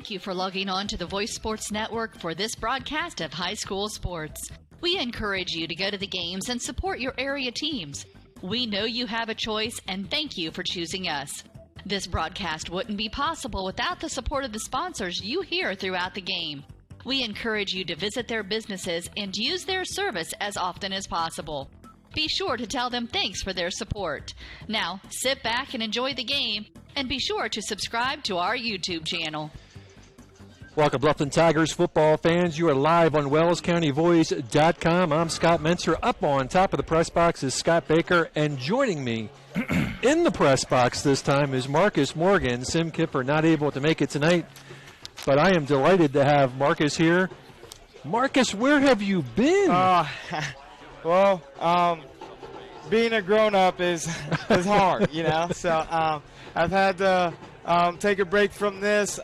Thank you for logging on to the Voice Sports Network for this broadcast of high school sports. We encourage you to go to the games and support your area teams. We know you have a choice, and thank you for choosing us. This broadcast wouldn't be possible without the support of the sponsors you hear throughout the game. We encourage you to visit their businesses and use their service as often as possible. Be sure to tell them thanks for their support. Now, sit back and enjoy the game, and be sure to subscribe to our YouTube channel. Welcome, Bluffton Tigers football fans. You are live on WellsCountyVoice.com. I'm Scott Mentzer. Up on top of the press box is Scott Baker, and joining me in the press box this time is Marcus Morgan. Sim Kipper not able to make it tonight, but I am delighted to have Marcus here. Marcus, where have you been? Being a grown-up is hard, you know. So I've had to take a break from this,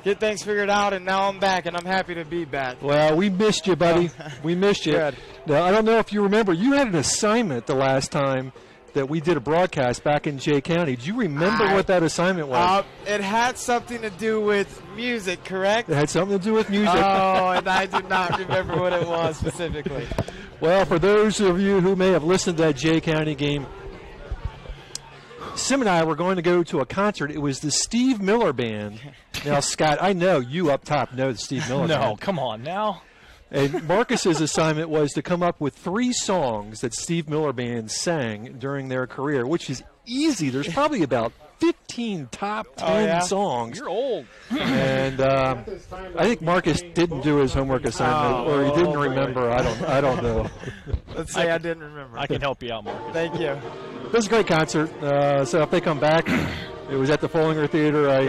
get things figured out, and now I'm back, and I'm happy to be back. Well, we missed you, buddy. We missed you. Good. Now, I don't know if you remember, you had an assignment the last time that we did a broadcast back in Jay County. Do you remember what that assignment was? It had something to do with music, correct? It had something to do with music. Oh, and I do not remember what it was specifically. Well, for those of you who may have listened to that Jay County game, Sim and I were going to go to a concert. It was the Steve Miller Band. Now, Scott, I know you up top know the Steve Miller Band. No, come on now. And Marcus's assignment was to come up with 3 songs that Steve Miller Band sang during their career, which is easy. There's probably about 15 top 10 songs. You're old. And I think Marcus didn't do his homework assignment, or he didn't remember. I don't know. Let's say I didn't remember. I can help you out, Marcus. Thank you. It was a great concert. So if they come back, it was at the Follinger Theater. I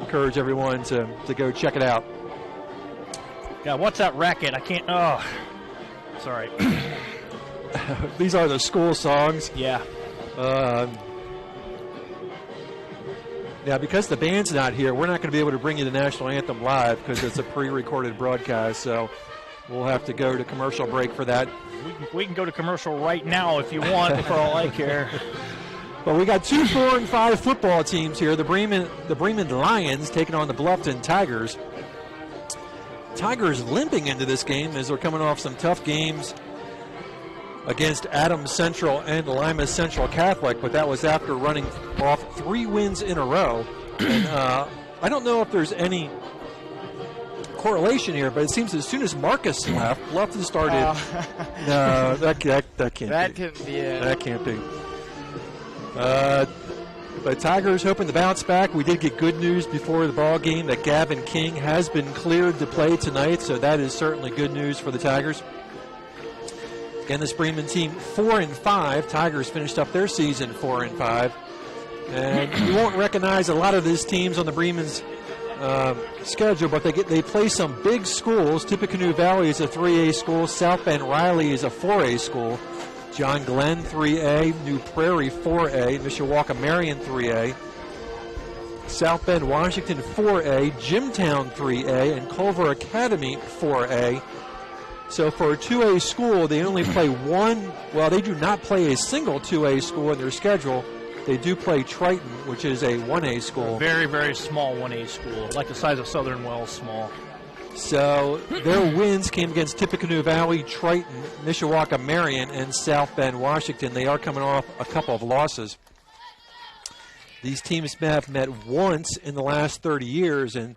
encourage everyone to go check it out. God, what's that racket? I can't. Oh, sorry. These are the school songs. Yeah. Now, because the band's not here, we're not going to be able to bring you the national anthem live because it's a pre-recorded broadcast. So we'll have to go to commercial break for that. We can go to commercial right now if you want, for all I care. But we got 2, 4, and 5 football teams here. The Bremen Lions taking on the Bluffton Tigers. Tigers limping into this game as they're coming off some tough games against Adams Central and Lima Central Catholic, but that was after running off 3 wins in a row. And I don't know if there's any correlation here, but it seems as soon as Marcus left, Bluffton started. No, that can't be. That couldn't be it. That can't be. But Tigers hoping to bounce back. We did get good news before the ball game that Gavin King has been cleared to play tonight, so that is certainly good news for the Tigers. Again, this Bremen team 4-5. Tigers finished up their season 4-5, and you won't recognize a lot of these teams on the Bremen's schedule, but they play some big schools. Tippecanoe Valley is a 3A school. South Bend Riley is a 4A school. John Glenn 3A, New Prairie 4A, Mishawaka Marion 3A, South Bend Washington 4A, Jimtown 3A, and Culver Academy 4A. So for a 2A school, they only play they do not play a single 2A school in their schedule. They do play Triton, which is a 1A school. Very, very small 1A school, like the size of Southern Wells, small. So their wins came against Tippecanoe Valley, Triton, Mishawaka Marion, and South Bend Washington. They are coming off a couple of losses. These teams have met once in the last 30 years, and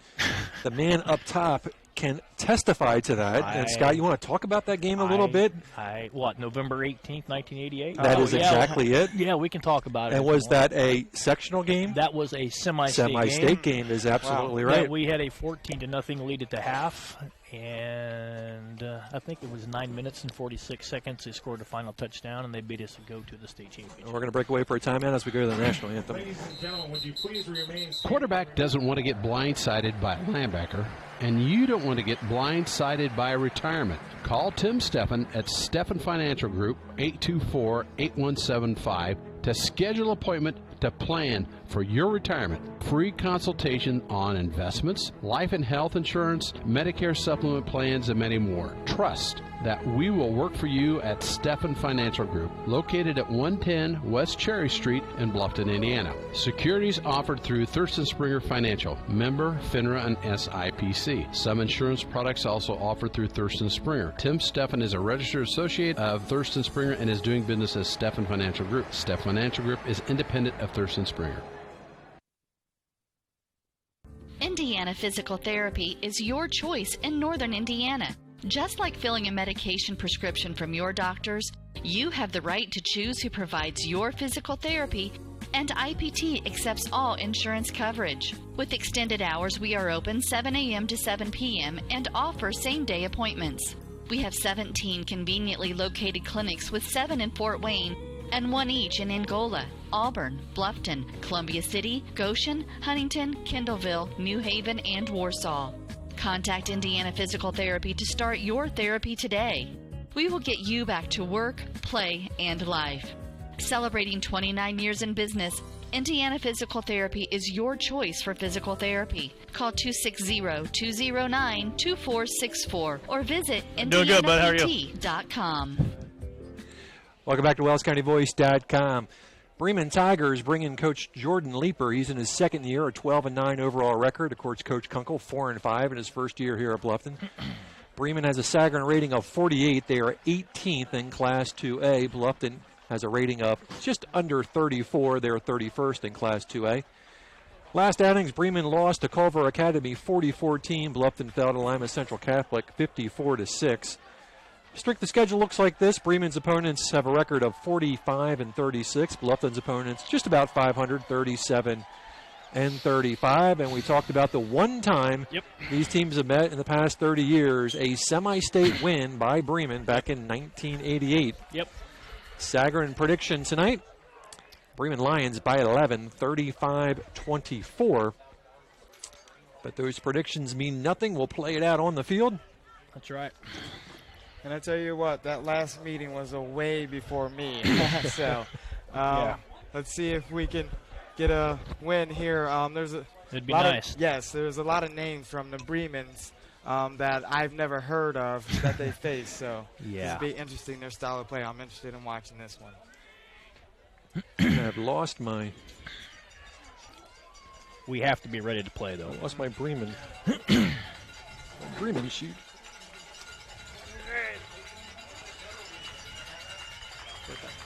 the man up top can testify to that. And Scott, you want to talk about that game a little bit? November 18th, 1988? That is exactly it? Yeah, we can talk about it. And was that a sectional game? That was a semi-state game. Semi-state game is absolutely right. Yeah, we had a 14-0 lead at the half, and I think it was 9 minutes and 46 seconds. They scored the final touchdown, and they beat us to go to the state championship. We're going to break away for a timeout as we go to the national anthem. Ladies and gentlemen, would you please remain... Quarterback doesn't want to get blindsided by a linebacker, and you don't want to get blindsided by a retirement. Call Tim Steffen at Steffen Financial Group, 824-8175, to schedule an appointment to plan for your retirement. Free consultation on investments, life and health insurance, Medicare supplement plans, and many more. Trust that we will work for you at Stephan Financial Group, located at 110 West Cherry Street in Bluffton, Indiana. Securities offered through Thurston Springer Financial, member FINRA and SIPC. Some insurance products also offered through Thurston Springer. Tim Stephan is a registered associate of Thurston Springer and is doing business as Stephan Financial Group. Stephan Financial Group is independent of Thurston Springer. Indiana Physical Therapy is your choice in Northern Indiana. Just like filling a medication prescription from your doctors, you have the right to choose who provides your physical therapy, and IPT accepts all insurance coverage. With extended hours, we are open 7 a.m. to 7 p.m. and offer same-day appointments. We have 17 conveniently located clinics with 7 in Fort Wayne and 1 each in Angola, Auburn, Bluffton, Columbia City, Goshen, Huntington, Kendallville, New Haven, and Warsaw. Contact Indiana Physical Therapy to start your therapy today. We will get you back to work, play, and life. Celebrating 29 years in business, Indiana Physical Therapy is your choice for physical therapy. Call 260-209-2464 or visit indianapt.com. Welcome back to WellsCountyVoice.com. Bremen Tigers bring in Coach Jordan Leeper. He's in his second year, a 12-9 overall record. Of course, Coach Kunkel, 4-5 in his first year here at Bluffton. Bremen has a Sagarin rating of 48. They are 18th in Class 2A. Bluffton has a rating of just under 34. They're 31st in Class 2A. Last outings, Bremen lost to Culver Academy 40-14. Bluffton fell to Lima Central Catholic 54-6. Strength of schedule looks like this. Bremen's opponents have a record of 45-36. Bluffton's opponents just about 500, 37 and 35. And we talked about the one time these teams have met in the past 30 years, a semi-state win by Bremen back in 1988. Sagarin prediction tonight, Bremen Lions by 11, 35-24. But those predictions mean nothing. We'll play it out on the field. That's right. And I tell you what, that last meeting was a way before me. So let's see if we can get a win here. It'd be nice. There's a lot of names from the Bremens that I've never heard of that they face. So it'll be interesting, their style of play. I'm interested in watching this one. I've lost my... We have to be ready to play, though. I lost my Bremen. Bremen sheet.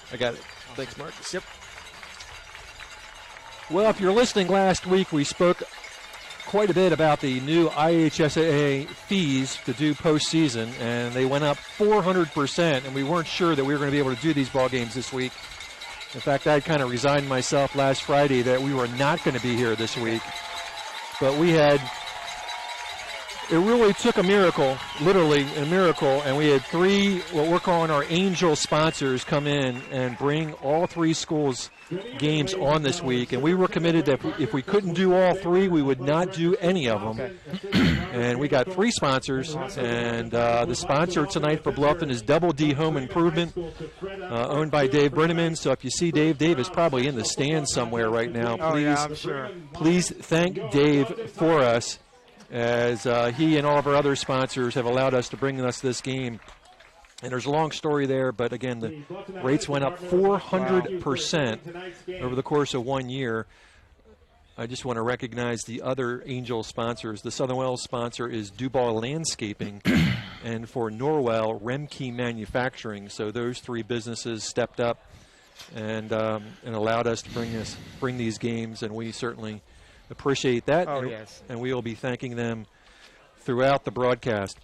I got it. Thanks, Marcus. Well, if you're listening last week, we spoke quite a bit about the new IHSAA fees to do postseason, and they went up 400%, and we weren't sure that we were going to be able to do these ball games this week. In fact, I kind of resigned myself last Friday that we were not going to be here this week. But it really took a miracle, literally a miracle, and we had 3, what we're calling our angel sponsors, come in and bring all 3 schools' games on this week. And we were committed that if we couldn't do all 3, we would not do any of them. And we got 3 sponsors, and the sponsor tonight for Bluffton is Double D Home Improvement, owned by Dave Brenneman. So if you see Dave is probably in the stands somewhere right now. I'm sure. Please thank Dave for us, as he and all of our other sponsors have allowed us to bring us this game. And there's a long story there, but again, the rates went up 400% over the course of 1 year. I just want to recognize the other Angel sponsors. The Southern Wells sponsor is Duval Landscaping, and for Norwell, Remke Manufacturing. So those 3 businesses stepped up and allowed us to bring these games, and we certainly appreciate that. And we will be thanking them throughout the broadcast.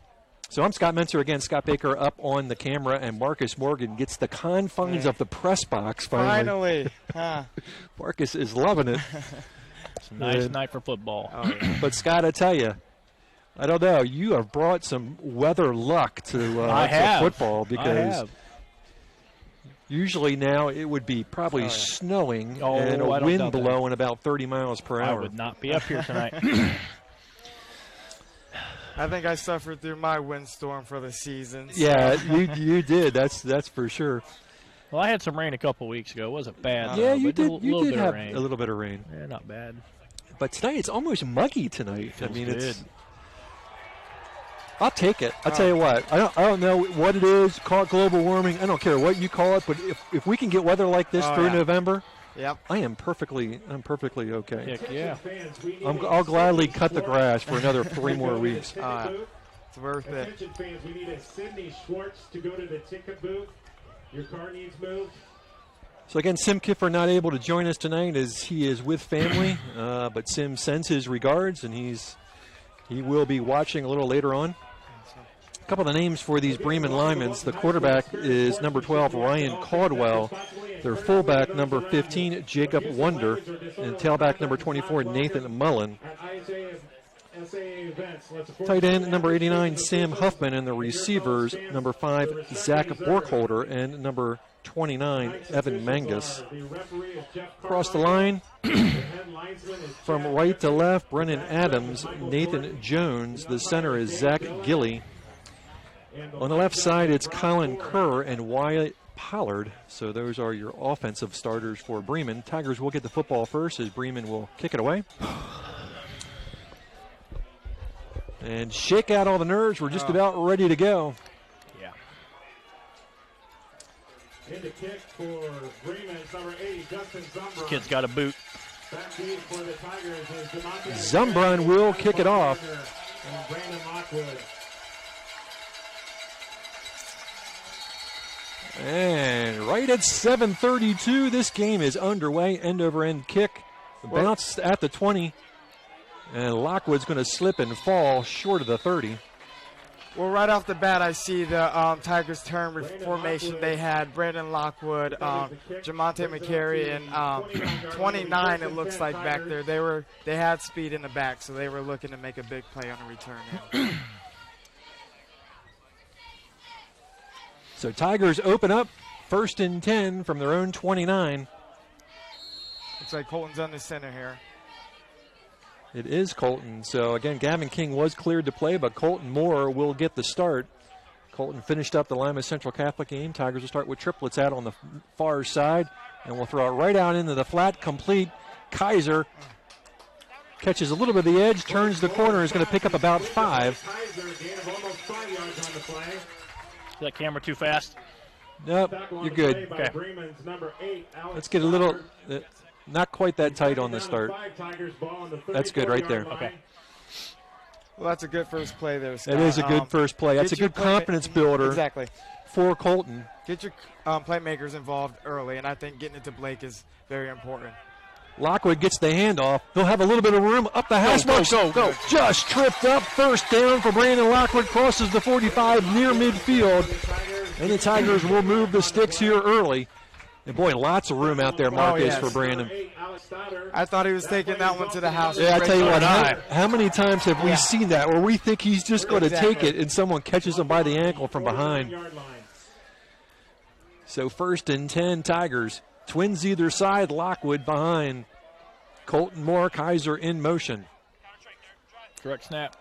So I'm Scott Menser again, Scott Baker up on the camera, and Marcus Morgan gets the confines of the press box finally. Marcus is loving it. It's a nice night for football. But Scott, I tell you, I don't know, you have brought some weather luck to football, because usually now it would be probably snowing and a wind blowing about 30 miles per hour. I would not be up here tonight. I think I suffered through my windstorm for the season. So. Yeah, you did. That's for sure. Well, I had some rain a couple weeks ago. It wasn't bad. Yeah, though, you but did. You did have rain. a little bit of rain. Yeah, not bad. But tonight it's almost muggy tonight. Feels I mean, good. I'll take it. I'll tell you what. I don't know what it is. Call it global warming. I don't care what you call it. But if we can get weather like this through November, I am perfectly okay. Heck yeah. I'll gladly cut the grass for another 3 more weeks. It's worth it. Attention fans, we need a Sydney Schwartz to go to the ticket booth. Your car needs moved. So again, Sim Kiffer not able to join us tonight as he is with family, but Sim sends his regards, and he will be watching a little later on. A couple of the names for these Bremen linemen. The quarterback is number 12, Ryan Caldwell. Their fullback, number 15, Jacob Wonder. And tailback, number 24, Nathan Mullen. Tight end, number 89, Sam Huffman. And the receivers, number 5, Zach Borkholder. And number 29, Evan Mangus. Across the line, from right to left, Brennan Adams, Nathan Jones. The center is Zach Gilly. On the left side, it's Colin Kerr and Wyatt Pollard. So those are your offensive starters for Bremen. Tigers will get the football first as Bremen will kick it away. And shake out all the nerves. We're just about ready to go. Yeah. In the kick for Bremen, number 80, Justin Zumbron. Kid's got a boot. Backfield for the Tigers is Zumbron will kick it off. And Brandon Lockwood. And right at 7:32, this game is underway. End-over-end kick. Bounce at the 20. And Lockwood's going to slip and fall short of the 30. Well, right off the bat, I see the Tigers turn formation. They had Brandon Lockwood, Jamonte McCary, and 29. It looks like back there. They had speed in the back, so they were looking to make a big play on the return. So Tigers open up 1st and 10 from their own 29. Looks like Colton's on the center here. It is Colton. So, again, Gavin King was cleared to play, but Colton Moore will get the start. Colton finished up the Lima Central Catholic game. Tigers will start with triplets out on the far side, and we'll throw it right out into the flat, complete. Kaiser catches a little bit of the edge, turns the corner, is going to pick up about 5. Is that camera too fast? Nope, you're good. Okay. Let's get a little... Not quite that tight on the start. That's good right there. Okay. Well, that's a good first play there, Scott. It is a good first play. That's a good confidence builder for Colton. Get your playmakers involved early, and I think getting it to Blake is very important. Lockwood gets the handoff. They'll have a little bit of room up the hash mark. Go. Just tripped up. First down for Brandon Lockwood. Crosses the 45 near midfield. And the Tigers will move the sticks here early. And, boy, lots of room out there, Marcus, for Brandon. I thought he was taking that one to the house. Yeah, I tell you what, how many times have we seen that where we think he's just going to take it and someone catches him by the ankle from behind? So 1st and 10, Tigers. Twins either side, Lockwood behind. Colton Moore, Kaiser in motion. Correct snap.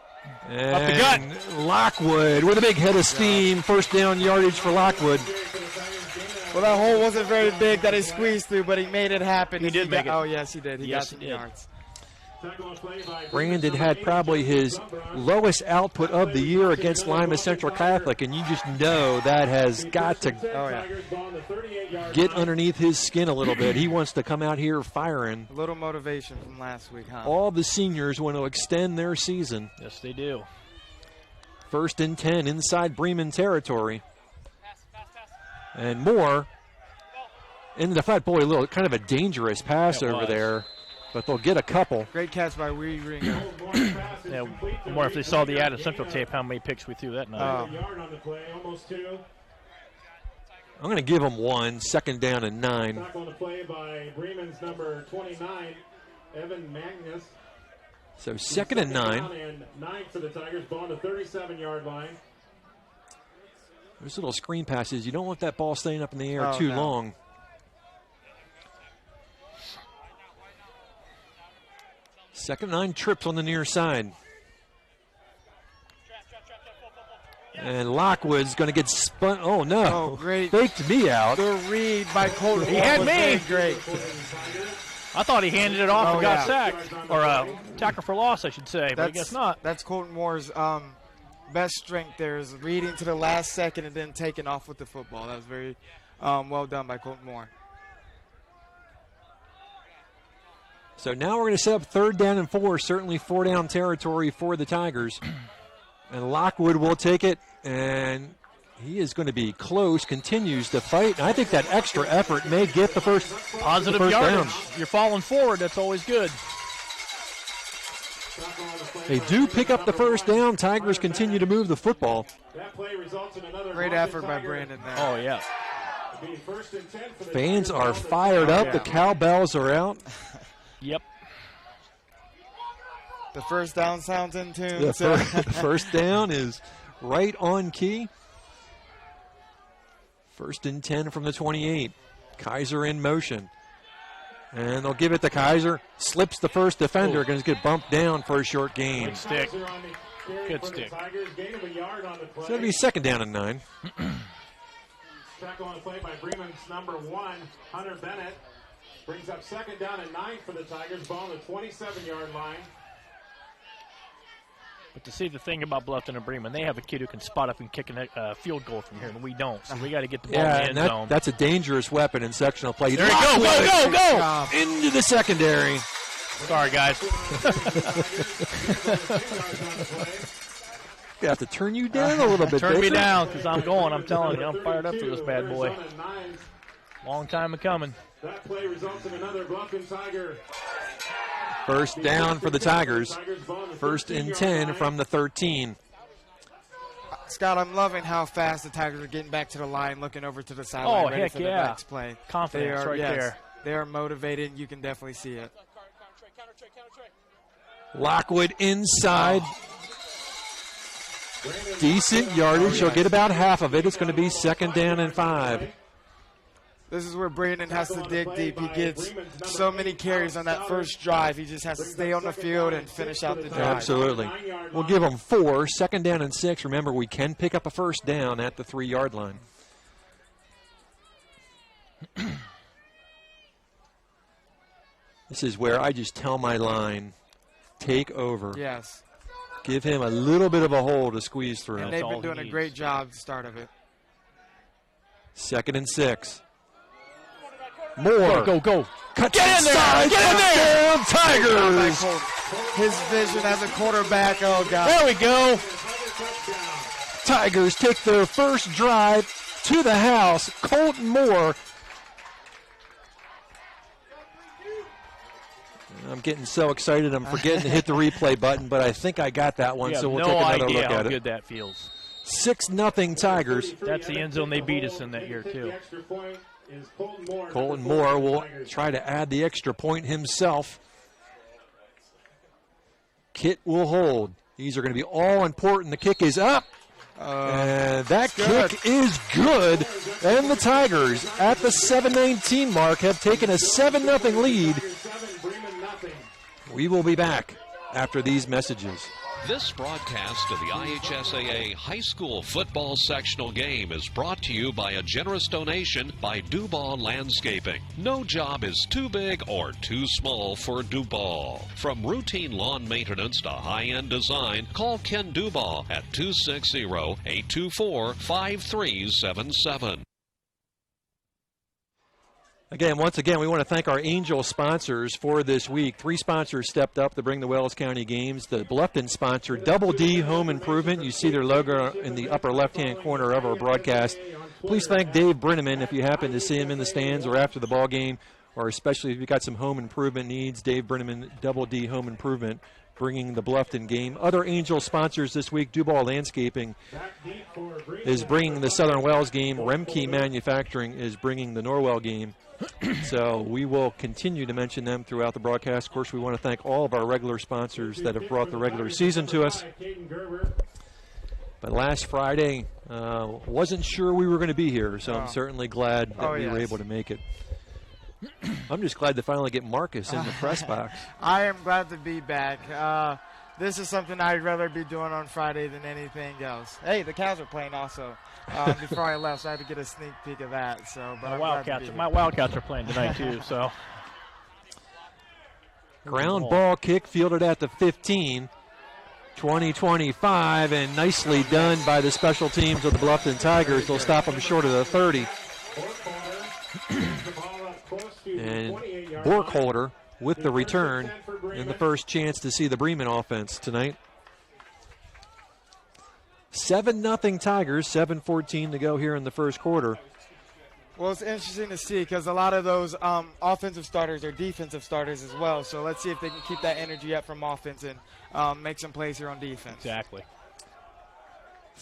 And up the gut. Lockwood with a big head of steam. First down yardage for Lockwood. Well, that hole wasn't very big that he squeezed through, but he made it happen. He did make it. Oh, yes, he did. He got some yards. Brandon had probably his lowest output of the year against Lima Central Catholic, and you just know that has got to get underneath his skin a little bit. He wants to come out here firing. A little motivation from last week, huh? All the seniors want to extend their season. Yes, they do. 1st and 10 inside Bremen territory. And Moore into the flat. Boy, a little kind of a dangerous pass over there, but they'll get a couple. Great catch by Wee Ringer. Yeah, more if they saw the Adams Central tape, how many picks we threw that night. I'm going to give them 1, 2nd down and 9. Back on the play by Bremen's number 29, Evan Magnus. So 2nd and 9. And 9 for the Tigers, ball on the 37-yard line. There's little screen passes. You don't want that ball staying up in the air too long. Second 9, trips on the near side. And Lockwood's going to get spun. Oh, no. Oh, great. Faked me out. The read by Colton. He had was me. very great. I thought he handed it off and got yeah. sacked. Or tackle for loss, I should say, but I guess not. That's Colton Moore's best strength there, is reading to the last second and then taking off with the football. That was very well done by Colton Moore. So now we're going to set up 3rd down and 4, certainly 4-down territory for the Tigers. And Lockwood will take it, and he is going to be close, continues to fight. And I think that extra effort may get the first positive the first yardage. down. You're falling forward. That's always good. They do pick up the first down. Tigers continue to move the football. That play results in another Great effort by Brandon there. Oh, yeah. Fans are fired up. The cowbells are out. Yep. The first down sounds in tune. The first down is right on key. 1st and 10 from the 28. Kaiser in motion. And they'll give it to Kaiser. Slips the first defender. Going to get bumped down for a short gain. Good stick. Good stick. So it'll be 2nd down and 9. Tackle on the play by Bremen's number 1, Hunter Bennett. Brings up 2nd down and 9 for the Tigers. Ball on the 27-yard line. But to see the thing about Bluffton and Bremen, they have a kid who can spot up and kick a field goal from here, and we don't. So we got to get the ball in the end zone. That's a dangerous weapon in sectional play. There you go, go! Into the secondary. Sorry, guys. I have to turn you down a little bit. Turn me Baker. down, because I'm going. I'm telling you, I'm fired up for this bad boy. Long time coming. That play results in another Bluffton Tiger. First down for the Tigers. 1st and 10 from the 13. Scott, I'm loving how fast the Tigers are getting back to the line, looking over to the sideline, ready heck for the yeah. next play. Confidence there. They are motivated. You can definitely see it. Lockwood inside. Decent yardage. He'll get about half of it. It's going to be 2nd down and 5. This is where Brandon has to dig deep. He gets so many carries on that first drive. He just has to stay on the field and finish out the drive. Absolutely. We'll give him 4. 2nd down and 6. Remember, we can pick up a first down at the 3-yard line. This is where I just tell my line, take over. Yes. Give him a little bit of a hole to squeeze through. And they've been doing a great job at the start of it. 2nd and 6. More. Go. Cut get in there. Get in there. Tigers. His vision as a quarterback. Oh, God. There we go. Tigers take their first drive to the house. Colton Moore. I'm getting so excited I'm forgetting to hit the replay button, but I think I got that one, so we'll take another look at it. No idea how good that feels. 6-0 Tigers. That's the end zone they beat us in that year, too. Colton Moore will try to add the extra point himself. Kit will hold. These are going to be all important. The kick is up. And that kick is good. And the Tigers at the 7:19 mark have taken a 7-0 lead. We will be back after these messages. This broadcast of the IHSAA High School Football Sectional Game is brought to you by a generous donation by Duval Landscaping. No job is too big or too small for Duval. From routine lawn maintenance to high-end design, call Ken Duval at 260-824-5377. Once again, we want to thank our Angel sponsors for this week. 3 sponsors stepped up to bring the Wells County games. The Bluffton sponsor, Double D Home Improvement. You see their logo in the upper left-hand corner of our broadcast. Please thank Dave Bremen if you happen to see him in the stands or after the ball game, or especially if you've got some home improvement needs. Dave Bremen, Double D Home Improvement, bringing the Bluffton game. Other Angel sponsors this week, Duval Landscaping is bringing the Southern Wells game. Remke Manufacturing is bringing the Norwell game. So we will continue to mention them throughout the broadcast. Of course, we want to thank all of our regular sponsors that have brought the regular season to us. But last Friday, wasn't sure we were going to be here, so I'm certainly glad that we were able to make it. I'm just glad to finally get Marcus in the press box. I am glad to be back. this is something I'd rather be doing on Friday than anything else. Hey, the Cavs are playing also before I left, so I had to get a sneak peek of that. So, but my Wildcats are playing tonight too. So, ground ball kick fielded at the 15. 20-25, and nicely done by the special teams of the Bluffton Tigers. They'll stop them short of the 30. And Borkholder with the return and the first chance to see the Bremen offense tonight. 7-0 Tigers, 7:14 to go here in the first quarter. Well, it's interesting to see because a lot of those offensive starters are defensive starters as well. So let's see if they can keep that energy up from offense and make some plays here on defense. Exactly.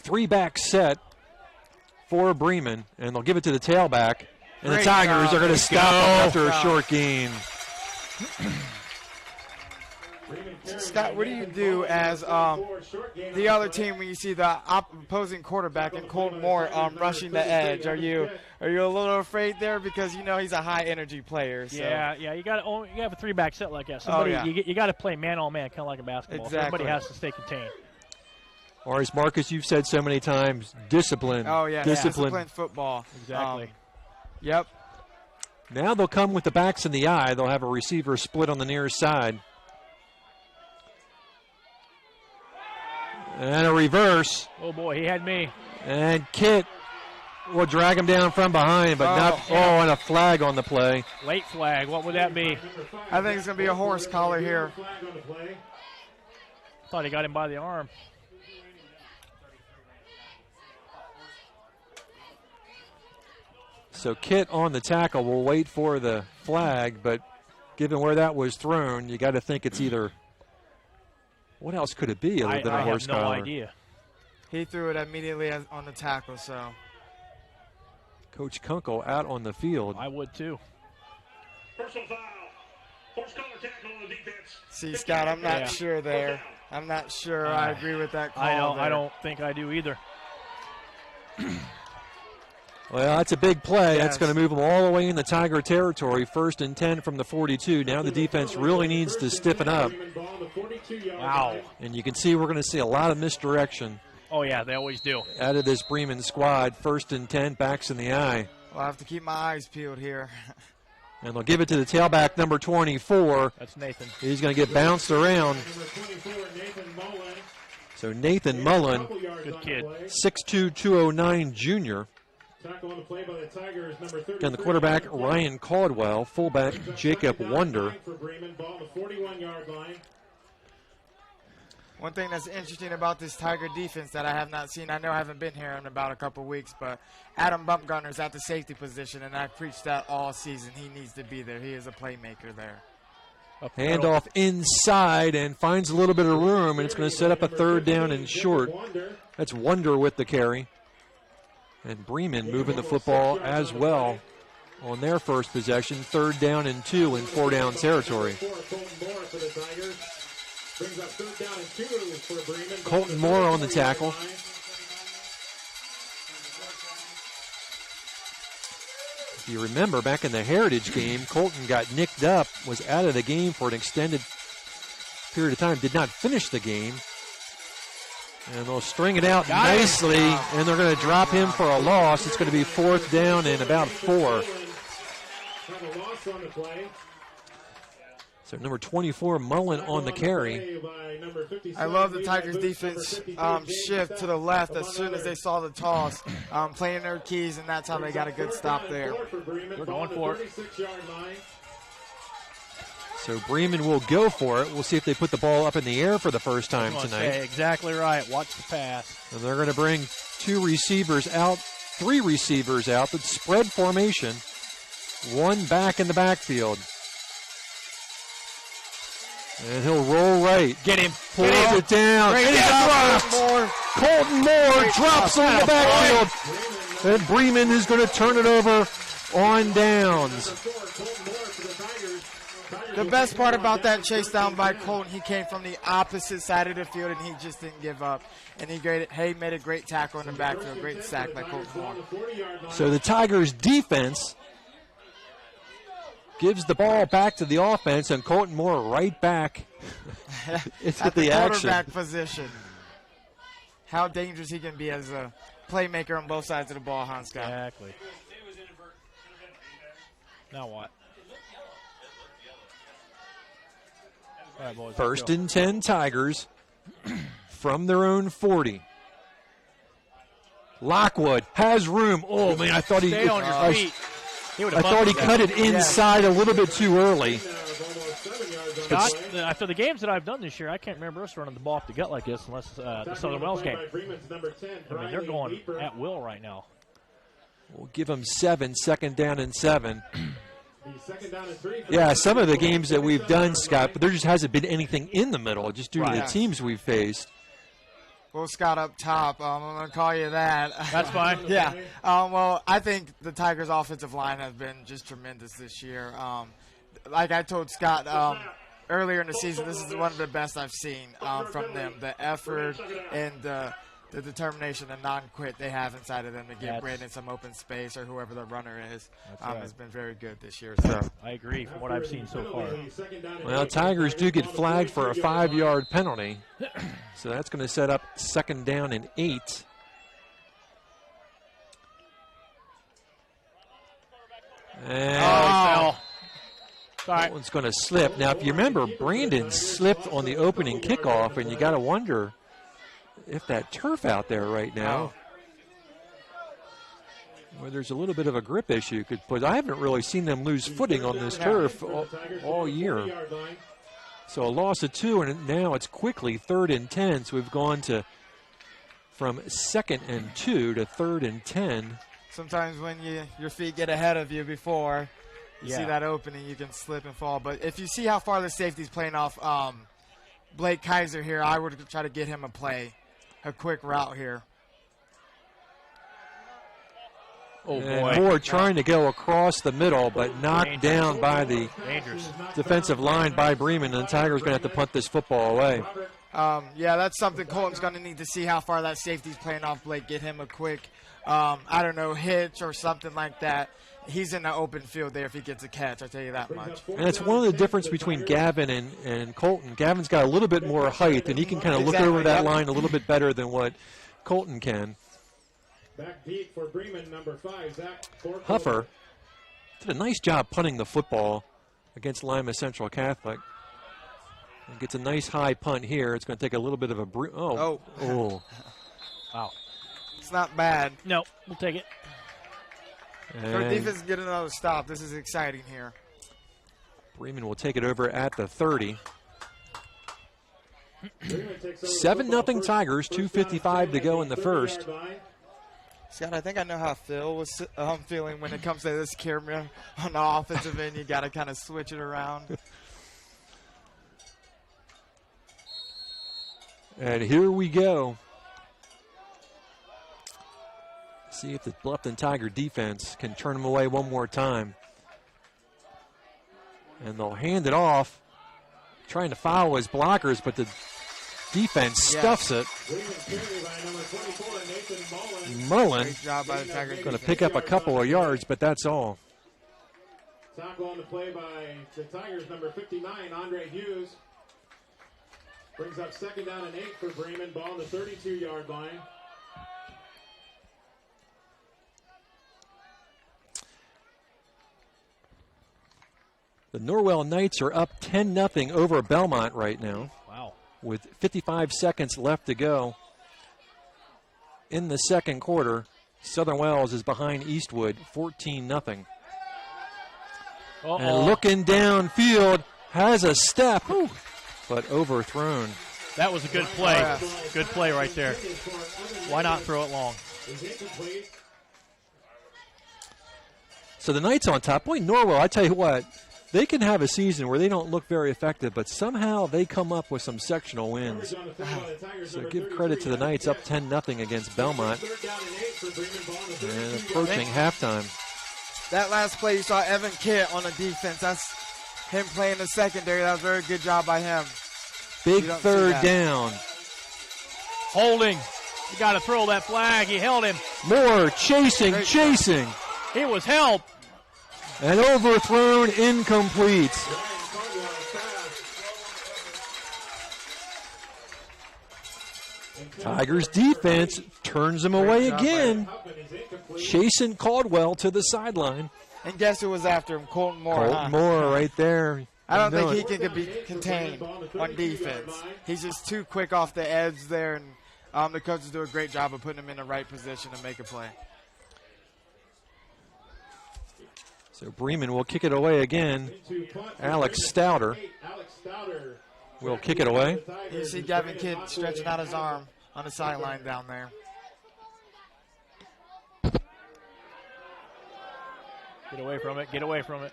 3-back set for Bremen, and they'll give it to the tailback. And Great the Tigers job. are going to stop them after a short gain. Scott, what do you do as the other team when you see the opposing quarterback and Colton Moore rushing the edge? Are you a little afraid there because you know he's a high energy player? So. Yeah. You got to have a 3-back set like that. Somebody, you got to play man on man, kind of like a basketball. Exactly. So everybody has to stay contained. Or as Marcus, you've said so many times, discipline. Oh yeah, discipline football. Exactly. Yep. Now they'll come with the backs in the eye. They'll have a receiver split on the near side. And a reverse. Oh, boy, he had me. And Kit will drag him down from behind, but and a flag on the play. Late flag. What would that be? I think it's going to be a horse collar here. Thought he got him by the arm. So Kit on the tackle will wait for the flag, but given where that was thrown, you got to think it's either. What else could it be other than a horse collar? I have no idea. He threw it immediately on the tackle, so. Coach Kunkel out on the field. I would too. Personal foul. Horse collar tackle on the defense. See, Scott, I'm not sure there. I'm not sure I agree with that call. I don't think I do either. Well, that's a big play. Yes. That's going to move them all the way in the Tiger territory. 1st and 10 from the 42. Now the defense really needs to stiffen up. Wow. And you can see we're going to see a lot of misdirection. Oh, yeah, they always do. Out of this Bremen squad. 1st and 10, backs in the eye. Well, I have to keep my eyes peeled here. And they'll give it to the tailback, number 24. That's Nathan. He's going to get bounced around. So Nathan Mullen, good kid. 6'2", 209 junior. Tackle on the play by the Tigers, number 33. And the quarterback, Ryan Caldwell. Fullback, Jacob Wonder. For Bremen, ball on the 41-yard line. One thing that's interesting about this Tiger defense that I have not seen, I know I haven't been here in about a couple weeks, but Adam Bumgarner's at the safety position, and I've preached that all season. He needs to be there. He is a playmaker there. Handoff inside and finds a little bit of room, and it's going to set up a 3rd down and short. That's Wonder with the carry. And Bremen moving the football as well on their first possession. 3rd down and 2 in 4-down territory. Colton Moore on the tackle. If you remember, back in the Heritage game, Colton got nicked up, was out of the game for an extended period of time, did not finish the game. And they'll string it out nicely, and they're going to drop him for a loss. It's going to be 4th down and about 4. So number 24, Mullen on the carry. I love the Tigers' defense shift to the left as soon as they saw the toss, playing their keys, and that's how they got a good stop there. They're going for it. So Bremen will go for it. We'll see if they put the ball up in the air for the first time tonight. Exactly right. Watch the pass. And they're going to bring 3 receivers out, but spread formation. 1 back in the backfield. And he'll roll right. Get him. Pulls it down. Great dropped. Colton Moore drops in the backfield. And Bremen is going to turn it over on downs. The best part about that chase down by Colton, he came from the opposite side of the field, and he just didn't give up. And he made a great tackle in the backfield. Great sack by Colton Moore. So the Tigers' defense gives the ball back to the offense, and Colton Moore right back at the action. quarterback position. How dangerous he can be as a playmaker on both sides of the ball, huh, Scott? Exactly. Now what? All right, boys, First and 10 Tigers from their own 40. Lockwood has room. Oh, man, I thought Stay on your feet. I thought he cut it inside a little bit too early. Scott, after the games that I've done this year, I can't remember us running the ball off the gut like this unless the Southern Wells game. I mean, they're going at will right now. We'll give them 7, second down and 7. Yeah, some of the games that we've done, Scott, but there just hasn't been anything in the middle just due to the teams we've faced. Well, Scott up top, I'm going to call you that. That's fine. Yeah. Well, I think the Tigers' offensive line has been just tremendous this year. Like I told Scott earlier in the season, this is one of the best I've seen from them. The effort and the determination and non-quit they have inside of them to give Brandon some open space or whoever the runner is has been very good this year. So I agree from what I've seen so far. Well, Tigers do get flagged for a 5-yard penalty. So that's going to set up second down and 8. And that one's going to slip. Now, if you remember, Brandon slipped on the opening kickoff, and you got to wonder if that turf out there right now, where there's a little bit of a grip issue, could put. I haven't really seen them lose footing on this turf all year. So a loss of 2, and now it's quickly 3rd and 10. So we've gone from 2nd and 2 to 3rd and 10. Sometimes when your feet get ahead of you before you see that opening, you can slip and fall. But if you see how far the safety's playing off Blake Kaiser here, I would try to get him a quick route here. Oh, boy. Moore trying to go across the middle, but knocked down by the defensive line by Bremen, and the Tigers going to have to punt this football away. Yeah, that's something Colton's going to need to see how far that safety's playing off Blake, get him a quick, I don't know, hitch or something like that. He's in the open field there if he gets a catch, I'll tell you that much. And it's one of the difference between Gavin and Colton. Gavin's got a little bit more height, and he can kind of look over that line a little bit better than what Colton can. Back deep for Bremen, number 5, Zach Huffer did a nice job punting the football against Lima Central Catholic. And gets a nice high punt here. It's going to take a little bit of a Oh. Wow. It's not bad. No, we'll take it. For defense to get another stop, this is exciting here. Bremen will take it over at the 30. 7-0 Tigers, 2:55 to go in the first. Scott, I think I know how Phil was feeling when it comes to this camera on the offensive end. You got to kind of switch it around. And here we go. See if the Bluffton Tiger defense can turn them away one more time. And they'll hand it off, trying to foul his blockers, but the defense stuffs it. Mullen going to pick up a couple of yards, but that's all. Tackle on the play by the Tigers, number 59, Andre Hughes. Brings up second down and 8 for Bremen. Ball on the 32-yard line. The Norwell Knights are up 10-0 over Belmont right now. Wow. With 55 seconds left to go in the second quarter. Southern Wells is behind Eastwood 14-0. And looking downfield, has a step, but overthrown. That was a good play. Good play right there. Why not throw it long? So the Knights on top. Boy, Norwell, I tell you what, they can have a season where they don't look very effective, but somehow they come up with some sectional wins. So give credit to the Knights, up 10-0 against Belmont. And approaching halftime. That last play, you saw Evan Kitt on the defense. That's him playing the secondary. That was a very good job by him. Big third down. Holding. You got to throw that flag. He held him. Moore chasing. He was helped. And overthrown, incomplete. Tigers defense turns him away again. Chasing Caldwell to the sideline. And guess who was after him? Colton Moore. Colton Moore right there. I don't think he can be contained on defense. He's just too quick off the edge there, and the coaches do a great job of putting him in the right position to make a play. So Bremen will kick it away again. Alex Stouter will kick it away. You see Gavin Kidd stretching out his arm on the sideline down there. Get away from it. Get away from it.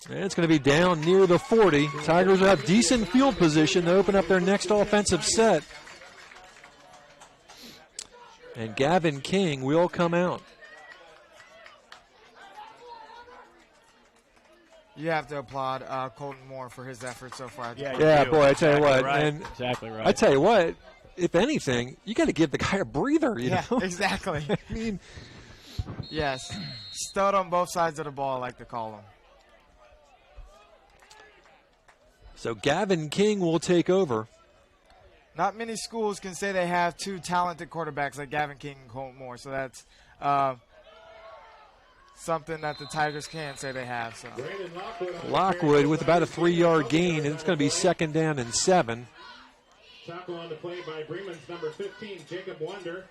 And it's going to be down near the 40. Tigers will have decent field position to open up their next offensive set. And Gavin King will come out. You have to applaud Colton Moore for his efforts so far. Yeah, boy, I tell you what. Right. And exactly right. I tell you what, if anything, you got to give the guy a breather, you know? Exactly. I mean, yes. Stud on both sides of the ball, I like to call him. So Gavin King will take over. Not many schools can say they have two talented quarterbacks like Gavin King and Colton Moore, so that's something that the Tigers can say they have. So Lockwood with about a 3-yard gain, and it's going to be 2nd down and 7. Tackle on the play by Bremen's number 15, Jacob Wonder.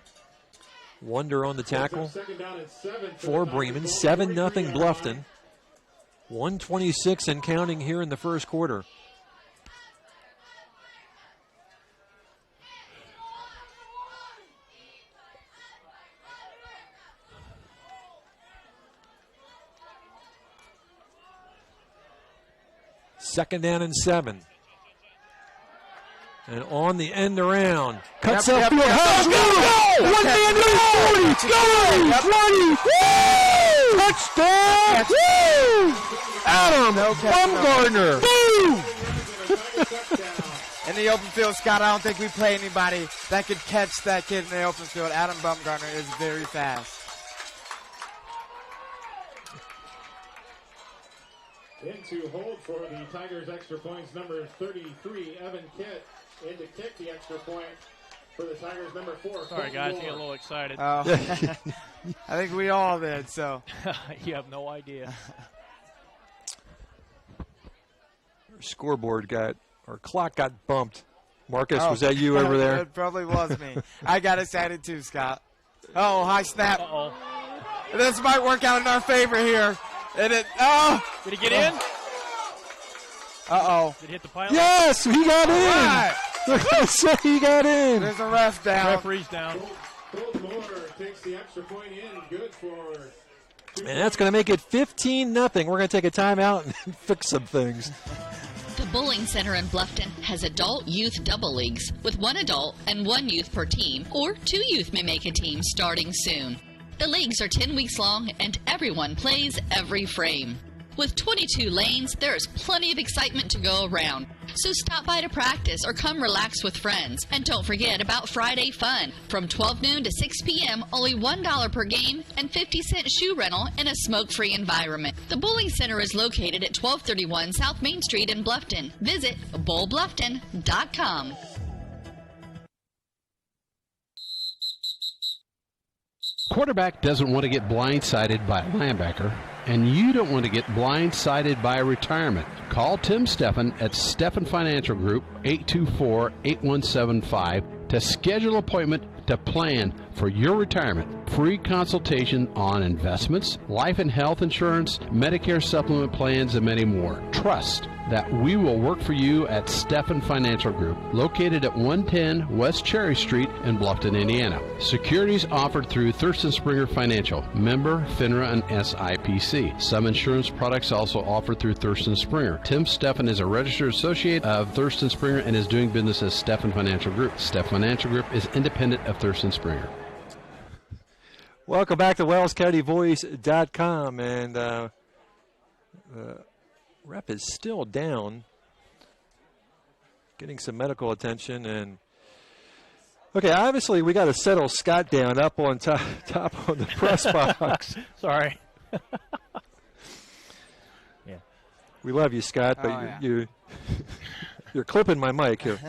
Wonder on the tackle Second down and 7 for Bremen. 7-0 Bluffton. 1:26 and counting here in the first quarter. Second down and 7. And on the end around. Cuts up field. Has go! 1 man to 40. Go! 20. Woo! Touchdown! Woo! Adam Bumgarner. Boom! in the open field, Scott, I don't think we play anybody that could catch that kid in the open field. Adam Bumgarner is very fast. Into hold for the Tigers extra points, number 33, Evan Kitt. In to kick the extra point for the Tigers, number 4. Sorry, guys, I get a little excited. I think we all did, so. You have no idea. Our clock got bumped. Marcus, was that you over there? It probably was me. I got excited too, Scott. Oh, high snap. Uh-oh. This might work out in our favor here. Did he get in? Uh-oh. Did he hit the pylon? Yes, he got in. Right. He got in. There's a ref down. Referee's down. Colt Moore takes the extra point in. Good for. And that's going to make it 15-0. We're going to take a timeout and fix some things. The Bowling Center in Bluffton has adult youth double leagues with 1 adult and 1 youth per team, or 2 youth may make a team starting soon. The leagues are 10 weeks long and everyone plays every frame. With 22 lanes, there's plenty of excitement to go around. So stop by to practice or come relax with friends. And don't forget about Friday Fun. From 12 noon to 6 p.m., only $1 per game and 50-cent shoe rental in a smoke-free environment. The Bowling Center is located at 1231 South Main Street in Bluffton. Visit bowlbluffton.com. Quarterback doesn't want to get blindsided by a linebacker, and you don't want to get blindsided by a retirement. Call Tim Steffen at Steffen Financial Group, 824-8175, to schedule an appointment to plan for your retirement. Free consultation on investments, life and health insurance, Medicare supplement plans, and many more. Trust that we will work for you at Steffen Financial Group, located at 110 West Cherry Street in Bluffton, Indiana. Securities offered through Thurston Springer Financial, member FINRA and SIPC. Some insurance products also offered through Thurston Springer. Tim Steffen is a registered associate of Thurston Springer and is doing business as Steffen Financial Group. Steffen Financial Group is independent of Thurston Springer. Welcome back to WellsCountyVoice.com, and rep is still down, getting some medical attention. And okay, obviously we got to settle Scott down up on top on the press box. Sorry. Yeah. We love you, Scott, but Oh, you're clipping my mic here.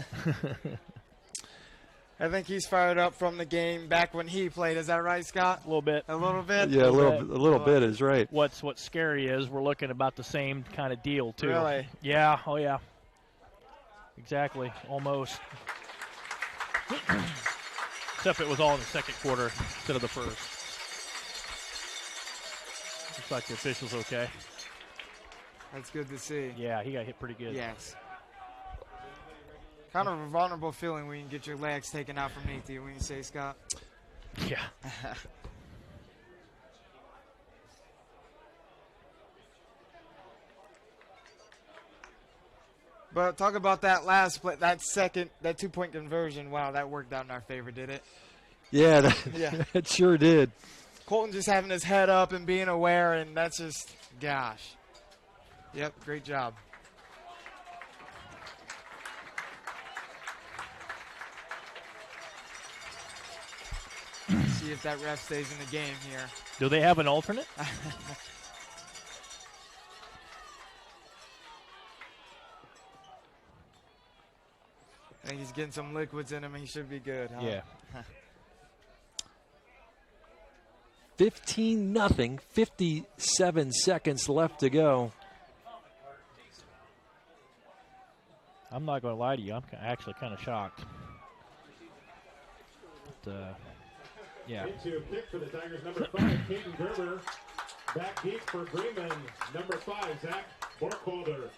I think he's fired up from the game back when he played. Is that right, Scott? A little bit. A little bit? Yeah, a little bit is right. What's scary is we're looking about the same kind of deal, too. Really? Yeah, oh yeah. Exactly, almost. Except it was all in the second quarter instead of the first. Looks like the official's okay. That's good to see. Yeah, he got hit pretty good. Yes. Kind of a vulnerable feeling when you get your legs taken out from underneath you, when you say, Scott. Yeah. But talk about that last play, that 2-point conversion. Wow, that worked out in our favor, did it? Yeah, Yeah. it sure did. Colton just having his head up and being aware, and that's just, gosh. Yep, great job. See if that ref stays in the game here. Do they have an alternate? I think he's getting some liquids in him. He should be good, huh? Yeah. 15-0, 57 seconds left to go. I'm not going to lie to you. I'm actually kind of shocked. But, yeah. Into kick for the Tigers, number 5, Caden Gerber. Back deep for Bremen, number 5, Zach Borkholder.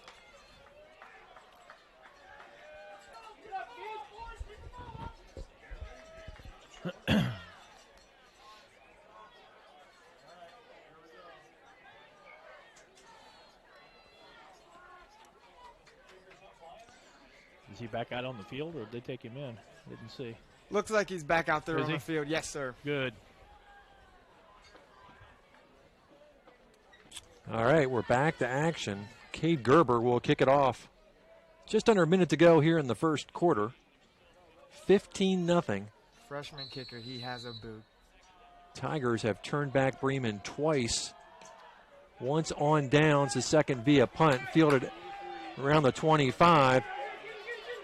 Is he back out on the field, or did they take him in? Didn't see. Looks like he's back out there Is on he? the field. Yes, sir. Good. All right, we're back to action. Cade Gerber will kick it off. Just under a minute to go here in the first quarter. 15-0. Freshman kicker, he has a boot. Tigers have turned back Bremen twice. Once on downs, the second via punt, fielded around the 25.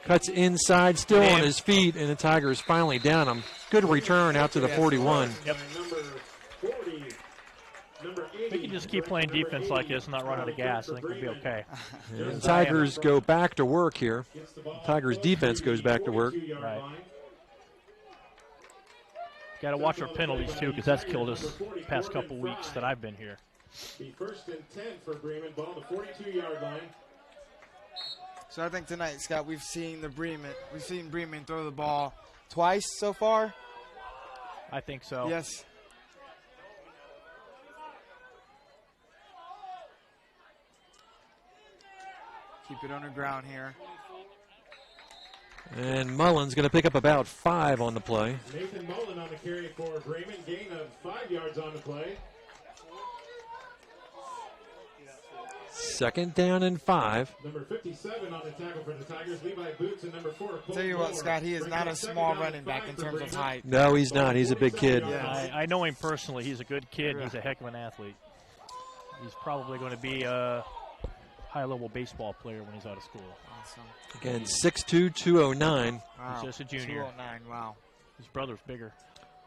Cuts inside, still on his feet, and the Tigers finally down him. Good return out to the 41. Yep. Number 40, number 80. We can just keep playing defense like this and not run out of gas. I think we'll be okay. And Tigers go back to work here. Tigers defense goes back to work. Right. Got to watch our penalties, too, because that's killed us the past couple weeks that I've been here. The 1st and 10 for Bremen, ball on the 42-yard line. So I think tonight, Scott, we've seen Bremen throw the ball twice so far. I think so. Yes. Keep it on the ground here. And Mullen's going to pick up about 5 on the play. Nathan Mullen on the carry for Bremen, gain of 5 yards on the play. 2nd down and 5. Number 57 on the tackle for the Tigers, Levi Boots, and number 4. Tell you what, Scott, he is not a small running back in terms of height. No, he's not. He's a big kid. Yeah. I know him personally. He's a good kid. He's a heck of an athlete. He's probably going to be a high-level baseball player when he's out of school. Awesome. Again, 6'2", 209. He's just a junior. 209, wow. His brother's bigger.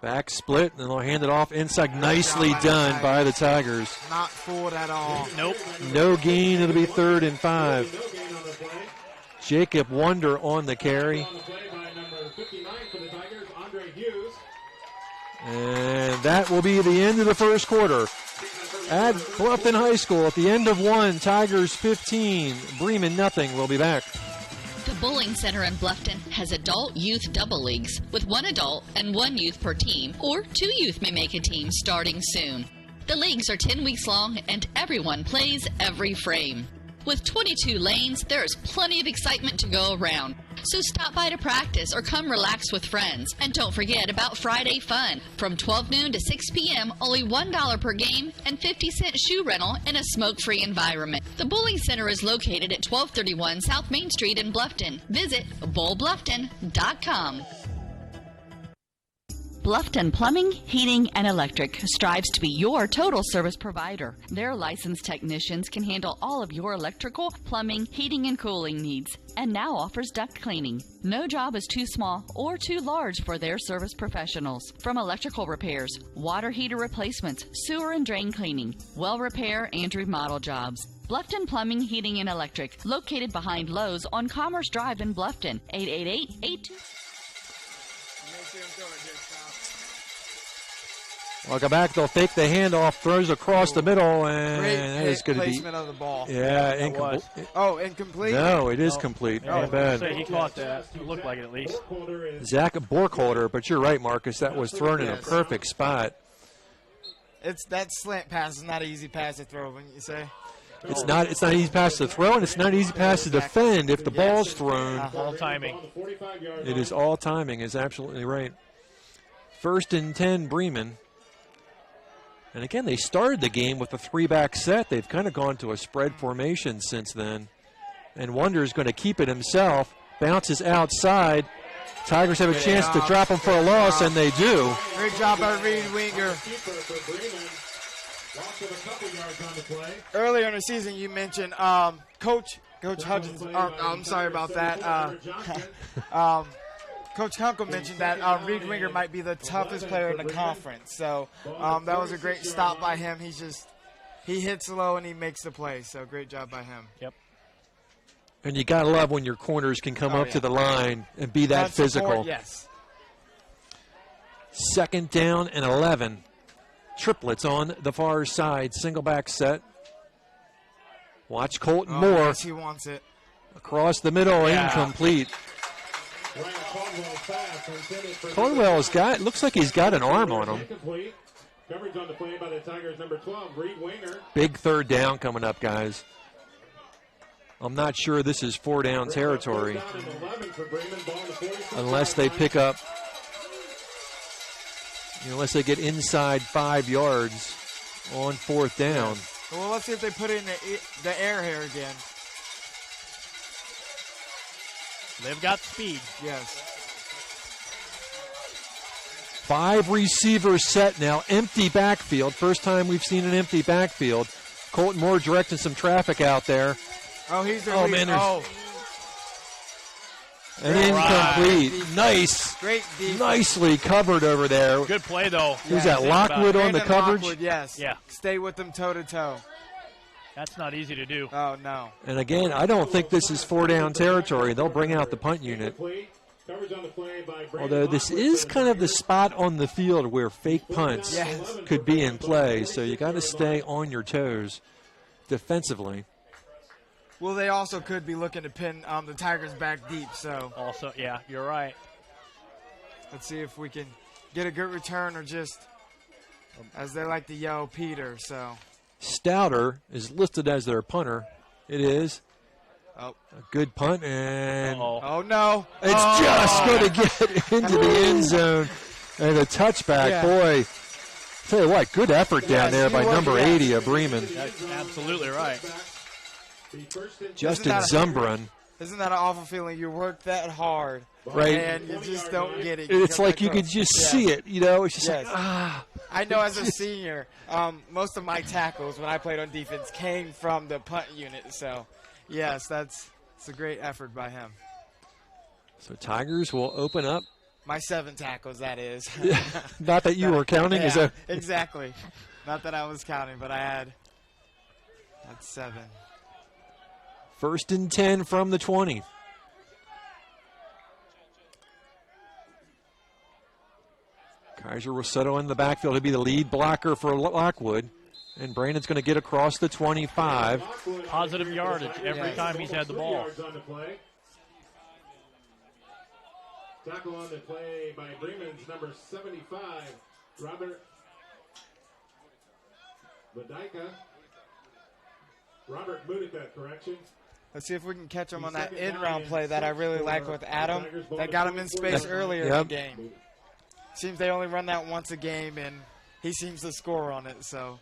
Back split, and they'll hand it off inside. Nicely done by the Tigers. Not fooled at all. Nope. No gain. It'll be 3rd and 5. Jacob Wonder on the carry. And that will be the end of the first quarter. At Bluffton High School, at the end of 1, Tigers 15, Bremen nothing. We'll be back. The Bowling Center in Bluffton has adult youth double leagues with 1 adult and 1 youth per team, or 2 youth may make a team starting soon. The leagues are 10 weeks long and everyone plays every frame. With 22 lanes, there is plenty of excitement to go around. So stop by to practice or come relax with friends. And don't forget about Friday Fun. From 12 noon to 6 p.m., only $1 per game and 50-cent shoe rental in a smoke-free environment. The Bowling Center is located at 1231 South Main Street in Bluffton. Visit bowlbluffton.com. Bluffton Plumbing, Heating, and Electric strives to be your total service provider. Their licensed technicians can handle all of your electrical, plumbing, heating, and cooling needs, and now offers duct cleaning. No job is too small or too large for their service professionals. From electrical repairs, water heater replacements, sewer and drain cleaning, well repair, and remodel jobs. Bluffton Plumbing, Heating, and Electric, located behind Lowe's on Commerce Drive in Bluffton, 888-82. Welcome back. They'll fake the handoff, throws across the middle, and that is going to be placement of the ball. Yeah, incomplete. Oh, incomplete. No, it is complete. Not bad. He caught that. It looked like it at least. Zach Borkholder, but you're right, Marcus. That was thrown in a perfect spot. It's that slant pass is not an easy pass to throw, wouldn't you say? It's not an easy pass to throw, and it's not an easy pass to defend if the ball's thrown. All timing. It is all timing, is absolutely right. 1st and 10, Bremen. And again, they started the game with a 3-back set. They've kind of gone to a spread formation since then. And Wonder's going to keep it himself. Bounces outside. Tigers have a chance to drop him for a loss, and they do. Great job by Reed Winger. Earlier in the season, you mentioned Coach Hudgens. I'm sorry about that. Coach Kunkel mentioned that Reed Winger might be the toughest player in the conference. So that was a great stop by him. He hits low and he makes the play. So great job by him. Yep. And you got to love when your corners can come up to the line and be that physical. Support, yes. 2nd down and 11. Triplets on the far side. Single back set. Watch Colton Moore. Yes, he wants it. Across the middle, incomplete. Caldwell's got, looks like he's got an arm on him. Coverage on the play by the Tigers, number 12, Reed Winger. Big 3rd down coming up, guys. I'm not sure this is 4-down territory unless they pick up, unless they get inside 5 yards on 4th down. Well, let's see if they put it in the air here again. They've got speed. Yes. 5 receivers set now. Empty backfield. First time we've seen an empty backfield. Colton Moore directing some traffic out there. Oh, he's their lead. Man, and incomplete. Nice. Great defense. Nicely covered over there. Good play, though. Who's that, Lockwood on the coverage? Lockwood, yes. Yeah. Stay with them toe-to-toe. That's not easy to do. Oh, no. And again, I don't think this is 4-down territory. They'll bring out the punt unit. Although this is kind of the spot on the field where fake punts could be in play, so you got to stay on your toes defensively. Well, they also could be looking to pin the Tigers back deep. So also, yeah, you're right. Let's see if we can get a good return or just, as they like to yell, Peter. So Stouter is listed as their punter. It is. Oh. A good punt, and oh no. It's just going to get into the end zone. And a touchback. Yeah. Boy, tell you what, good effort down there by number 80 of Bremen. That's absolutely right. Justin Zumbrun. Isn't that an awful feeling? You work that hard, right? And you just don't get it. It's like you could just see it, you know? It's just like, I know as a senior, most of my tackles when I played on defense came from the punt unit. So, yes, it's a great effort by him. So Tigers will open up. My 7 tackles, that is. Not that you were counting? Yeah, is that exactly. Not that I was counting, but I had. That's 7. 1st and 10 from the 20. Kaiser will settle in the backfield to be the lead blocker for Lockwood. And Brandon's going to get across the 25. Positive yardage every time he's had the ball. Tackle on the play by Bremen's number 75, Robert Badika. Robert Mudica, correction. Let's see if we can catch him on that in-round play that I really like with Adam. That got him in space earlier in the game. Seems they only run that once a game, and he seems to score on it. So.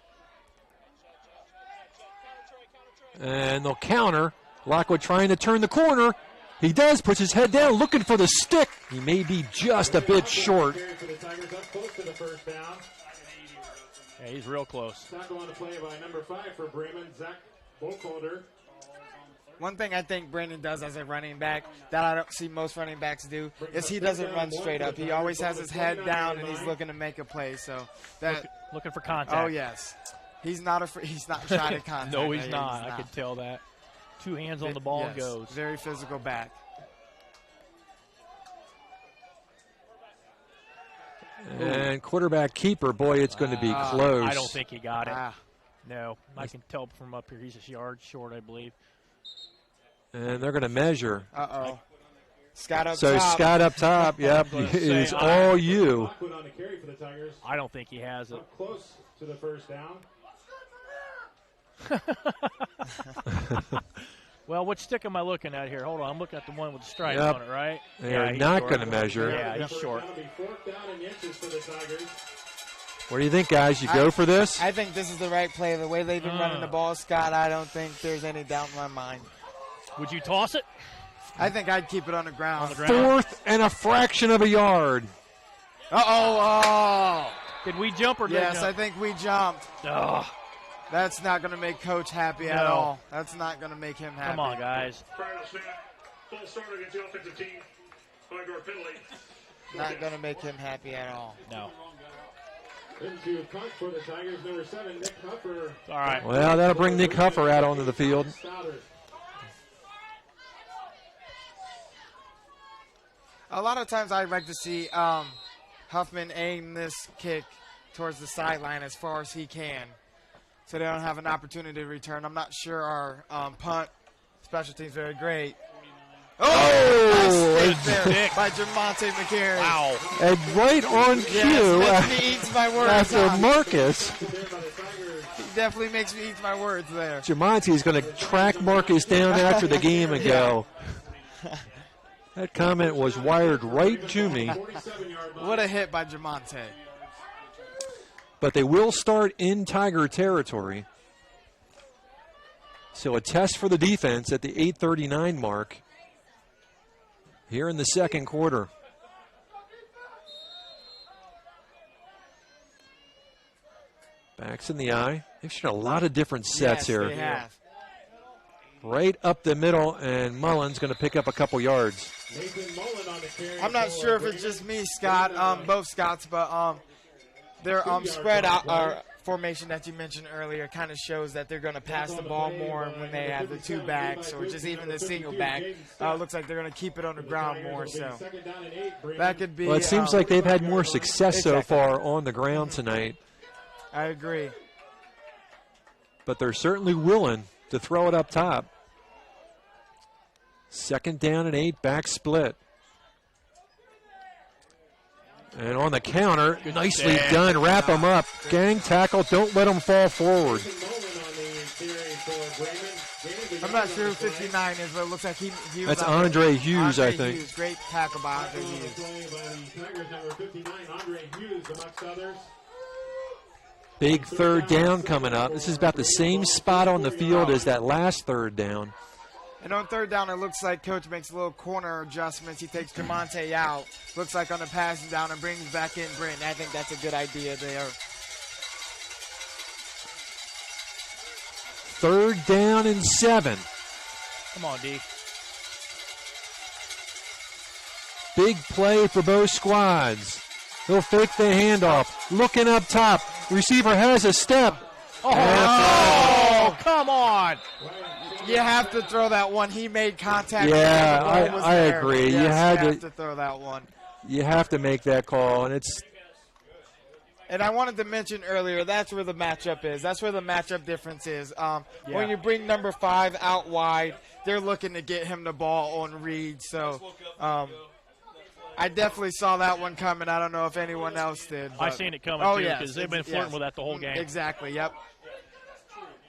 And they'll counter. Lockwood trying to turn the corner. He does, puts his head down, looking for the stick. He may be just a bit short. Yeah, he's real close. Tackle on the play by number 5 for Bremen, Zach Bokolder. One thing I think Brandon does as a running back that I don't see most running backs do is he doesn't run straight up. He always has his head down and he's looking to make a play. So that looking for contact. Oh yes, he's not he's not shy to contact. No, he's not. I can tell that. 2 hands on the ball and goes. Very physical back. And quarterback keeper, boy, it's going to be close. I don't think he got it. No, I can tell from up here he's a yard short, I believe. And they're going to measure. Uh-oh. Scott up so top. Scott up top, yep, is all you. I don't think he has it. Close to the first down. Well, what stick am I looking at here? Hold on, I'm looking at the one with the stripes on it, right? They're not going to measure. Yeah, he's short. What do you think, guys? You go for this? I think this is the right play. The way they've been running the ball, Scott, I don't think there's any doubt in my mind. Would you toss it? I think I'd keep it on the ground. 4th and a fraction of a yard. Uh-oh. Did we jump or Yes, jump? I think we jumped. Oh. That's not going to make Coach happy at all. That's not going to make him happy. Come on, guys. Prior to snap, false start against the offensive team. 5-yard penalty. Not going to make him happy at all. No. Into punt for the Tigers, number 7, Nick Huffer. All right. Well, that'll bring Nick Huffer out onto the field. A lot of times I'd like to see Huffman aim this kick towards the sideline as far as he can, so they don't have an opportunity to return. I'm not sure our punt special teams very great. Oh! There by Jamonte McCary. Wow. And right on cue Yes, makes me eat my words. after Marcus. He definitely makes me eat my words there. Jamonte is going to track Marcus down after the game and go. That comment was wired right to me. What a hit by Jamonte. But they will start in Tiger territory. So a test for the defense at the 8:39 mark here in the second quarter. Backs in the eye. They've shown a lot of different sets here. They have. Right up the middle, and Mullen's going to pick up a couple yards. I'm not sure if it's just me, Scott, both Scotts, but their spread out formation that you mentioned earlier kind of shows that they're going to pass the ball more when they have the 2 backs or just even the single back. Looks like they're going to keep it on the ground more. So that could be. Well, it seems like they've had more success so far on the ground tonight. I agree. But they're certainly willing to throw it up top. 2nd down and 8, back split. And on the counter, nicely done. Wrap them up. Gang tackle. Don't let them fall forward. I'm not sure who 59 is, but it looks like he was. That's Andre Hughes, I think. Hughes. Great tackle by Andre Hughes. Big 3rd down coming up. This is about the same spot on the field as that last 3rd down. And on 3rd down, it looks like Coach makes a little corner adjustments. He takes Jamonte out. Looks like on the passing down and brings back in Brent. I think that's a good idea there. 3rd down and 7. Come on, D. Big play for both squads. He'll fake the handoff. Looking up top. Receiver has a step. Oh, come on. You have to throw that one. He made contact. Yeah, I agree. Yes, you have had to throw that one. You have to make that call, and it's. And I wanted to mention earlier, that's where the matchup is. That's where the matchup difference is. When you bring number 5 out wide, they're looking to get him the ball on read. So I definitely saw that one coming. I don't know if anyone else did. I seen it coming, too, because they've been flirting with that the whole game. Exactly, yep.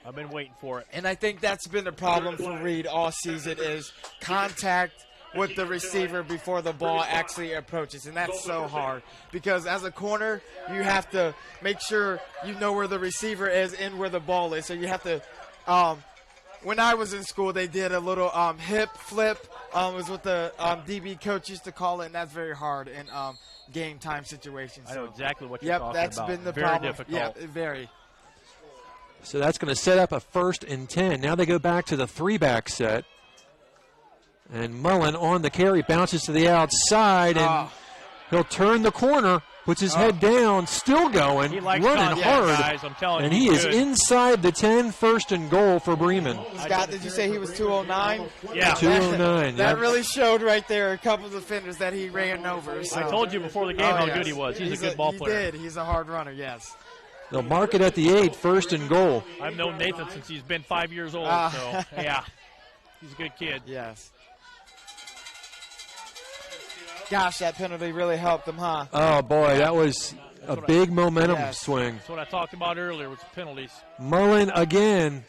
I've been waiting for it. And I think that's been the problem for Reed all season is contact with the receiver before the ball actually approaches. And that's so hard because as a corner, you have to make sure you know where the receiver is and where the ball is. So you have to when I was in school, they did a little hip flip. Was what the DB coach used to call it, and that's very hard in game time situations. I know So, exactly what you're talking that's about. been the Very problem. difficult. Yeah, very. So that's going to set up a 1st and 10. Now they go back to the 3-back set. And Mullen on the carry, bounces to the outside, and he'll turn the corner, puts his head down, still going, He likes running contact, hard. guys, I'm telling and you, he is good. inside the 10, 1st and goal for Bremen. Scott, did you say he was 209? Yeah. 209, That yeah. really showed right there a couple of defenders that he ran over. So. I told you before the game how good he was. He's a good ball player. He did. He's a hard runner, yes. They'll mark it at the 8, 1st and goal. I've known Nathan since he's been 5 years old, so, yeah. He's a good kid. Yes. Gosh, that penalty really helped them, huh? Oh, boy, that was a big momentum swing. That's what I talked about earlier with the penalties. Mullen again.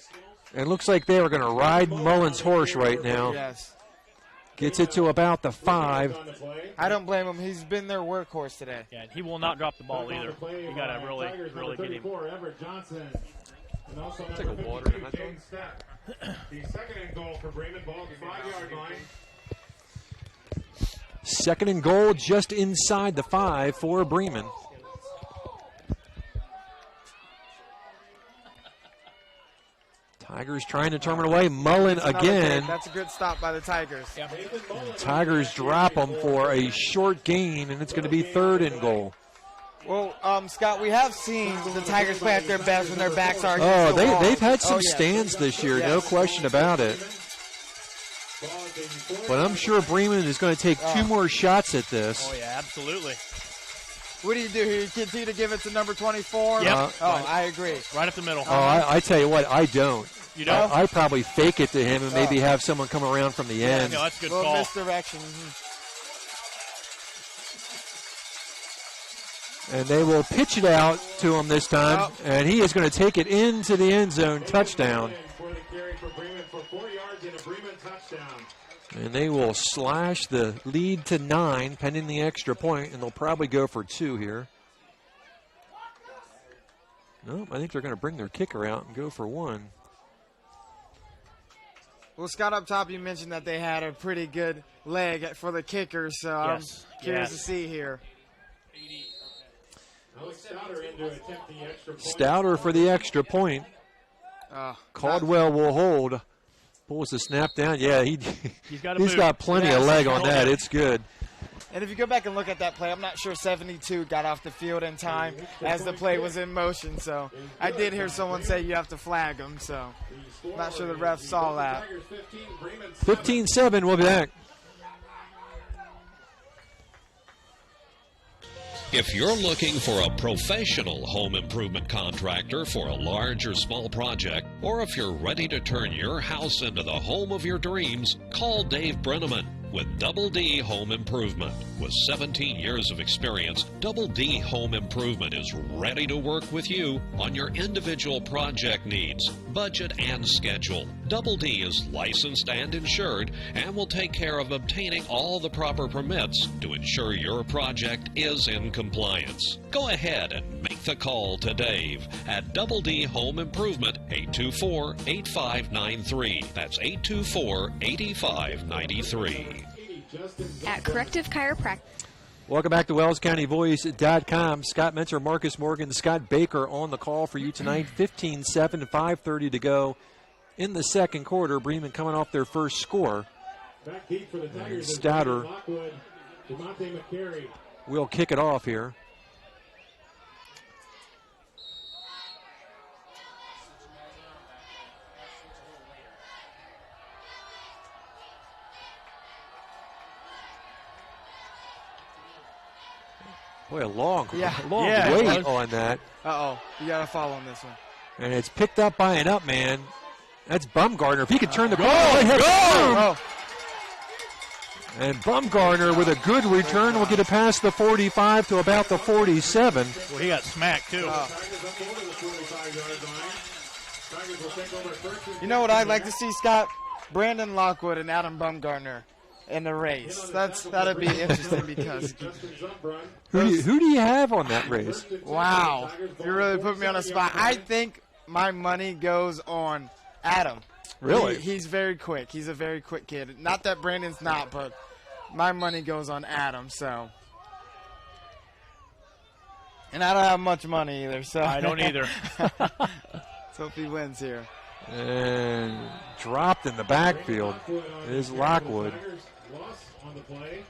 It looks like they are going to ride Mullen's horse right now. Yes. Gets it to about the 5. I don't blame him. He's been their workhorse today. Yeah, and he will not drop the ball either. You got to really get him. Take a water in that The second and goal for Bremen, ball at the 5-yard line. 2nd and goal just inside the 5 for Bremen. Tigers trying to turn it away. Mullen again. That's a good stop by the Tigers. Yeah. Tigers drop them for a short gain, and it's going to be 3rd and goal. Well, Scott, we have seen the Tigers play at their best when their backs are Oh, against the wall. they've had some yes. stands this year, no question about it. But I'm sure Bremen is going to take 2 more shots at this. Oh, yeah, absolutely. What do you do here? You continue to give it to number 24? Yep. I agree. Right up the middle. Oh, I tell you what, I don't. You don't? I probably fake it to him and maybe have someone come around from the end. No, that's a good Little call. misdirection. And they will pitch it out to him this time, and he is going to take it into the end zone, touchdown. And they will slash the lead to 9, pending the extra point, and they'll probably go for 2 here. No, I think they're going to bring their kicker out and go for 1. Well, Scott, up top, you mentioned that they had a pretty good leg for the kicker, so I'm curious to see here. Stouter for the extra point. Caldwell will hold. Pulls the snap down. Yeah, he's got plenty of leg on that. It's good. And if you go back and look at that play, I'm not sure 72 got off the field in time as the play was in motion. So I did hear someone say you have to flag him. So I'm not sure the ref saw that. 15-7. We'll be back. If you're looking for a professional home improvement contractor for a large or small project, or if you're ready to turn your house into the home of your dreams, call Dave Brenneman with Double D Home Improvement. With 17 years of experience, Double D Home Improvement is ready to work with you on your individual project needs, budget, and schedule. Double D is licensed and insured and will take care of obtaining all the proper permits to ensure your project is in compliance. Go ahead and make the call to Dave at Double D Home Improvement, 824-8593. That's 824-8593. At Corrective Chiropractic. Welcome back to WellsCountyVoice.com. Scott Mentor, Marcus Morgan, Scott Baker on the call for you tonight. 15-7, 5:30 to go in the second quarter. Bremen coming off their first score. And Stouter will kick it off here. Boy, a long wait on that. Uh-oh. You got to follow on this one. And it's picked up by an up man. That's Bumgarner. If he could turn the ball. And Bumgarner with a good return will get it past the 45 to about the 47. Well, he got smacked, too. You know what I'd like to see, Scott? Brandon Lockwood and Adam Bumgarner in the race. That'd be interesting because who do you have on that race? Wow, you really put me on a spot. I think my money goes on Adam. Really? He's very quick. He's a very quick kid. Not that Brandon's not, but my money goes on Adam, so. And I don't have much money either, so. I don't either. Let's hope he wins here. And dropped in the backfield is Lockwood. Loss on the play.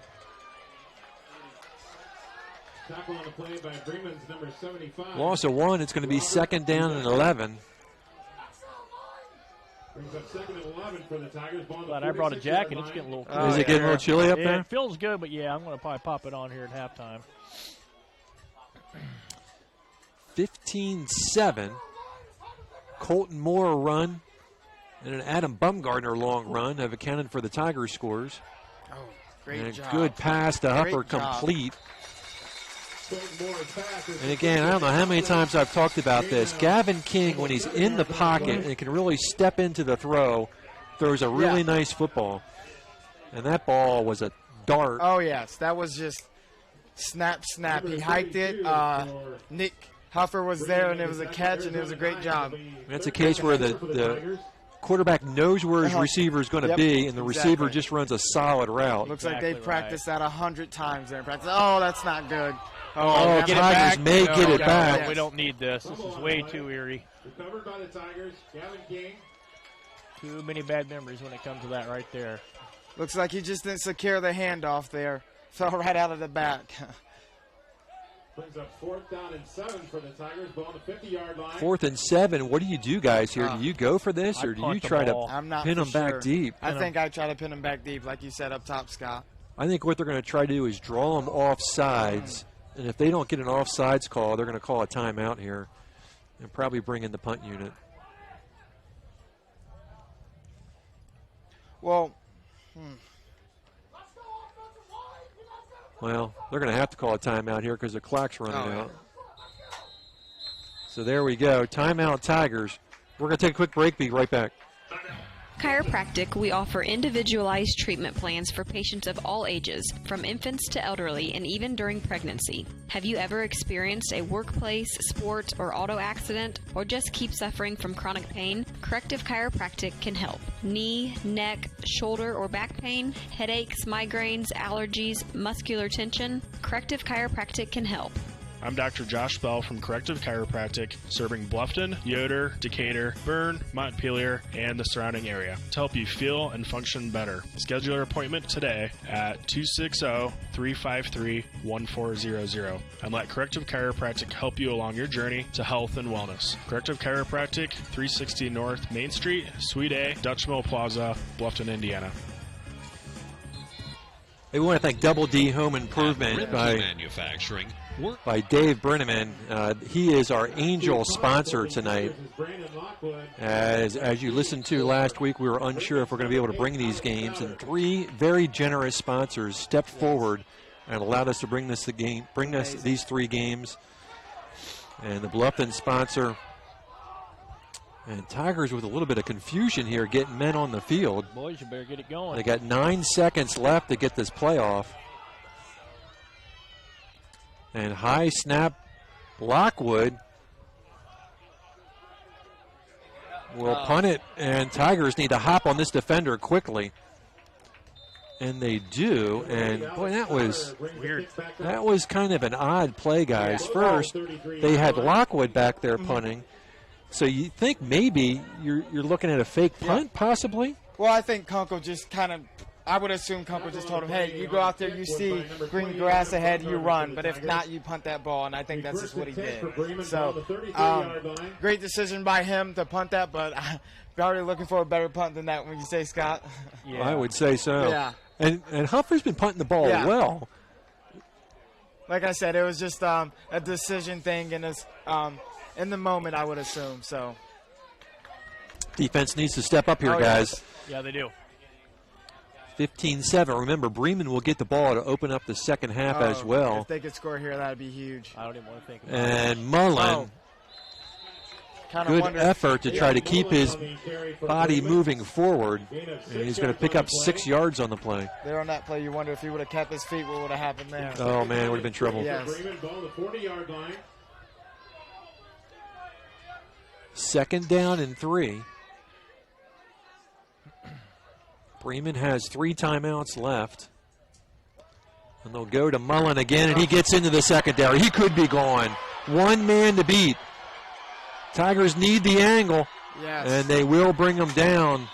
Tackle on the play by Bremen's number 75. Loss of 1. It's going to be 2nd down and 11. Brings up 2nd and 11 for the Tigers. Glad I brought a jacket. It's getting a little cool. Is it getting a little chilly up there? It feels good, but yeah, I'm going to probably pop it on here at halftime. 15-7. Colton Moore run and an Adam Bumgardner long run have accounted for the Tigers' scores. Oh, great and a job. good pass to Huffer, complete. And again, I don't know how many times I've talked about this. Gavin King, when he's in the pocket and can really step into the throw, throws a really nice football. And that ball was a dart. Oh, yes. That was just snap, snap. He hiked it. Nick Huffer was there, and it was a catch, and it was a great job. That's a case where the quarterback knows where his receiver is going to be, and the receiver just runs a solid route. Looks like they practiced that 100 times there in practice. Oh, that's not good. Oh, Tigers may get it back. We don't need this. This is way too eerie. Recovered by the Tigers. Gavin King. Too many bad memories when it comes to that right there. Looks like he just didn't secure the handoff there. Fell right out of the back. Brings up 4th down and 7 for the Tigers. Ball on the 50-yard line. 4th and 7. What do you do, guys, here? Do you go for this, or do you try to pin them back deep? I think I try to pin them back deep, like you said up top, Scott. I think what they're going to try to do is draw them off sides. And if they don't get an offsides call, they're going to call a timeout here and probably bring in the punt unit. Well, Well, they're going to have to call a timeout here because the clock's running out. So there we go. Timeout, Tigers. We're going to take a quick break. Be right back. Chiropractic, we offer individualized treatment plans for patients of all ages, from infants to elderly, and even during pregnancy. Have you ever experienced a workplace, sport, or auto accident, or just keep suffering from chronic pain? Corrective Chiropractic can help. Knee, neck, shoulder, or back pain, headaches, migraines, allergies, muscular tension? Corrective Chiropractic can help. I'm Dr. Josh Bell from Corrective Chiropractic, serving Bluffton, Yoder, Decatur, Bern, Montpelier, and the surrounding area to help you feel and function better. Schedule your appointment today at 260-353-1400 and let Corrective Chiropractic help you along your journey to health and wellness. Corrective Chiropractic, 360 North Main Street, Suite A, Dutch Mill Plaza, Bluffton, Indiana. We want to thank Double D Home Improvement by Dave Bremen. He is our angel sponsor tonight. As you listened to last week, we were unsure if we're going to be able to bring these games, and 3 very generous sponsors stepped forward and allowed us to bring these 3 games. And the Bluffton sponsor. And Tigers with a little bit of confusion here getting men on the field. Boys, you better get it going. They got 9 seconds left to get this playoff. And high snap, Lockwood will punt it, and Tigers need to hop on this defender quickly. And they do, and boy, that was weird. That was kind of an odd play, guys. First, they had Lockwood back there punting. So you think maybe you're looking at a fake punt, possibly? Well, I think Kunkel just I would assume Kunkel just told him, hey, you go out there, you see green grass ahead, you run. But if not, you punt that ball, and I think that's just what he did. So, great decision by him to punt that, but I'm already looking for a better punt than that when you say, Scott. Yeah. I would say so. Yeah. And Huffer's been punting the ball well. Like I said, it was just a decision thing, and it's in the moment, I would assume. So defense needs to step up here, guys. Yes. Yeah, they do. 15-7. Remember, Bremen will get the ball to open up the second half as well. If they could score here, that would be huge. I don't even want to think about it. And Mullen, good effort to try to keep his body moving forward. And he's going to pick up 6 yards on the play. There on that play, you wonder if he would have kept his feet, what would have happened there? Oh, man, it would have been trouble. Yes. 2nd down and 3. Bremen has 3 timeouts left. And they'll go to Mullen again, and he gets into the secondary. He could be gone. One man to beat. Tigers need the angle, and they will bring him down,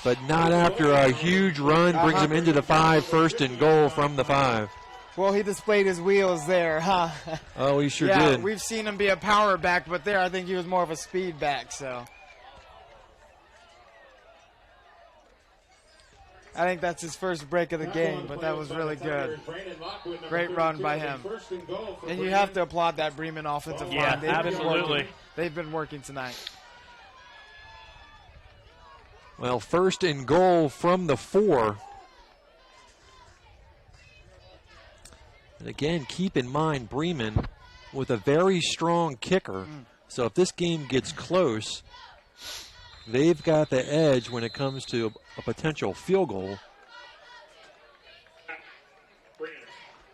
but not after a huge run brings him into the 5, 1st and goal from the 5. Well, he displayed his wheels there, huh? Oh, he sure yeah, did. We've seen him be a power back, but there I think he was more of a speed back, so. I think that's his first break of the game, but that was really good. Great run by him. And you have to applaud that Bremen offensive line. Yeah, absolutely. They've been working tonight. Well, 1st and goal from the 4. And again, keep in mind, Bremen with a very strong kicker. So if this game gets close, they've got the edge when it comes to a potential field goal.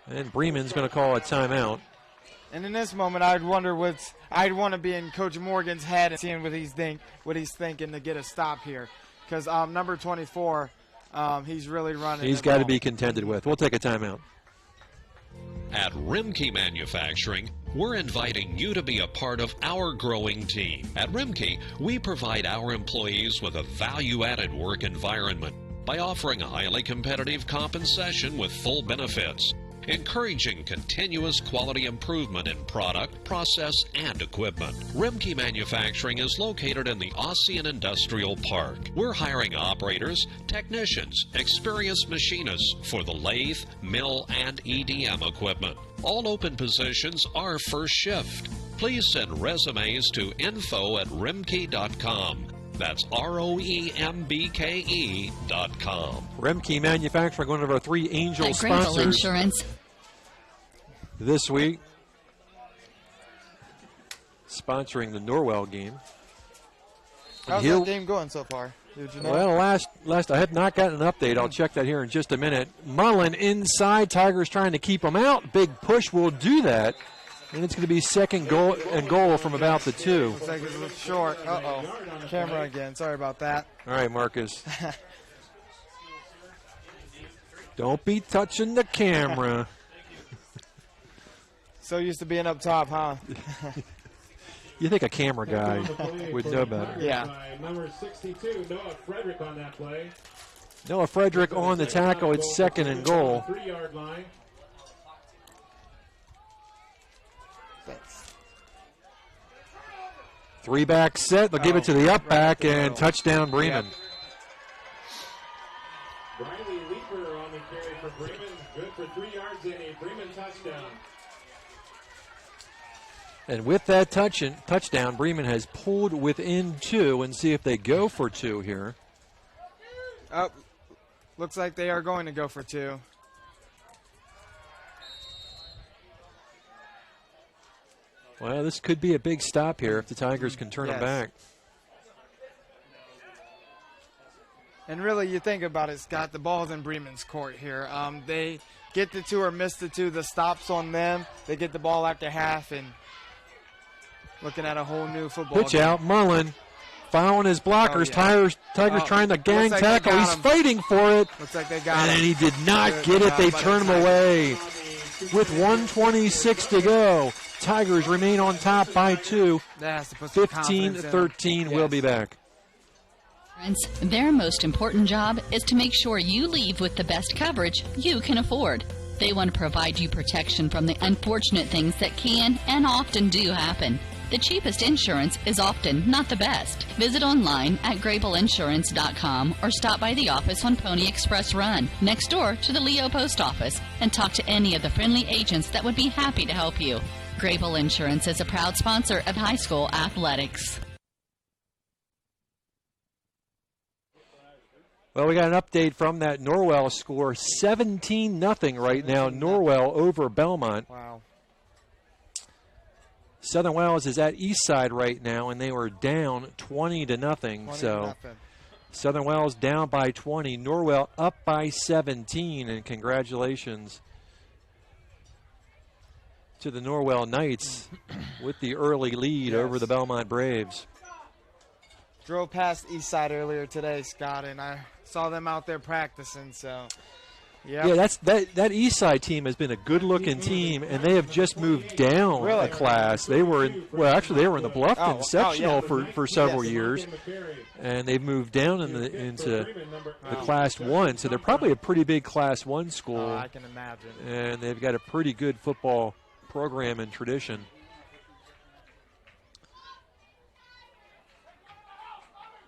And Bremen's going to call a timeout. And in this moment, I'd want to be in Coach Morgan's head and seeing what he's thinking to get a stop here. Because number 24, he's really running. He's got to be contended with. We'll take a timeout. At Rimke Manufacturing, we're inviting you to be a part of our growing team. At Rimke, we provide our employees with a value-added work environment by offering a highly competitive compensation with full benefits, encouraging continuous quality improvement in product, process, and equipment. Rimke Manufacturing is located in the Ossian Industrial Park. We're hiring operators, technicians, experienced machinists for the lathe, mill, and EDM equipment. All open positions are first shift. Please send resumes to info@rimke.com. That's ROEMBKE.com. Rimke Manufacturing, one of our 3 Angel At Grable sponsors Insurance. this week, sponsoring the Norwell game. How's that game going so far? Did you know? Well, last I have not gotten an update. I'll check that here in just a minute. Mullen inside. Tigers trying to keep him out. Big push will do that. And it's going to be 2nd goal from about the 2. Looks like it's a little short. Uh-oh. Camera again. Sorry about that. All right, Marcus. Don't be touching the camera. So used to being up top, huh? You think a camera guy would know better. Yeah. Number 62, Noah Frederick on that play. Noah Frederick on the tackle. It's 2nd and goal. 3-yard line. Thanks. 3-back set. They'll give it to the up back and touchdown Bremen. Yep. Riley Leeper on the carry for Bremen. Good for 3 yards and a Bremen touchdown. And with that touchdown, Bremen has pulled within 2, and see if they go for 2 here. Looks like they are going to go for 2. Well, this could be a big stop here if the Tigers can turn them back. And really, you think about it, Scott, the ball's in Bremen's court here. They get the 2 or miss the 2. The stop's on them. They get the ball after half and looking at a whole new football Pitch game. out, Mullen following his blockers. Tigers trying to gang like tackle. He's fighting for it. Looks like they got him. And he did not get it. They turn him away. With 1:26 to go, Tigers remain on top by 2. 15-13. We'll be back. Their most important job is to make sure you leave with the best coverage you can afford. They want to provide you protection from the unfortunate things that can and often do happen. The cheapest insurance is often not the best. Visit online at GrableInsurance.com or stop by the office on Pony Express Run, next door to the Leo Post Office, and talk to any of the friendly agents that would be happy to help you. Grable Insurance is a proud sponsor of high school athletics. Well, we got an update from that Norwell score. 17-0 right now. Norwell over Belmont. Wow. Southern Wells is at Eastside right now, and they were down 20-0. So Southern Wells down by 20. Norwell up by 17, and congratulations to the Norwell Knights with the early lead over the Belmont Braves. drove past East Side earlier today, Scott, and I saw them out there practicing. So, yeah, that East Side team has been a good-looking team, and they have just moved down a class. They were in the Bluffton sectional for several years, and they've moved down into the Class 1. So they're probably a pretty big Class 1 school. I can imagine. And they've got a pretty good football program and tradition.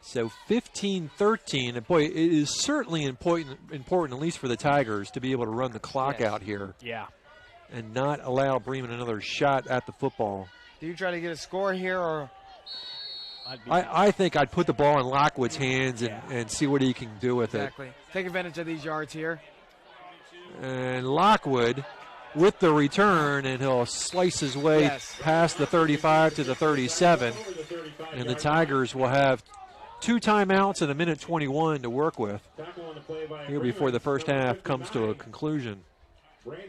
So 15-13, and boy, it is certainly important, at least for the Tigers, to be able to run the clock out here. Yeah. And not allow Bremen another shot at the football. Do you try to get a score here, or? I think I'd put the ball in Lockwood's hands and see what he can do with it. Exactly. Take advantage of these yards here. And Lockwood with the return, and he'll slice his way past the 35 to the 37. And the Tigers will have 2 timeouts and a minute 21 to work with here before the first half comes to a conclusion.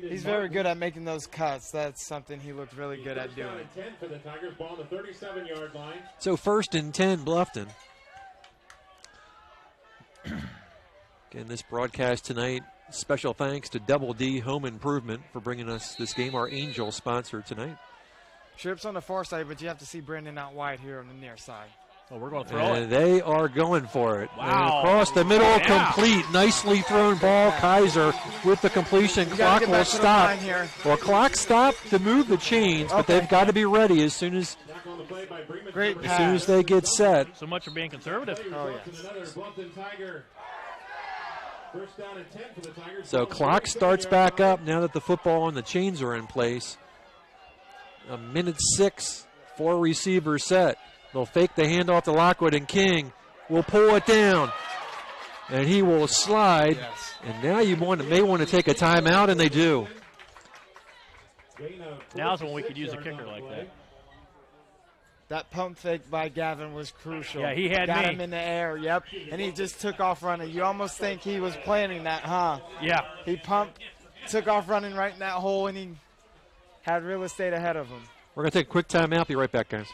He's very good at making those cuts. That's something he looked really good at doing. So 1st and 10, Bluffton. Again, this broadcast tonight, special thanks to Double D Home Improvement for bringing us this game, our Angel sponsor tonight. Trips on the far side, but you have to see Brandon out wide here on the near side. Oh, we're going to throw it. They are going for it. Wow. And across the middle, complete. Nicely thrown ball. Kaiser with the completion. Clock will stop. Well, clock stopped to move the chains, but they've got to be ready as soon as they get set. So much for being conservative. Oh, yes. So clock starts back up now that the football and the chains are in place. A minute 6, 4 receivers set. They'll fake the handoff to Lockwood, and King will pull it down. And he will slide. Yes. And now you may want to take a timeout, and they do. Now's when we could use a kicker like that. That pump fake by Gavin was crucial. Yeah, he had Got him in the air, yep. And he just took off running. You almost think he was planning that, huh? Yeah. He pumped, took off running right in that hole, and he had real estate ahead of him. We're going to take a quick timeout. Be right back, guys.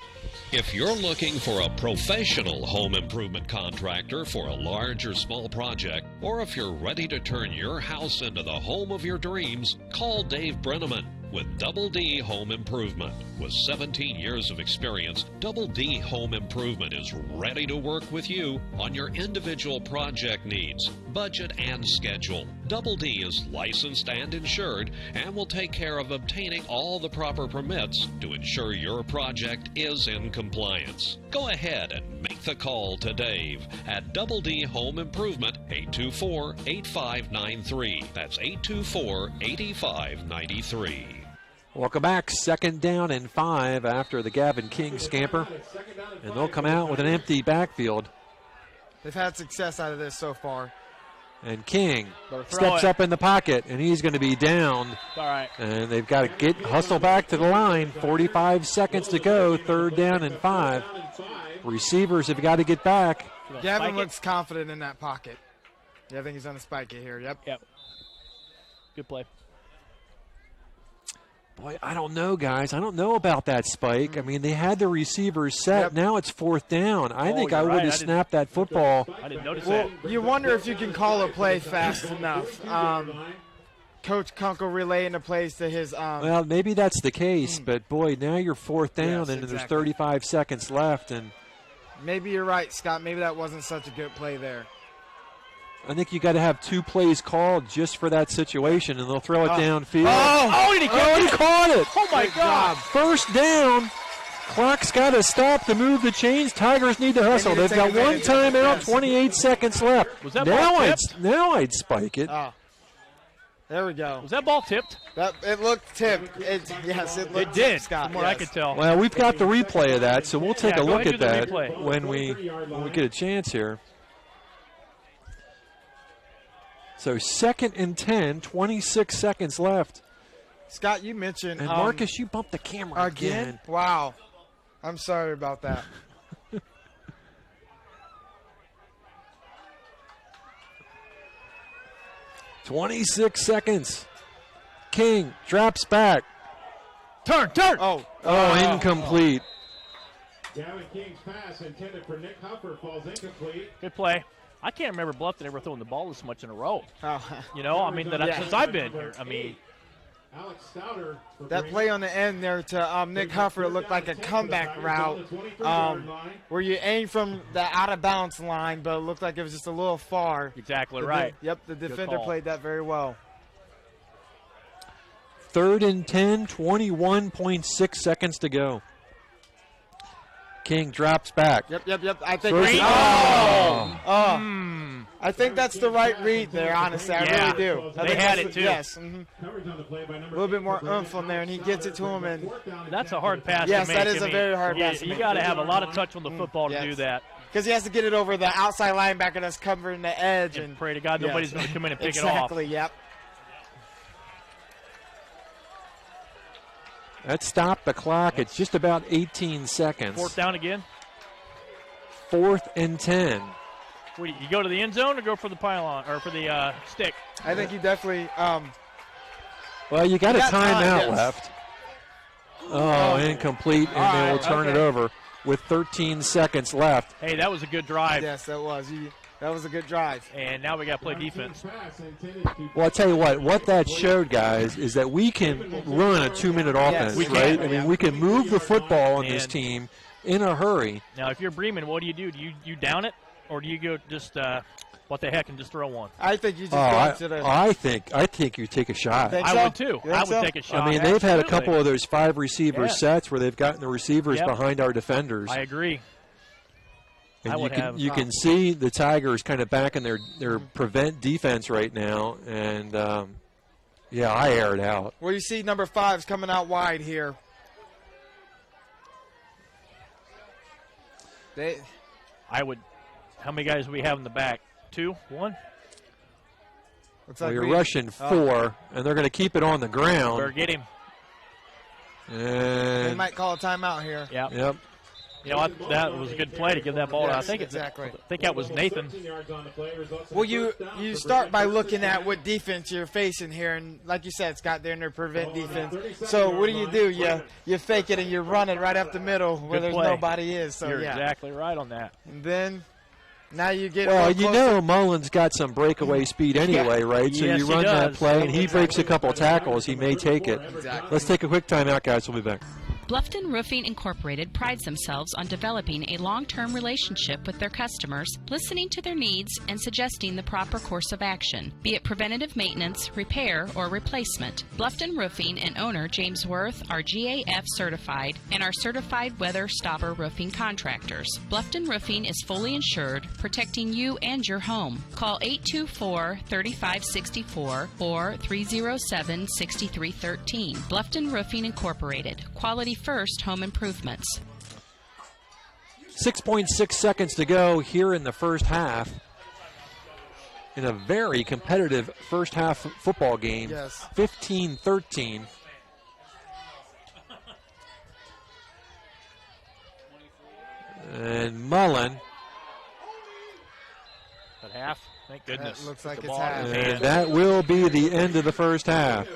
If you're looking for a professional home improvement contractor for a large or small project, or if you're ready to turn your house into the home of your dreams, call Dave Brenneman with Double D Home Improvement. With 17 years of experience, Double D Home Improvement is ready to work with you on your individual project needs, budget, and schedule. Double D is licensed and insured and will take care of obtaining all the proper permits to ensure your project is in compliance. Go ahead and make the call to Dave at Double D Home Improvement, 824-8593. That's 824-8593. Welcome back. 2nd down and 5 after the Gavin King scamper. And they'll come out with an empty backfield. They've had success out of this so far. And King steps up in the pocket, and he's going to be down. All right. And they've got to hustle back to the line. 45 seconds to go. 3rd down and 5. Receivers have got to get back. Gavin looks confident in that pocket. Yeah, I think he's going to spike it here. Yep. Good play. Boy, I don't know, guys. I don't know about that spike. I mean, they had the receivers set. Yep. Now it's 4th down. I think I would have snapped that football. I didn't notice Well, that. you wonder if you can call a play fast enough. Coach Kunkel relaying the plays to his well, maybe that's the case, but boy, now you're 4th down, Yes, and there's exactly. 35 seconds left, and maybe you're right, Scott. Maybe that wasn't such a good play there. I think you got to have 2 plays called just for that situation, and they'll throw it downfield. Oh, he caught it! Oh, my God. 1st down. Clock's got to stop to move the chains. Tigers need to hustle. They need They've to got take one advantage. timeout, Yes. 28 seconds left. Was that ball tipped? Now I'd spike it. There we go. Was that ball tipped? It looked tipped. Yes, it looked It did, tipped, Scott. from what I could tell. Well, we've got the replay of that, so we'll take Yeah, a go look ahead at and do the that replay. when we get a chance here. So 2nd and 10, 26 seconds left. Scott, you mentioned And Marcus, you bumped the camera again. Wow. I'm sorry about that. 26 seconds. King drops back. Turn. Oh, incomplete. Gavin King's pass intended for Nick Huffer falls incomplete. Good play. I can't remember Bluffton ever throwing the ball this much in a row. Oh. You know, I mean, since I've been here. I mean, Alex Stouter. That play on the end there to Nick Huffer, it looked like a comeback route where you aim from the out-of-bounds line, but it looked like it was just a little far. Exactly right. Yep, the defender played that very well. 3rd and 10, 21.6 seconds to go. King drops back. Yep. I think. I think that's the right read there. Honestly, I really do. They had it too. Yes. A little bit more oomph on there, and he gets it to him. And that's a hard pass. Yes, to make. that is a very hard pass. You got to have a lot of touch on the football to do that. Because he has to get it over the outside linebacker that's covering the edge, and pray to God nobody's going to come in and pick it off. Exactly. Yep. That stopped the clock at just about 18 seconds. 4th down again. 4th and 10. You go to the end zone or go for the pylon or for the stick? I think he definitely. Well, you got a timeout left. Oh, incomplete, and they will turn it over with 13 seconds left. Hey, that was a good drive. Yes, that was. That was a good drive. And now we got to play defense. Well, I'll tell you what that showed, guys, is that we can run a 2-minute offense, right? I mean, we can move the football on this team in a hurry. Now, if you're Bremen, what do? Do you down it, or do you go just what the heck and just throw one? I think you just go to the. I think you take a shot. I would too. I would take a shot. I mean, they've had a couple of those 5-receiver sets where they've gotten the receivers behind our defenders. I agree. And you can see the Tigers kind of back in their prevent defense right now, and I air it out. Well, you see number 5's coming out wide here. How many guys do we have in the back? 2, 1? Well, you're rushing 4, and they're going to keep it on the ground. Better get him. And they might call a timeout here. Yep. You know what? That was a good play to give that ball. I think that was Nathan. Well, you start by looking at what defense you're facing here, and like you said, it's got their prevent defense. So what do? You fake it and you run it right up the middle where there's nobody is. So you're exactly right on that. And then now you get. Well, you know Mullen's got some breakaway speed anyway, right? So you run that play, and he breaks a couple of tackles. He may take it. Exactly. Let's take a quick timeout, guys. We'll be back. Bluffton Roofing Incorporated prides themselves on developing a long-term relationship with their customers, listening to their needs, and suggesting the proper course of action, be it preventative maintenance, repair, or replacement. Bluffton Roofing and owner James Worth are GAF certified and are certified weather stopper roofing contractors. Bluffton Roofing is fully insured, protecting you and your home. Call 824-3564 or 307-6313. Bluffton Roofing Incorporated. Quality first home improvements. 6.6 seconds to go here in the first half. In a very competitive first half football game. Yes. 15-13. And Mullen. At half. Thank goodness. That looks like it's half. And that will be the end of the first half.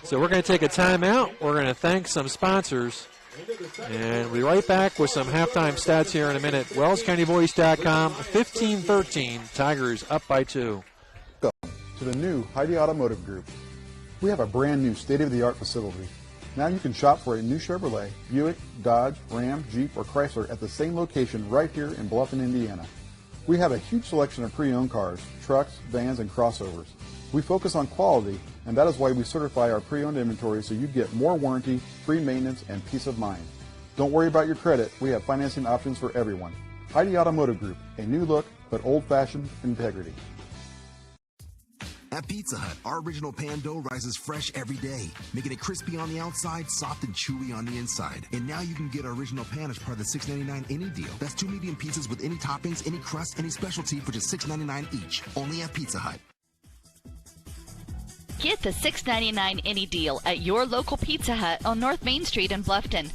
So we're going to take a timeout. We're going to thank some sponsors. And we'll be right back with some halftime stats here in a minute. WellsCountyVoice.com, 15-13. Tigers up by 2. Welcome to the new Heidi Automotive Group. We have a brand new state-of-the-art facility. Now you can shop for a new Chevrolet, Buick, Dodge, Ram, Jeep, or Chrysler at the same location right here in Bluffton, Indiana. We have a huge selection of pre-owned cars, trucks, vans, and crossovers. We focus on quality, and that is why we certify our pre-owned inventory so you get more warranty, free maintenance, and peace of mind. Don't worry about your credit. We have financing options for everyone. Heidi Automotive Group, a new look, but old-fashioned integrity. At Pizza Hut, our original pan dough rises fresh every day, making it crispy on the outside, soft and chewy on the inside. And now you can get our original pan as part of the $6.99 any deal. That's 2 medium pizzas with any toppings, any crust, any specialty for just $6.99 each. Only at Pizza Hut. Get the $6.99 any deal at your local Pizza Hut on North Main Street in Bluffton.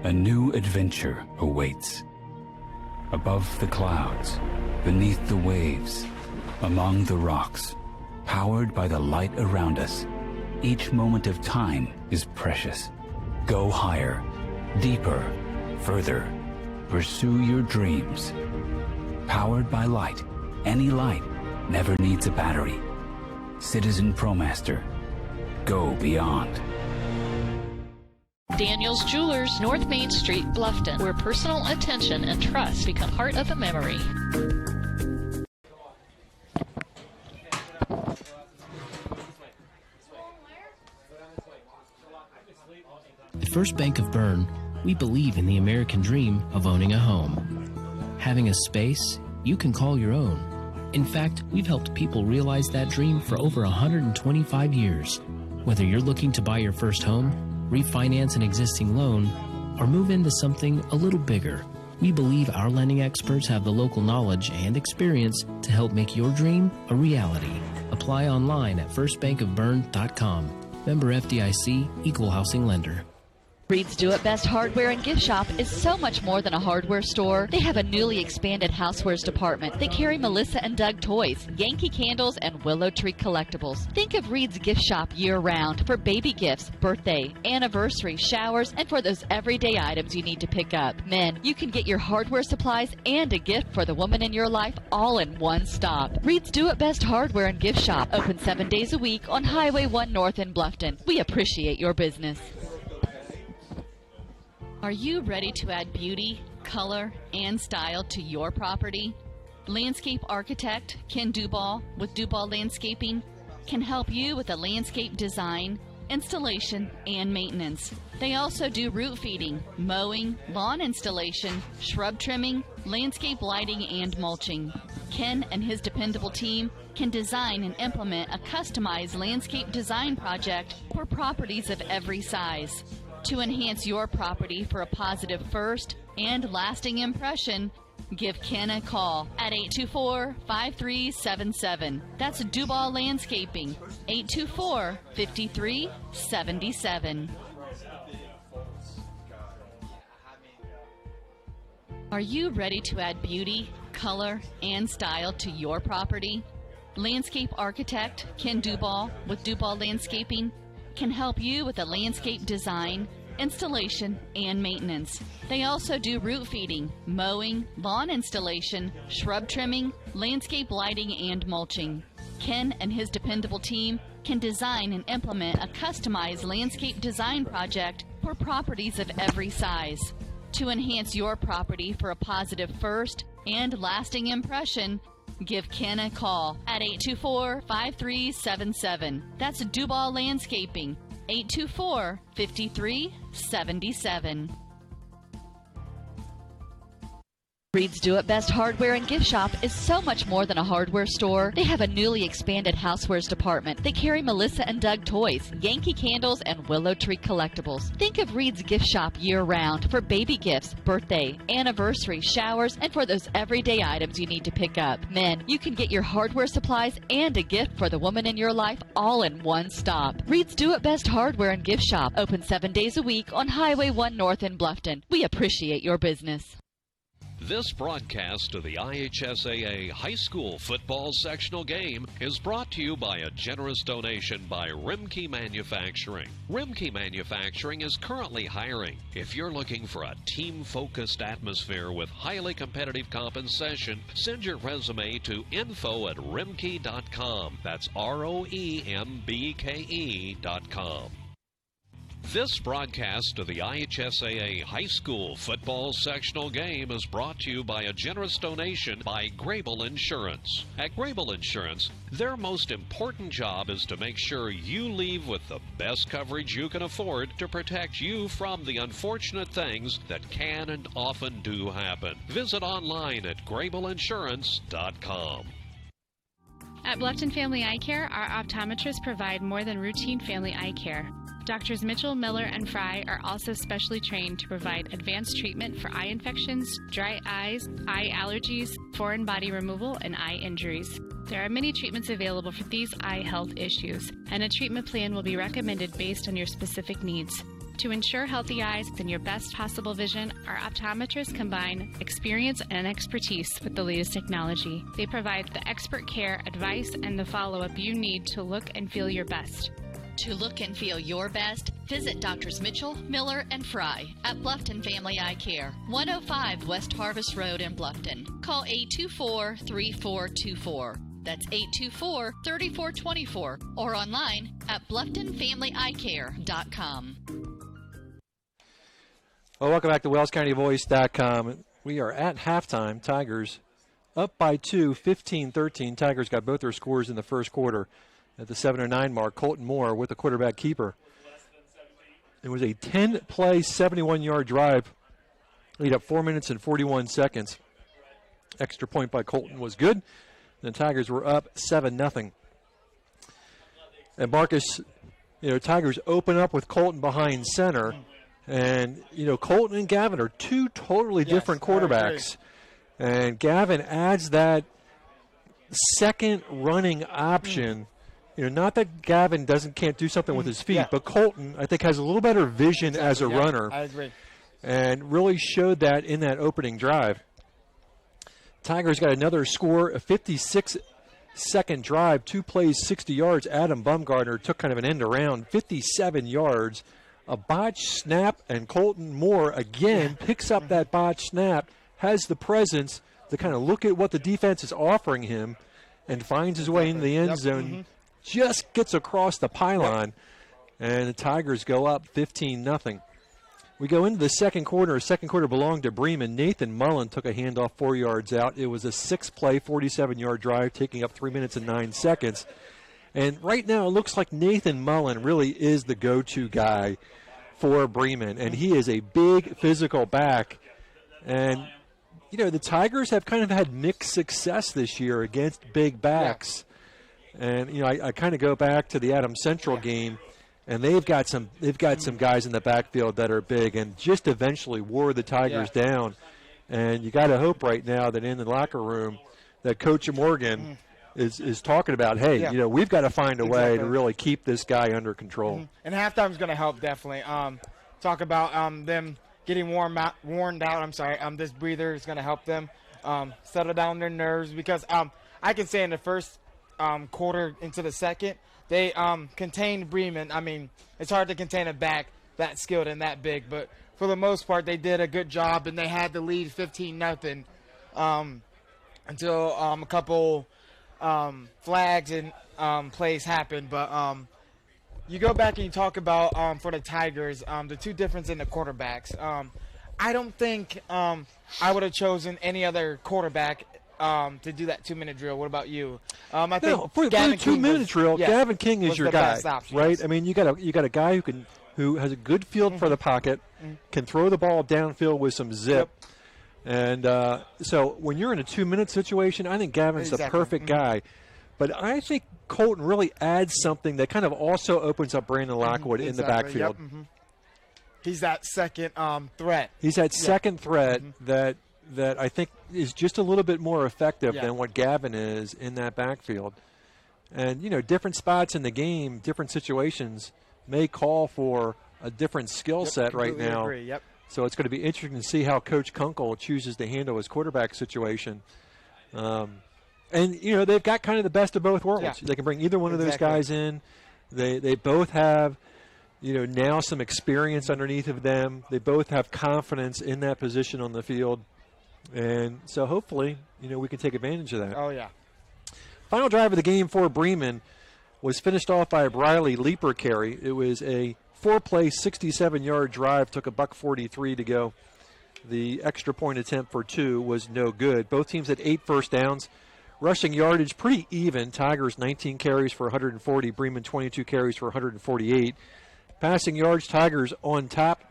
A new adventure awaits. Above the clouds, beneath the waves, among the rocks, powered by the light around us. Each moment of time is precious. Go higher. Deeper, further. Pursue your dreams. Powered by light. Any light never needs a battery. Citizen ProMaster. Go beyond. Daniel's Jewelers, North Main Street, Bluffton, where personal attention and trust become part of a memory. At First Bank of Bern, we believe in the American dream of owning a home. Having a space you can call your own. In fact, we've helped people realize that dream for over 125 years. Whether you're looking to buy your first home, refinance an existing loan, or move into something a little bigger, we believe our lending experts have the local knowledge and experience to help make your dream a reality. Apply online at firstbankofbern.com. Member FDIC, Equal Housing Lender. Reed's Do It Best Hardware and Gift Shop is so much more than a hardware store. They have a newly expanded housewares department. They carry Melissa and Doug toys, Yankee candles, and Willow Tree collectibles. Think of Reed's Gift Shop year-round for baby gifts, birthday, anniversary, showers, and for those everyday items you need to pick up. Men, you can get your hardware supplies and a gift for the woman in your life all in one stop. Reed's Do It Best Hardware and Gift Shop, open 7 days a week on Highway 1 North in Bluffton. We appreciate your business. Are you ready to add beauty, color, and style to your property? Landscape architect Ken Duball with Duball Landscaping can help you with the landscape design, installation, and maintenance. They also do root feeding, mowing, lawn installation, shrub trimming, landscape lighting, and mulching. Ken and his dependable team can design and implement a customized landscape design project for properties of every size. To enhance your property for a positive first and lasting impression, give Ken a call at 824-5377. That's Duball Landscaping, 824-5377. Are you ready to add beauty, color, and style to your property? Landscape architect Ken Duball with Duball Landscaping can help you with the landscape design, installation, and maintenance. They also do root feeding, mowing, lawn installation, shrub trimming, landscape lighting, and mulching. Ken and his dependable team can design and implement a customized landscape design project for properties of every size. To enhance your property for a positive first and lasting impression, give Ken a call at 824-5377. That's Duball Landscaping, 824-5377. Reed's Do It Best Hardware and Gift Shop is so much more than a hardware store. They have a newly expanded housewares department. They carry Melissa and Doug toys, Yankee candles, and Willow Tree collectibles. Think of Reed's Gift Shop year-round for baby gifts, birthday, anniversary, showers, and for those everyday items you need to pick up. Men, you can get your hardware supplies and a gift for the woman in your life all in one stop. Reed's Do It Best Hardware and Gift Shop, open 7 days a week on Highway 1 North in Bluffton. We appreciate your business. This broadcast of the IHSAA High School Football Sectional Game is brought to you by a generous donation by Rimke Manufacturing. Rimke Manufacturing is currently hiring. If you're looking for a team-focused atmosphere with highly competitive compensation, send your resume to info@rimke.com. That's ROEMBKE.com. This broadcast of the IHSAA High School Football Sectional Game is brought to you by a generous donation by Grable Insurance. At Grable Insurance, their most important job is to make sure you leave with the best coverage you can afford to protect you from the unfortunate things that can and often do happen. Visit online at grableinsurance.com. At Bluffton Family Eye Care, our optometrists provide more than routine family eye care. Doctors Mitchell, Miller, and Fry are also specially trained to provide advanced treatment for eye infections, dry eyes, eye allergies, foreign body removal, and eye injuries. There are many treatments available for these eye health issues, and a treatment plan will be recommended based on your specific needs. To ensure healthy eyes and your best possible vision, our optometrists combine experience and expertise with the latest technology. They provide the expert care, advice, and the follow-up you need to look and feel your best. To look and feel your best, visit Drs. Mitchell, Miller, and Fry at Bluffton Family Eye Care, 105 West Harvest Road in Bluffton. Call 824-3424. That's 824-3424, or online at BlufftonFamilyEyeCare.com. Well, welcome back to WellsCountyVoice.com. We are at halftime. Tigers up by 2, 15-13. Tigers got both their scores in the first quarter. At the 7:09 mark, Colton Moore with the quarterback keeper. It was a 10-play, 71-yard drive. Lead up 4 minutes and 41 seconds. Extra point by Colton was good. The Tigers were up 7-0. And Marcus, Tigers open up with Colton behind center. And, Colton and Gavin are two totally different quarterbacks. And Gavin adds that second running option. Not that Gavin can't do something with his feet, but Colton, I think, has a little better vision as a runner. I agree. And really showed that in that opening drive. Tigers got another score, a 56-second drive, 2 plays, 60 yards. Adam Bumgarner took kind of an end around, 57 yards. A botched snap, and Colton Moore again picks up that botched snap, has the presence to kind of look at what the defense is offering him, and finds his way into the end zone. Just gets across the pylon, and the Tigers go up 15-0. We go into the second quarter. Second quarter belonged to Bremen. Nathan Mullen took a handoff 4 yards out. It was a 6-play, 47-yard drive, taking up 3 minutes and 9 seconds. And right now it looks like Nathan Mullen really is the go-to guy for Bremen, and he is a big physical back. And, the Tigers have kind of had mixed success this year against big backs. And I kind of go back to the Adams Central game, and they've got some guys in the backfield that are big and just eventually wore the Tigers down. And you got to hope right now that in the locker room that Coach Morgan is talking about, hey, we've got to find a way to really keep this guy under control. And halftime is going to help definitely. Talk about them getting worn out. This breather is going to help them settle down their nerves, because I can say in the first quarter into the second, they contained Bremen. I mean, it's hard to contain a back that skilled and that big, but for the most part, they did a good job, and they had the lead 15-0 until a couple flags and plays happened. But you go back and you talk about for the Tigers, the two difference in the quarterbacks. I don't think I would have chosen any other quarterback to do that 2-minute drill. What about you? I think for the 2-minute drill, Gavin King is your guy, option, right? Yes. I mean, you got a guy who has a good feel for the pocket, can throw the ball downfield with some zip. And so when you're in a 2-minute situation, I think Gavin's the perfect guy. But I think Colton really adds something that kind of also opens up Brandon Lockwood in the backfield. He's that second threat. He's that second threat that I think is just a little bit more effective than what Gavin is in that backfield. And, different spots in the game, different situations may call for a different skill set right now. Agree. So it's going to be interesting to see how Coach Kunkel chooses to handle his quarterback situation. And, they've got kind of the best of both worlds. They can bring either one of those guys in. They both have, now some experience underneath of them. They both have confidence in that position on the field. And so hopefully, we can take advantage of that. Oh, yeah. Final drive of the game for Bremen was finished off by a Briley Leaper carry. It was a 4-play, 67-yard drive, took $1:43 to go. The extra point attempt for 2 was no good. Both teams had 8 first downs. Rushing yardage pretty even. Tigers 19 carries for 140. Bremen 22 carries for 148. Passing yards, Tigers on top.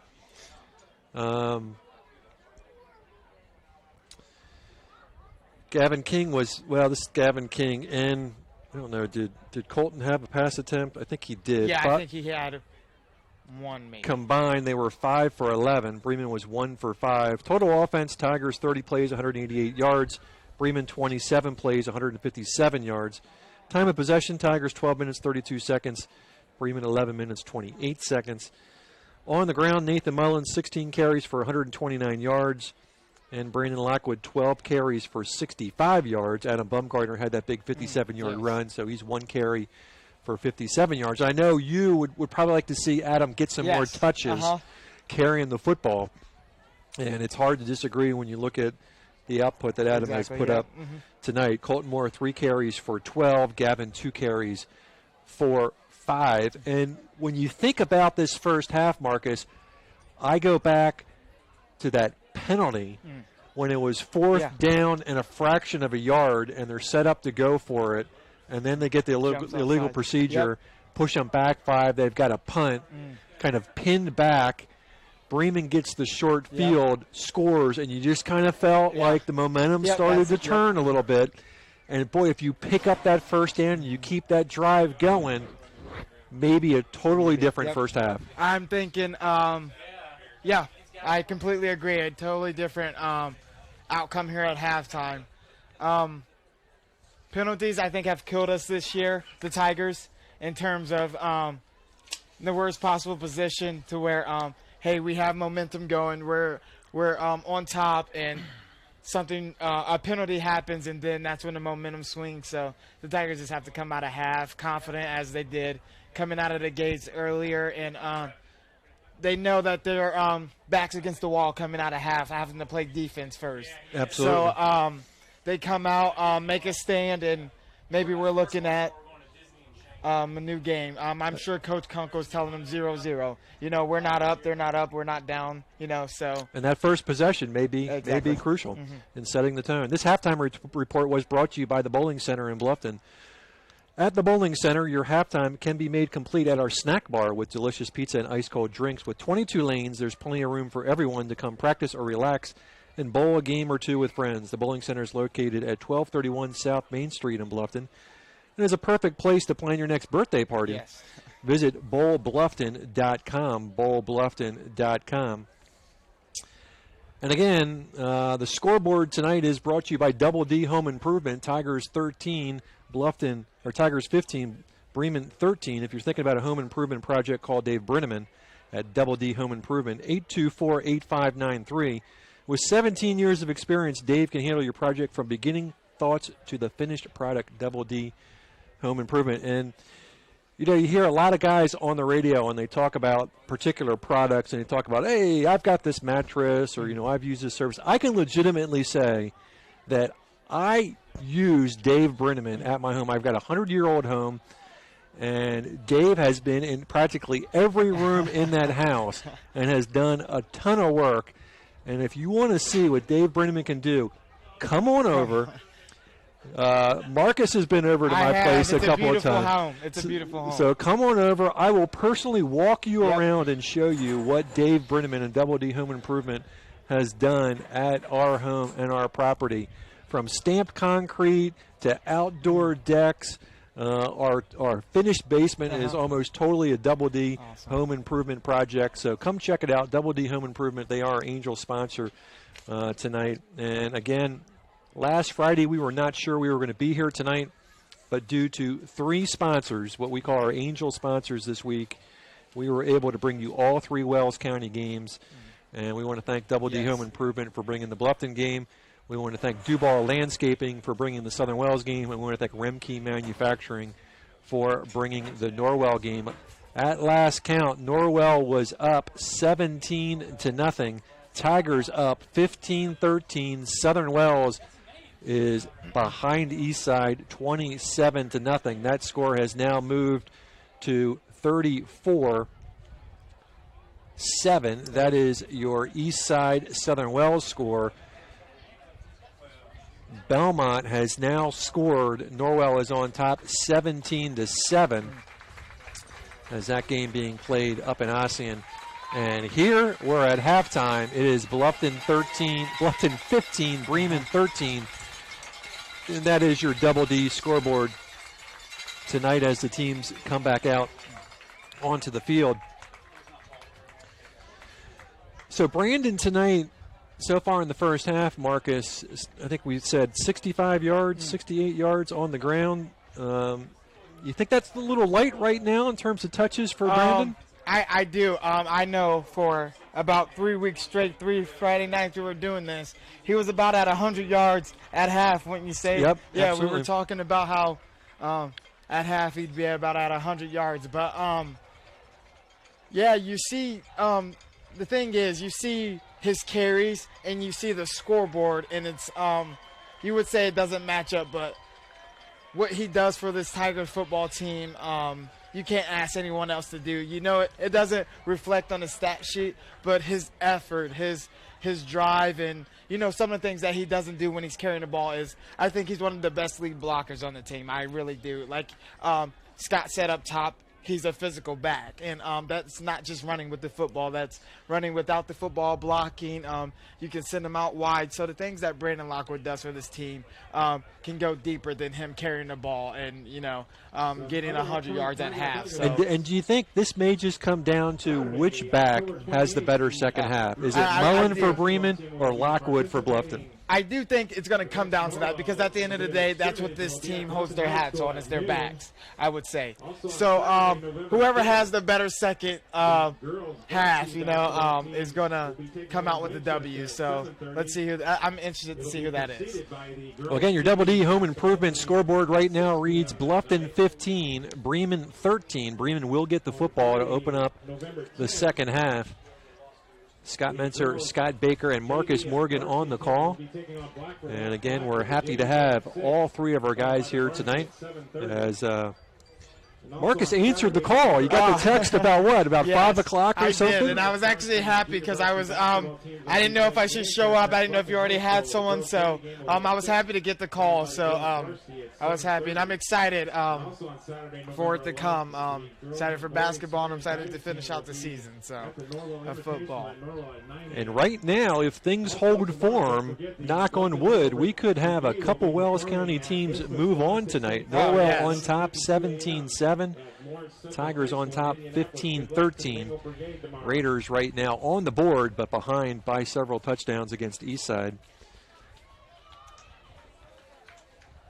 Gavin King this is Gavin King, and I don't know, did Colton have a pass attempt? I think he did. Yeah, I think he had one maybe. Combined, they were 5 for 11. Bremen was 1 for 5. Total offense, Tigers 30 plays, 188 yards. Bremen 27 plays, 157 yards. Time of possession, Tigers 12 minutes, 32 seconds. Bremen 11 minutes, 28 seconds. On the ground, Nathan Mullins 16 carries for 129 yards. And Brandon Lockwood, 12 carries for 65 yards. Adam Bumgarner had that big 57-yard run, so he's 1 carry for 57 yards. I know you would probably like to see Adam get some more touches carrying the football, and it's hard to disagree when you look at the output that Adam has put up tonight. Colton Moore, 3 carries for 12. Gavin, 2 carries for 5. And when you think about this first half, Marcus, I go back to that penalty when it was 4th down and a fraction of a yard, and they're set up to go for it, and then they get the illegal procedure, push them back 5. They've got a punt, kind of pinned back. Bremen gets the short field, scores, and you just kind of felt like the momentum started to turn a little bit. And, boy, if you pick up that first down and you keep that drive going, maybe a totally different first half. I'm thinking, I completely agree. A totally different outcome here at halftime. Penalties, I think, have killed us this year, the Tigers, in terms of the worst possible position to where hey, we have momentum going. We're on top, and something a penalty happens, and then that's when the momentum swings. So the Tigers just have to come out of half confident as they did coming out of the gates earlier, and they know that they're backs against the wall coming out of half, having to play defense first. Absolutely. So they come out, make a stand, and maybe we're looking at a new game. I'm sure Coach Kunkel's telling them 0-0. You know, we're not up, they're not up, we're not down. You know, so. And that first possession may be crucial in setting the tone. This halftime report was brought to you by the Bowling Center in Bluffton. At the Bowling Center, your halftime can be made complete at our snack bar with delicious pizza and ice-cold drinks. With 22 lanes, there's plenty of room for everyone to come practice or relax and bowl a game or two with friends. The Bowling Center is located at 1231 South Main Street in Bluffton. It is a perfect place to plan your next birthday party. Yes. Visit bowlbluffton.com, bowlbluffton.com. And again, the scoreboard tonight is brought to you by Double D Home Improvement. Tigers 13, Bluffton, or Tigers 15, Bremen 13. If you're thinking about a home improvement project, call Dave Brenneman at Double D Home Improvement, 824-8593. With 17 years of experience, Dave can handle your project from beginning thoughts to the finished product. Double D Home Improvement. And you know, you hear a lot of guys on the radio and they talk about particular products and they talk about, hey, I've got this mattress, or, you know, I've used this service. I can legitimately say that I use Dave Brenneman at my home. I've got a 100-year-old home, and Dave has been in practically every room in that house and has done a ton of work. And if you want to see what Dave Brenneman can do, come on over. Marcus has been over to my place a couple of times. It's a beautiful home. So come on over. I will personally walk you around and show you what Dave Brenneman and Double D Home Improvement has done at our home and our property. From stamped concrete to outdoor decks, our finished basement is almost totally a Double D Home Improvement project. So come check it out, Double D Home Improvement. They are our Angel sponsor tonight. And again, last Friday, we were not sure we were going to be here tonight, but due to 3 sponsors, what we call our Angel sponsors this week, we were able to bring you all 3 Wells County games. And we want to thank Double D Home Improvement for bringing the Bluffton game. We want to thank Duval Landscaping for bringing the Southern Wells game. And we want to thank Remke Manufacturing for bringing the Norwell game. At last count, Norwell was up 17-0. Tigers up 15-13. Southern Wells is behind Eastside 27-0. That score has now moved to 34-7. That is your Eastside Southern Wells score. Belmont has now scored. Norwell is on top 17-7 as that game being played up in Ossian. And here we're at halftime. It is Bluffton 15, Bremen 13. And that is your Double D scoreboard tonight as the teams come back out onto the field. So Brandon tonight, so far in the first half, Marcus, I think we said 65 yards, 68 yards on the ground. You think that's a little light right now in terms of touches for Brandon? I do. I know for about 3 weeks straight, 3 Friday nights we were doing this, he was about at 100 yards at half, wouldn't you say? Yep, yeah, absolutely. We were talking about how at half he'd be about at 100 yards. But, yeah, you see the thing is you see his carries and you see the scoreboard, and it's you would say it doesn't match up, but what he does for this Tiger football team, you can't ask anyone else to do. You know, it doesn't reflect on the stat sheet, but his effort, his drive, and, you know, some of the things that he doesn't do when he's carrying the ball is, I think he's one of the best lead blockers on the team. I really do. Like Scott said up top, he's a physical back, and that's not just running with the football. That's running without the football, blocking. You can send him out wide. So the things that Brandon Lockwood does for this team can go deeper than him carrying the ball and, you know, getting 100 yards at half. So. And do you think this may just come down to which back has the better second half? Is it Mullen for Bremen or Lockwood for Bluffton? I do think it's going to come down to that, because at the end of the day, that's what this team holds their hats on, is their backs, I would say. So whoever has the better second half, you know, is going to come out with the W. So let's see who. I'm interested to see who that is. Well, again, your Double D home improvement scoreboard right now reads Bluffton 15, Bremen 13. Bremen will get the football to open up the second half. Scott Menser, Scott Baker, and Marcus Morgan on the call. And again, we're happy to have all three of our guys here tonight, as Marcus answered the call. You got the text about what? About 5 o'clock or something? I did, and I was actually happy because I was I didn't know if I should show up. I didn't know if you already had someone, so I was happy to get the call. So I was happy, and I'm excited for it to come. Excited for basketball, and I'm excited to finish out the season of football. And right now, if things hold form, knock on wood, we could have a couple Wells County teams move on tonight. Norwell on top, 17-7. Tigers on top, 15-13. Raiders right now on the board, but behind by several touchdowns against Eastside.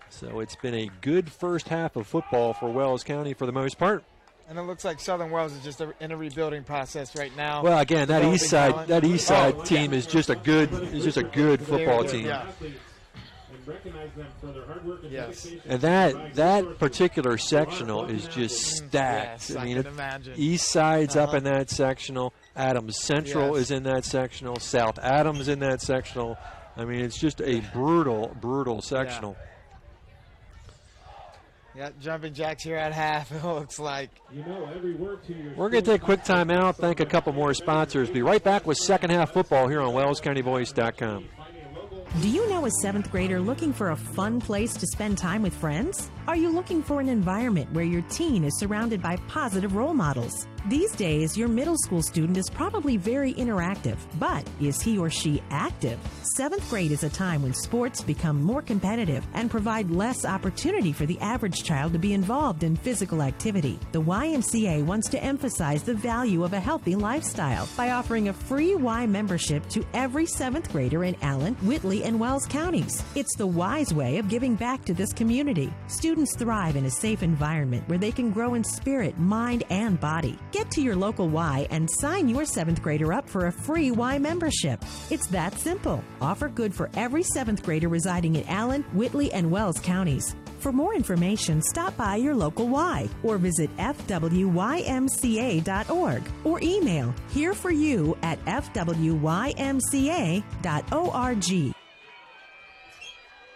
So it's been a good first half of football for Wells County for the most part. And it looks like Southern Wells is just in a rebuilding process right now. Well, again, that Eastside team is just a good football team. Yeah. Recognize them for their hard work and dedication. And that particular sectional is just stacked. Yes, I can imagine. East Side's up in that sectional. Adams Central is in that sectional. South Adams in that sectional. I mean, it's just a brutal sectional. Yeah, jumping jacks here at half, it looks like. You know every word to your. We're going to take a quick time out, thank a couple more sponsors. Be right back with second half football here on WellsCountyVoice.com. Do you know a 7th grader looking for a fun place to spend time with friends? Are you looking for an environment where your teen is surrounded by positive role models? These days, your middle school student is probably very interactive, but is he or she active? 7th grade is a time when sports become more competitive and provide less opportunity for the average child to be involved in physical activity. The YMCA wants to emphasize the value of a healthy lifestyle by offering a free Y membership to every 7th grader in Allen, Whitley, and Wells counties. It's the wise way of giving back to this community. Students thrive in a safe environment where they can grow in spirit, mind, and body. Get to your local Y and sign your 7th grader up for a free Y membership. It's that simple. Offer good for every 7th grader residing in Allen, Whitley, and Wells counties. For more information, stop by your local Y or visit fwymca.org or email hereforyou@fwymca.org.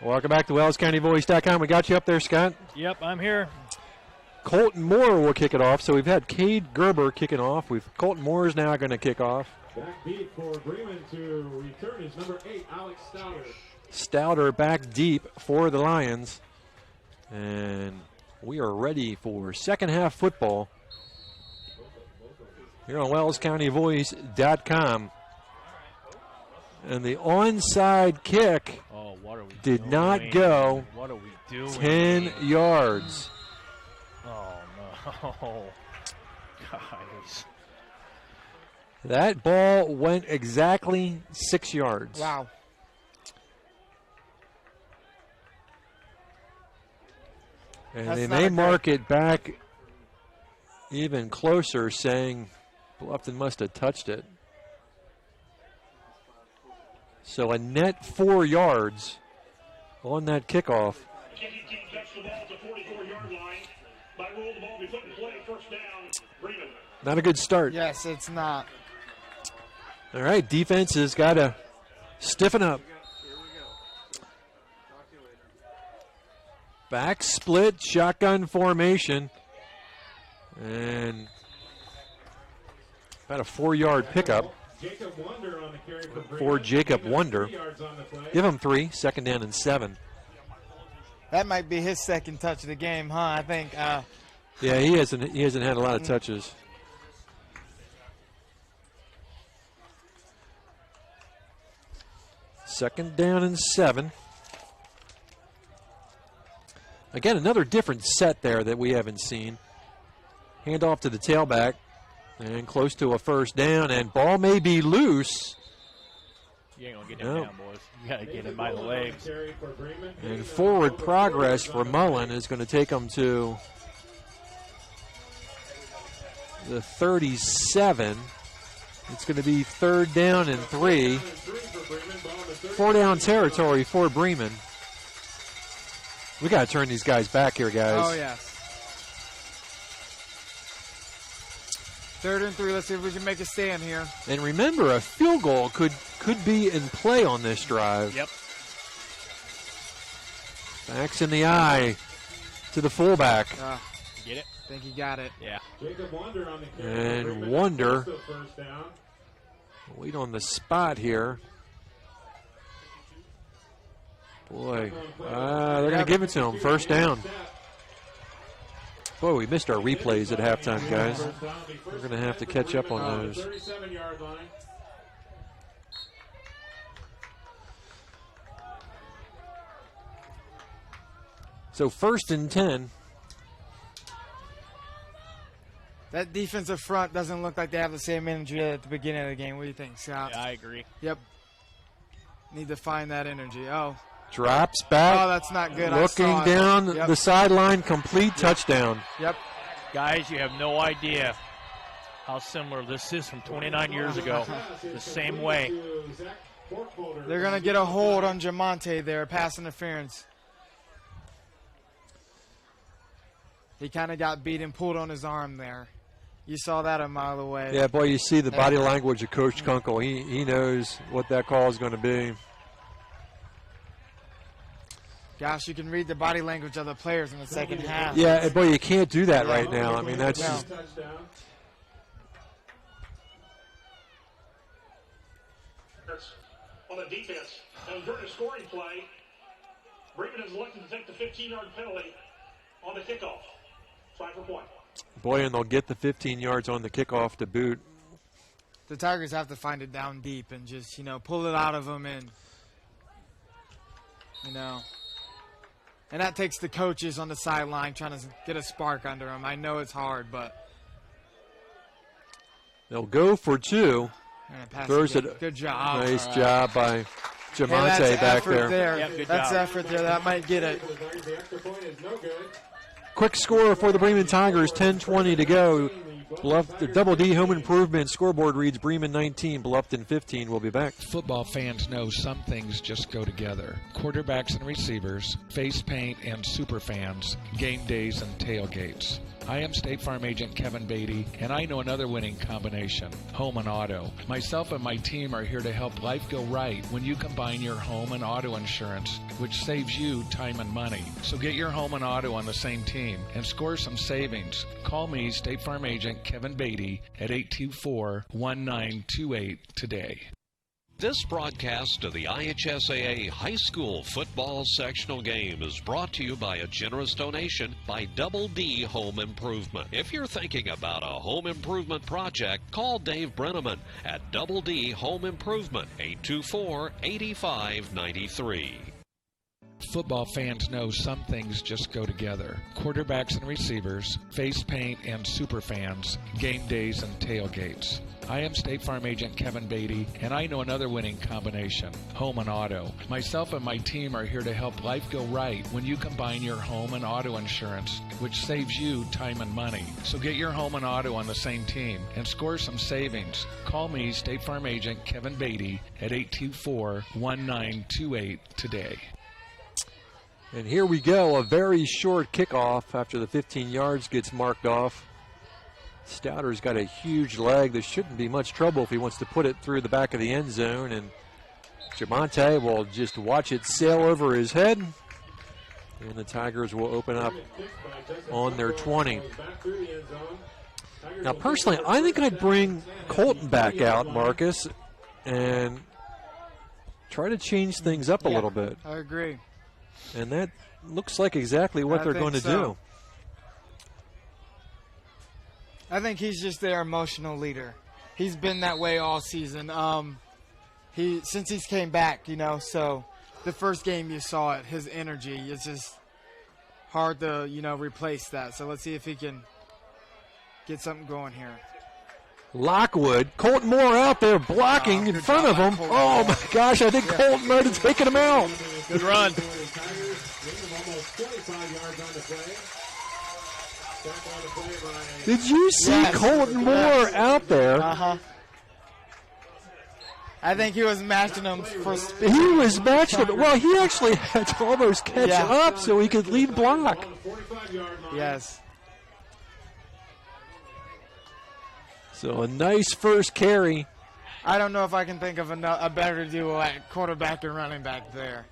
Welcome back to WellsCountyVoice.com. We got you up there, Scott. Yep, I'm here. Colton Moore will kick it off. So we've had Cade Gerber kicking off. Colton Moore is now going to kick off. Back deep for Bremen to return is number 8, Alex Stouter. Stouter back deep for the Lions. And we are ready for second half football here on WellsCountyVoice.com. And the onside kick did not go 10 yards. Oh, no. Guys. That ball went exactly 6 yards. Wow. And they may mark it back even closer, saying Bluffton must have touched it. So a net 4 yards on that kickoff. By rule, the ball will be put in play. First down, Bremen. Not a good start. Yes, it's not. All right, defense has got to stiffen up. Back split, shotgun formation. And about a 4-yard pickup for Jacob Wonder. Give him 3, second down and 7. That might be his second touch of the game, huh? I think. Yeah, he hasn't had a lot of touches. Second down and 7. Again, another different set there that we haven't seen. Hand off to the tailback and close to a first down, and ball may be loose. You ain't going to get him down, boys. You got to get him by the legs. And forward progress for Mullen is going to take him to the 37. It's going to be third down and 3. 4-down territory for Bremen. We got to turn these guys back here, guys. Oh, yes. Third and 3. Let's see if we can make a stand here. And remember, a field goal could be in play on this drive. Yep. Backs in the eye to the fullback. Get it? I think he got it. Yeah. And Wonder. Wait on the spot here. Boy, they're going to give it to him. First down. Boy, we missed our replays at halftime, guys. We're going to have to catch up on those. 37-yard line. So first and 10. That defensive front doesn't look like they have the same energy at the beginning of the game. What do you think, Scott? Yeah, I agree. Yep. Need to find that energy. Oh. Drops back. Oh, that's not good. Looking down the sideline, complete touchdown. Yep. Guys, you have no idea how similar this is from 29 years ago. The same way. They're going to get a hold on Jamonte there, pass interference. He kind of got beat and pulled on his arm there. You saw that a mile away. Yeah, boy, you see the body language of Coach Kunkel. He knows what that call is going to be. Gosh, you can read the body language of the players in the second half. Yeah, boy, you can't do that right now. I mean, that's just... On the defense, and during the scoring play, Bremen is elected to take the 15-yard penalty on the kickoff. Try for point. Boy, and they'll get the 15 yards on the kickoff to boot. The Tigers have to find it down deep and just, pull it out of them and, And that takes the coaches on the sideline trying to get a spark under them. I know it's hard, but. They'll go for 2. Throws it. Good job. Nice job by Jamonte back there. Yep, that's effort there. That might get it. Quick score for the Bremen Tigers, 10:20 to go. The Double D Home Improvement scoreboard reads Bremen 19, Bluffton 15. We'll be back. Football fans know some things just go together. Quarterbacks and receivers, face paint and super fans, game days and tailgates. I am State Farm Agent Kevin Beatty, and I know another winning combination, home and auto. Myself and my team are here to help life go right when you combine your home and auto insurance, which saves you time and money. So get your home and auto on the same team and score some savings. Call me, State Farm Agent Kevin Beatty, at 824-1928 today. This broadcast of the IHSAA High School Football Sectional Game is brought to you by a generous donation by Double D Home Improvement. If you're thinking about a home improvement project, call Dave Brenneman at Double D Home Improvement, 824-8593. Football fans know some things just go together. Quarterbacks and receivers, face paint and super fans, game days and tailgates. I am State Farm Agent Kevin Beatty, and I know another winning combination, home and auto. Myself and my team are here to help life go right when you combine your home and auto insurance, which saves you time and money. So get your home and auto on the same team and score some savings. Call me, State Farm Agent Kevin Beatty, at 824-1928 today. And here we go, a very short kickoff after the 15 yards gets marked off. Stouter's got a huge leg. There shouldn't be much trouble if he wants to put it through the back of the end zone. And Jamonte will just watch it sail over his head. And the Tigers will open up on their 20. Now, personally, I think I'd bring Colton back out, Marcus, and try to change things up a little bit. I agree. And that looks like exactly what they're going to do. I think he's just their emotional leader. He's been that way all season. Since he's came back, you know, so the first game you saw it, his energy, it's just hard to, you know, replace that. So let's see if he can get something going here. Lockwood, Colton Moore out there blocking in front of him. Oh my gosh, I think Colton might have taken him out. Good run. Did you see Colton Moore out there? I think he was matching him for speed. He was matching him. Well, he actually had to almost catch up so he could lead block. Yes. So a nice first carry. I don't know if I can think of a better duo at quarterback and running back there.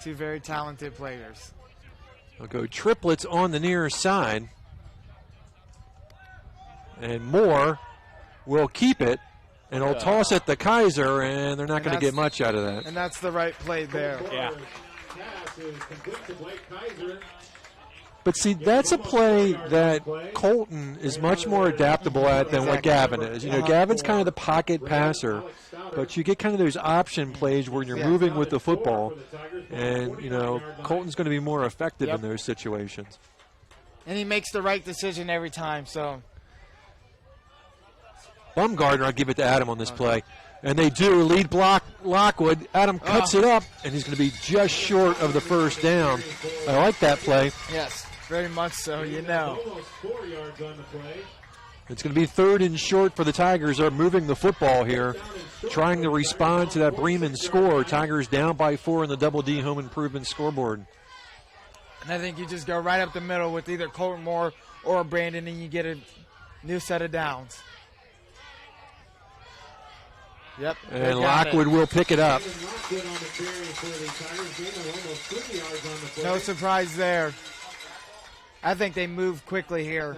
Two very talented players. We'll go triplets on the near side. And Moore will keep it, and he'll toss it to Kaiser, and they're not going to get much out of that. And that's the right play there. Yeah. But see, that's a play that Colton is much more adaptable at than what Gavin is. You know, Gavin's kind of the pocket passer, but you get kind of those option plays where you're moving with the football, and, you know, Colton's going to be more effective in those situations. And he makes the right decision every time, so. Bumgardner, I'll give it to Adam on this play. And they do lead block Lockwood. Adam cuts it up, and he's going to be just short of the first down. I like that play. Yes, very much so, you know. It's going to be 3rd and short for the Tigers. They're moving the football here, trying to respond to that Bremen score. Tigers down by 4 in the Double D home improvement scoreboard. And I think you just go right up the middle with either Colton Moore or Brandon, and you get a new set of downs. Yep. And Lockwood will pick it up. No surprise there. I think they move quickly here.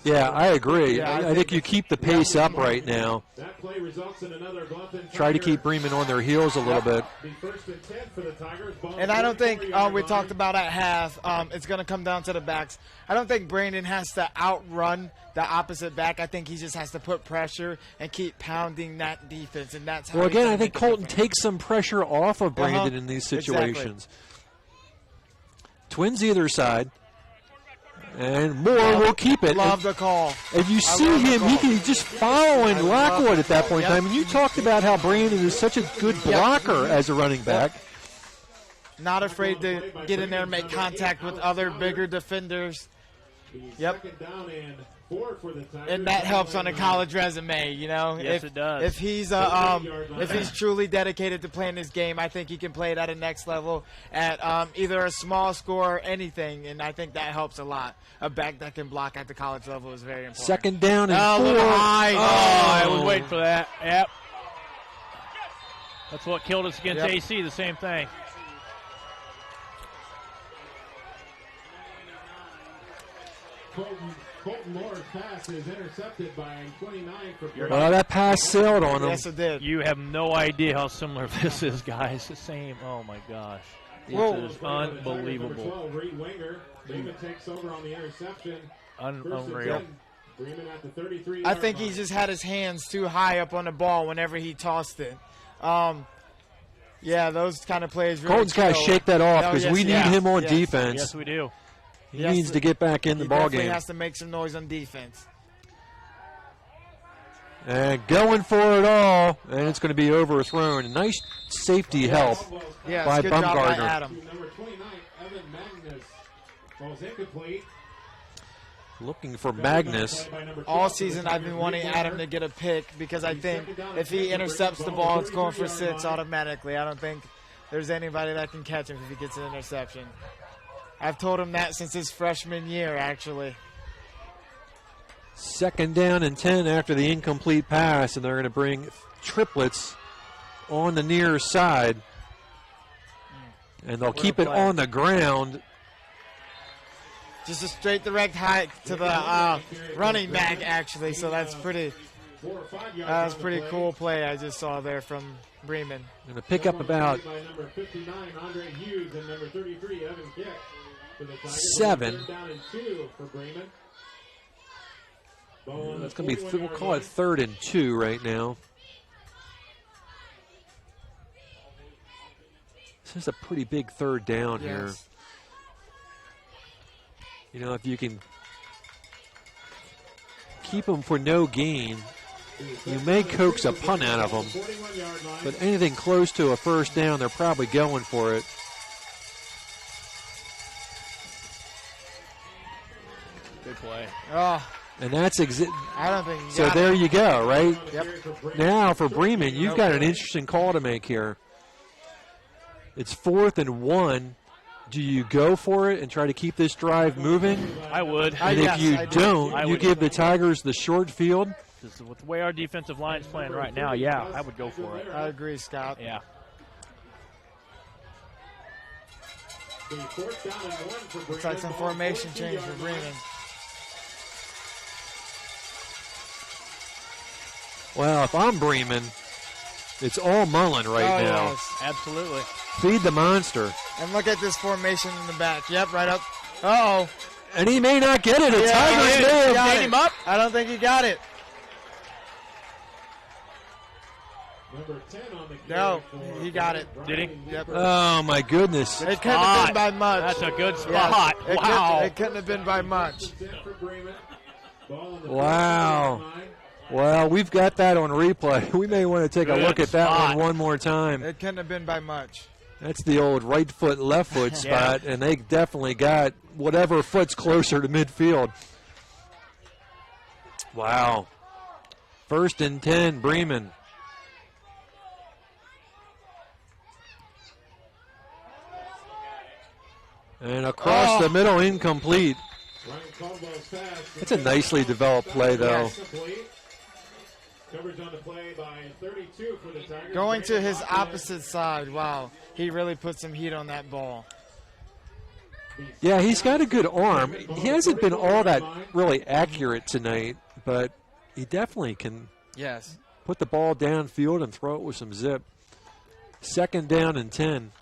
Yeah, I agree. I think you keep the pace up right now. Try to keep Bremen on their heels a little bit. And I don't think we talked about at half, it's going to come down to the backs. I don't think Brandon has to outrun the opposite back. I think he just has to put pressure and keep pounding that defense, and that's how. Well, again, I think Colton takes some pressure off of Brandon in these situations. Exactly. Twins either side. And Moore will keep it. Love the call. And you see him, he's just following Lockwood at that point in time. And you talked about how Brandon is such a good blocker as a running back. Not afraid to get in there and make contact with other bigger defenders. Yep. And that helps on a college resume, you know. Yes, it does. If he's truly dedicated to playing this game, I think he can play it at a next level at either a small score or anything, and I think that helps a lot. A back that can block at the college level is very important. 2nd down and 4. I was waiting for that. Yep. That's what killed us against AC, the same thing. Colton Moore's pass is intercepted by 29 for Bremen. Well, that pass sailed on him. Yes, it did. You have no idea how similar this is, guys. The same. Oh, my gosh. This is unbelievable. Reed Winger. Bremen takes over on the interception. Unreal. Bremen at the 33. I think he just had his hands too high up on the ball whenever he tossed it. Yeah, those kind of plays really Colton's got to shake that off because we need him on defense. Yes, we do. He needs to get back in the ball game. He has to make some noise on defense. And going for it all, and it's going to be overthrown. Nice safety help by good job by Bumgardner. Adam. Number 29, Evan Magnus. Ball's incomplete. Looking for Magnus. All season I've been wanting Adam to get a pick because I think if he intercepts the ball, it's going for 6 automatically. I don't think there's anybody that can catch him if he gets an interception. I've told him that since his freshman year, actually. 2nd down and 10 after the incomplete pass, and they're going to bring triplets on the near side. And they'll keep it on the ground. Just a straight direct hike to the running back, actually. So that's pretty cool play I just saw there from Bremen. Going to pick up about 7. It's going to be, we'll call it 3rd and 2 right now. This is a pretty big 3rd down here. You know, if you can keep them for no gain, you may coax a punt out of them. But anything close to a 1st down, they're probably going for it. Good play. Oh. And that's I don't think so. There you go, right? Yep. Now for Bremen, you've got an interesting call to make here. It's 4th and 1. Do you go for it and try to keep this drive moving? I would. And if you don't, you give the Tigers the short field? With the way our defensive line's playing right now, yeah, I would go for it. I agree, Scott. Yeah. Looks like some formation change for Bremen. Well, if I'm Bremen, it's all Mullen right now. Yes. Absolutely. Feed the monster. And look at this formation in the back. Yep, right up. Uh-oh. And he may not get it. The Tigers may have got him up. I don't think he got it. Number 10 on the no, he got it. Did he? Yep. Oh, my goodness. It couldn't have been by much. That's a good spot. Yes. Wow. It couldn't have been by much. Wow. Well, we've got that on replay. We may want to take a look at that one more time. It couldn't have been by much. That's the old right foot, left foot spot, and they definitely got whatever foot's closer to midfield. Wow. 1st and 10, Bremen. And across the middle, incomplete. It's a nicely developed play, though. Coverage on the play by 32 for the Tigers. Going to his opposite side. Wow. He really put some heat on that ball. Yeah, he's got a good arm. He hasn't been all that really accurate tonight, but he definitely can put the ball downfield and throw it with some zip. 2nd down and 10.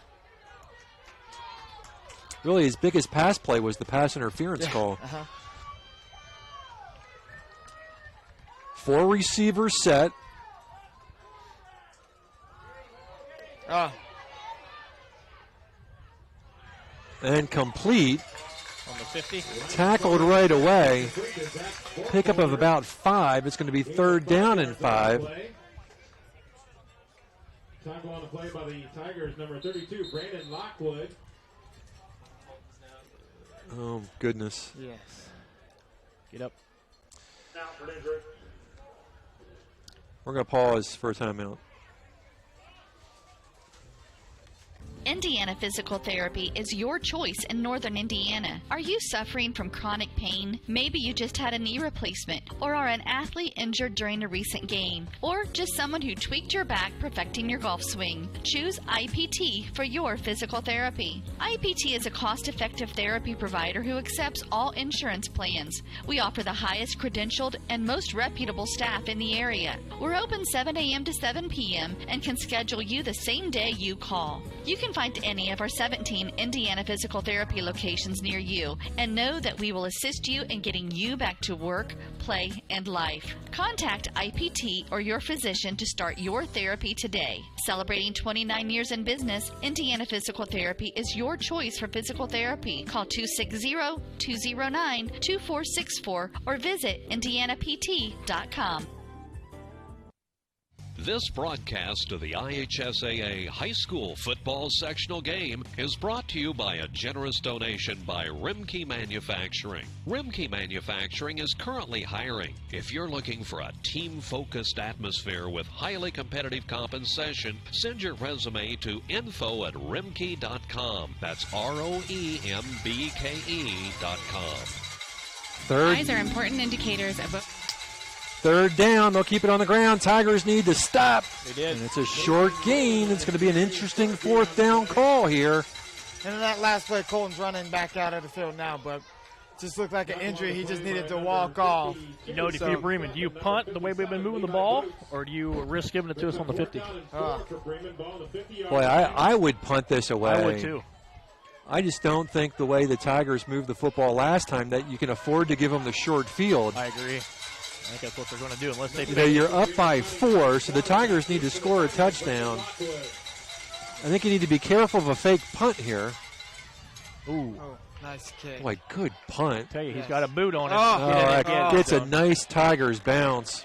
Really, his biggest pass play was the pass interference call. 4 receivers set. And complete. On the 50. Tackled right away. Pickup of about 5. It's going to be 3rd down and 5. Tackle on the play by the Tigers, number 32, Brandon Lockwood. Oh, goodness. Yes. Get up. We're going to pause for a timeout. Indiana Physical Therapy is your choice in Northern Indiana. Are you suffering from chronic pain? Maybe you just had a knee replacement, or are an athlete injured during a recent game, or just someone who tweaked your back perfecting your golf swing. Choose IPT for your physical therapy. IPT is a cost-effective therapy provider who accepts all insurance plans. We offer the highest credentialed and most reputable staff in the area. We're open 7 a.m. to 7 p.m. and can schedule you the same day you call. You can find any of our 17 Indiana Physical Therapy locations near you and know that we will assist you in getting you back to work, play, and life. Contact IPT or your physician to start your therapy today. Celebrating 29 years in business, Indiana Physical Therapy is your choice for physical therapy. Call 260-209-2464 or visit indianapt.com. This broadcast of the IHSAA High School Football Sectional Game is brought to you by a generous donation by Rimke Manufacturing. Rimke Manufacturing is currently hiring. If you're looking for a team-focused atmosphere with highly competitive compensation, send your resume to info@rimke.com. That's ROEMBKE.com. Eyes are important indicators of Third down. They'll keep it on the ground. Tigers need to stop. They did. And it's a short gain. It's going to be an interesting fourth down call here. And in that last play, Colton's running back out of the field now, but just looked like an injury. He just needed to walk off. You know, if you're Bremen, do you punt the way we've been moving the ball, or do you risk giving it to us on the 50? Boy, I would punt this away. I would too. I just don't think the way the Tigers moved the football last time that you can afford to give them the short field. I agree. I think that's what they're going to do unless they. You know, you're up by 4, so the Tigers need to score a touchdown. I think you need to be careful of a fake punt here. Ooh. Oh, nice kick. Boy, good punt. I tell you, he's got a boot on it. That gets a nice Tigers bounce.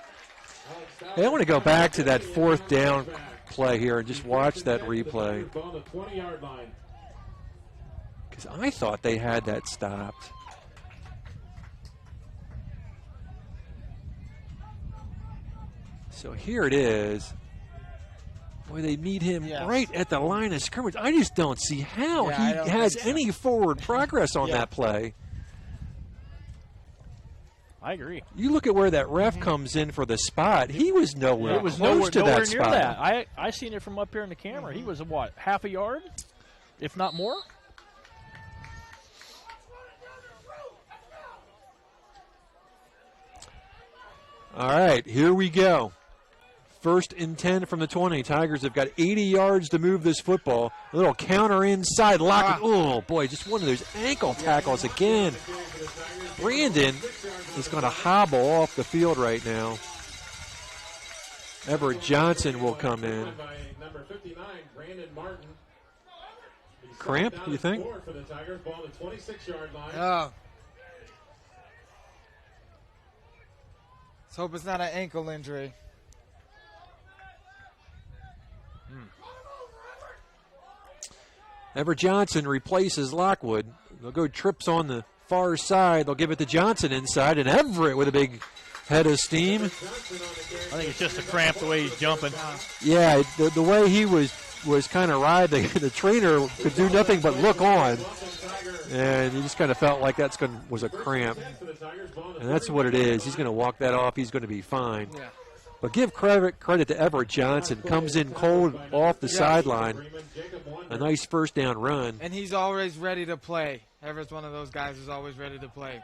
Hey, I want to go back to that fourth down play here and just watch that replay. Because I thought they had that stopped. So here it is. Boy, they meet him right at the line of scrimmage. I just don't see how he has any forward progress on that play. I agree. You look at where that ref comes in for the spot. He was nowhere close to that spot. Near that. I seen it from up here in the camera. He was, what, half a yard, if not more? All right, here we go. 1st and 10 from the 20. Tigers have got 80 yards to move this football. A little counter inside. Lock it. Oh, boy, just one of those ankle tackles again. Brandon is going to hobble off the field right now. Everett Johnson will come in. Cramp, you think? Oh. Let's hope it's not an ankle injury. Everett Johnson replaces Lockwood. They'll go trips on the far side. They'll give it to Johnson inside, and Everett with a big head of steam. I think it's just a cramp the way he's jumping. Yeah, the way he was kind of riding, the trainer could do nothing but look on. And he just kind of felt like was a cramp. And that's what it is. He's going to walk that off. He's going to be fine. But give credit to Everett Johnson. Comes in cold off the sideline. A nice first down run. And he's always ready to play. Everett's one of those guys who's always ready to play.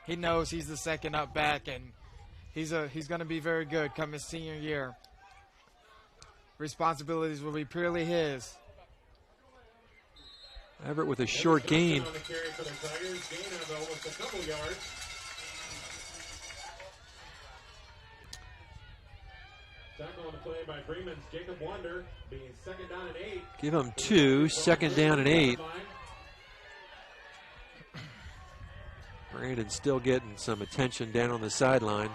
He knows he's the second up back, and he's going to be very good come his senior year. Responsibilities will be purely his. Everett with a short gain. Tackle on the play by Bremen's Jacob Wonder, being 2nd down and 8. Give him 2, 2nd down and 8. Brandon still getting some attention down on the sideline.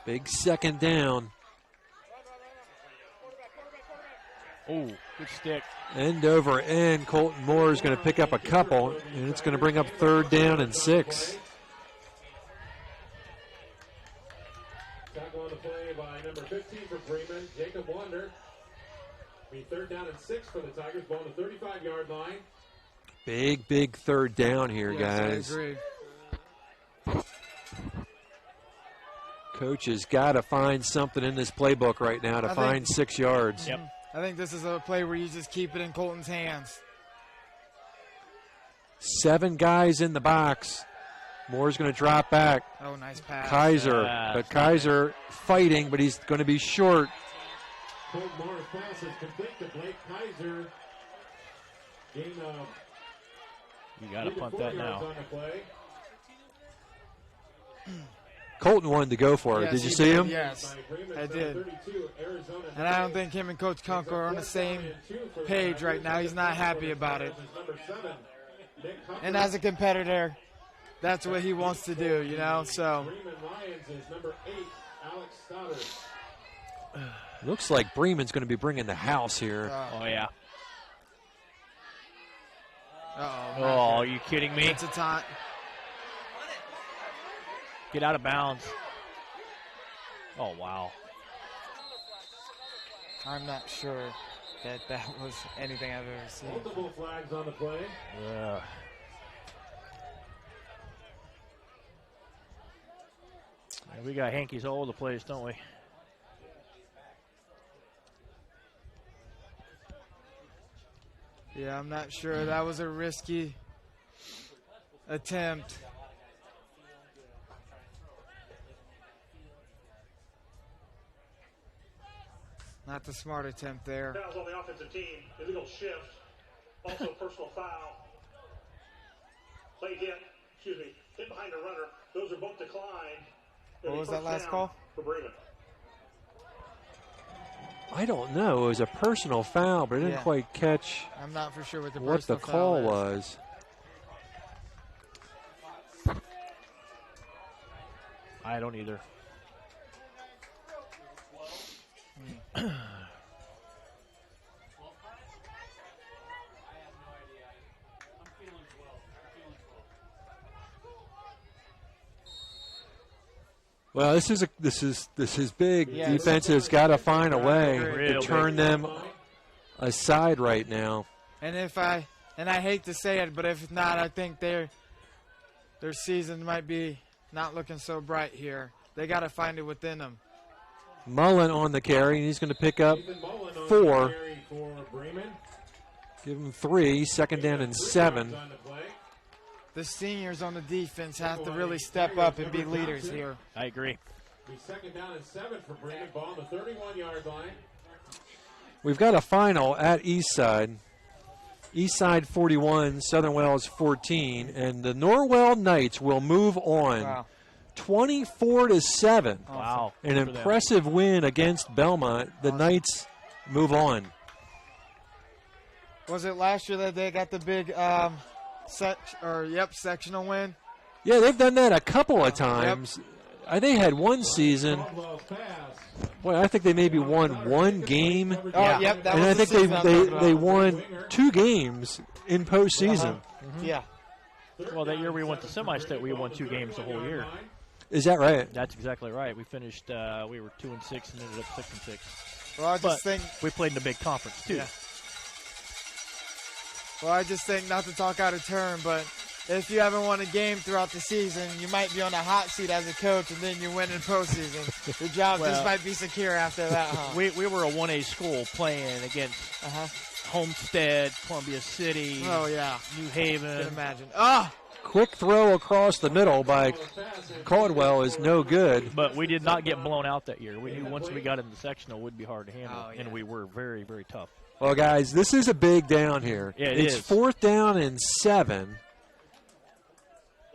Big 2nd down. Oh, good stick. End over end. Colton Moore is going to pick up a couple, and it's going to bring up 3rd down and 6. Tackle on the play by number 15 for Bremen, Jacob Wonder. Be 3rd down and 6 for the Tigers, ball on the 35-yard line. Big 3rd down here, guys. I agree. Coach has got to find something in this playbook right now to find 6 yards. Yep. I think this is a play where you just keep it in Colton's hands. 7 guys in the box. Moore's going to drop back. Oh, nice pass. Kaiser. But Kaiser fighting, but he's going to be short. Colton Moore's pass is complete to Blake Kaiser. Gain of you got to punt that now. Colton wanted to go for it. Did you see him? Yes, I did. And I don't think him and Coach Kunkel are on the same page right now. He's not happy about it. And as a competitor, that's what he wants to do, you know. So Bremen Lions is number 8, Alex Stoddard. Looks like Bremen's going to be bringing the house here. Oh, yeah. Uh-oh. Oh, are you kidding me? It's a taunt. Get out of bounds. Oh, wow. I'm not sure that was anything I've ever seen. Multiple flags on the play. Yeah. We got hankies all over the place, don't we? Yeah, I'm not sure. That was a risky attempt. Not the smart attempt there. Fouls on the offensive team. Illegal shift. Also personal foul. Play hit. Hit behind the runner. Those are both declined. What was that last call? For Bremen. I don't know. It was a personal foul, but I didn't quite catch I'm not for sure what the call foul was. I don't either. Well, this is big. Yeah, Defense has got to find a way Real to turn them aside right now. And I hate to say it, but if not, I think their season might be not looking so bright here. They got to find it within them. Mullen on the carry, and he's going to pick up Mullen on 4. the carry for Bremen. Give him 3, second down and 7. The seniors on the defense have to really step up and be leaders here. I agree. Be second down and 7 for Bremen. Ball on the 31-yard line. We've got a final at Eastside. Eastside 41, Southern Wells 14, and the Norwell Knights will move on. Wow. 24-7. Wow. An impressive win against Belmont. The Knights move on. Was it last year that they got the big sectional win? Yeah, they've done that a couple of times. They had one season. Boy, I think they maybe won one game. Oh, yep, that and was I think they won 2 games in postseason. Yeah. Well, that year we went to semi-state. We won 2 games the whole year. Is that right? That's exactly right. We finished. We were 2-6 and ended up 6-6. Well, I just think we played in a big conference too. Yeah. Well, I just think, not to talk out of turn, but if you haven't won a game throughout the season, you might be on a hot seat as a coach, and then you win in postseason. Your job just might be secure after that, huh? We were a 1A school playing against Homestead, Columbia City, New Haven. I can imagine. Quick throw across the middle by Caldwell is no good. But we did not get blown out that year. We knew once we got in the sectional, it would be hard to handle, and we were very, very tough. Well, guys, this is a big down here. Yeah, it's 4th down and 7.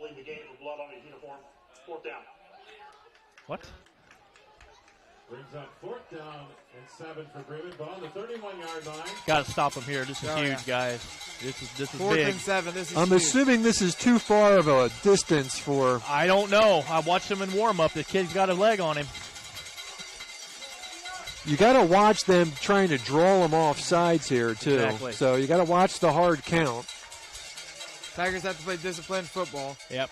Lead the game with blood on his uniform. 4th down. What? Brings up 4th down and 7 for Bremen. Ball on the 31-yard line. Got to stop them here. This is huge, guys. This is 4th big. and 7. This is I'm huge. assuming this is too far of a distance for. I don't know. I watched him in warm-up. The kid's got a leg on him. You got to watch them trying to draw them off sides here, too. Exactly. So you got to watch the hard count. Tigers have to play disciplined football. Yep.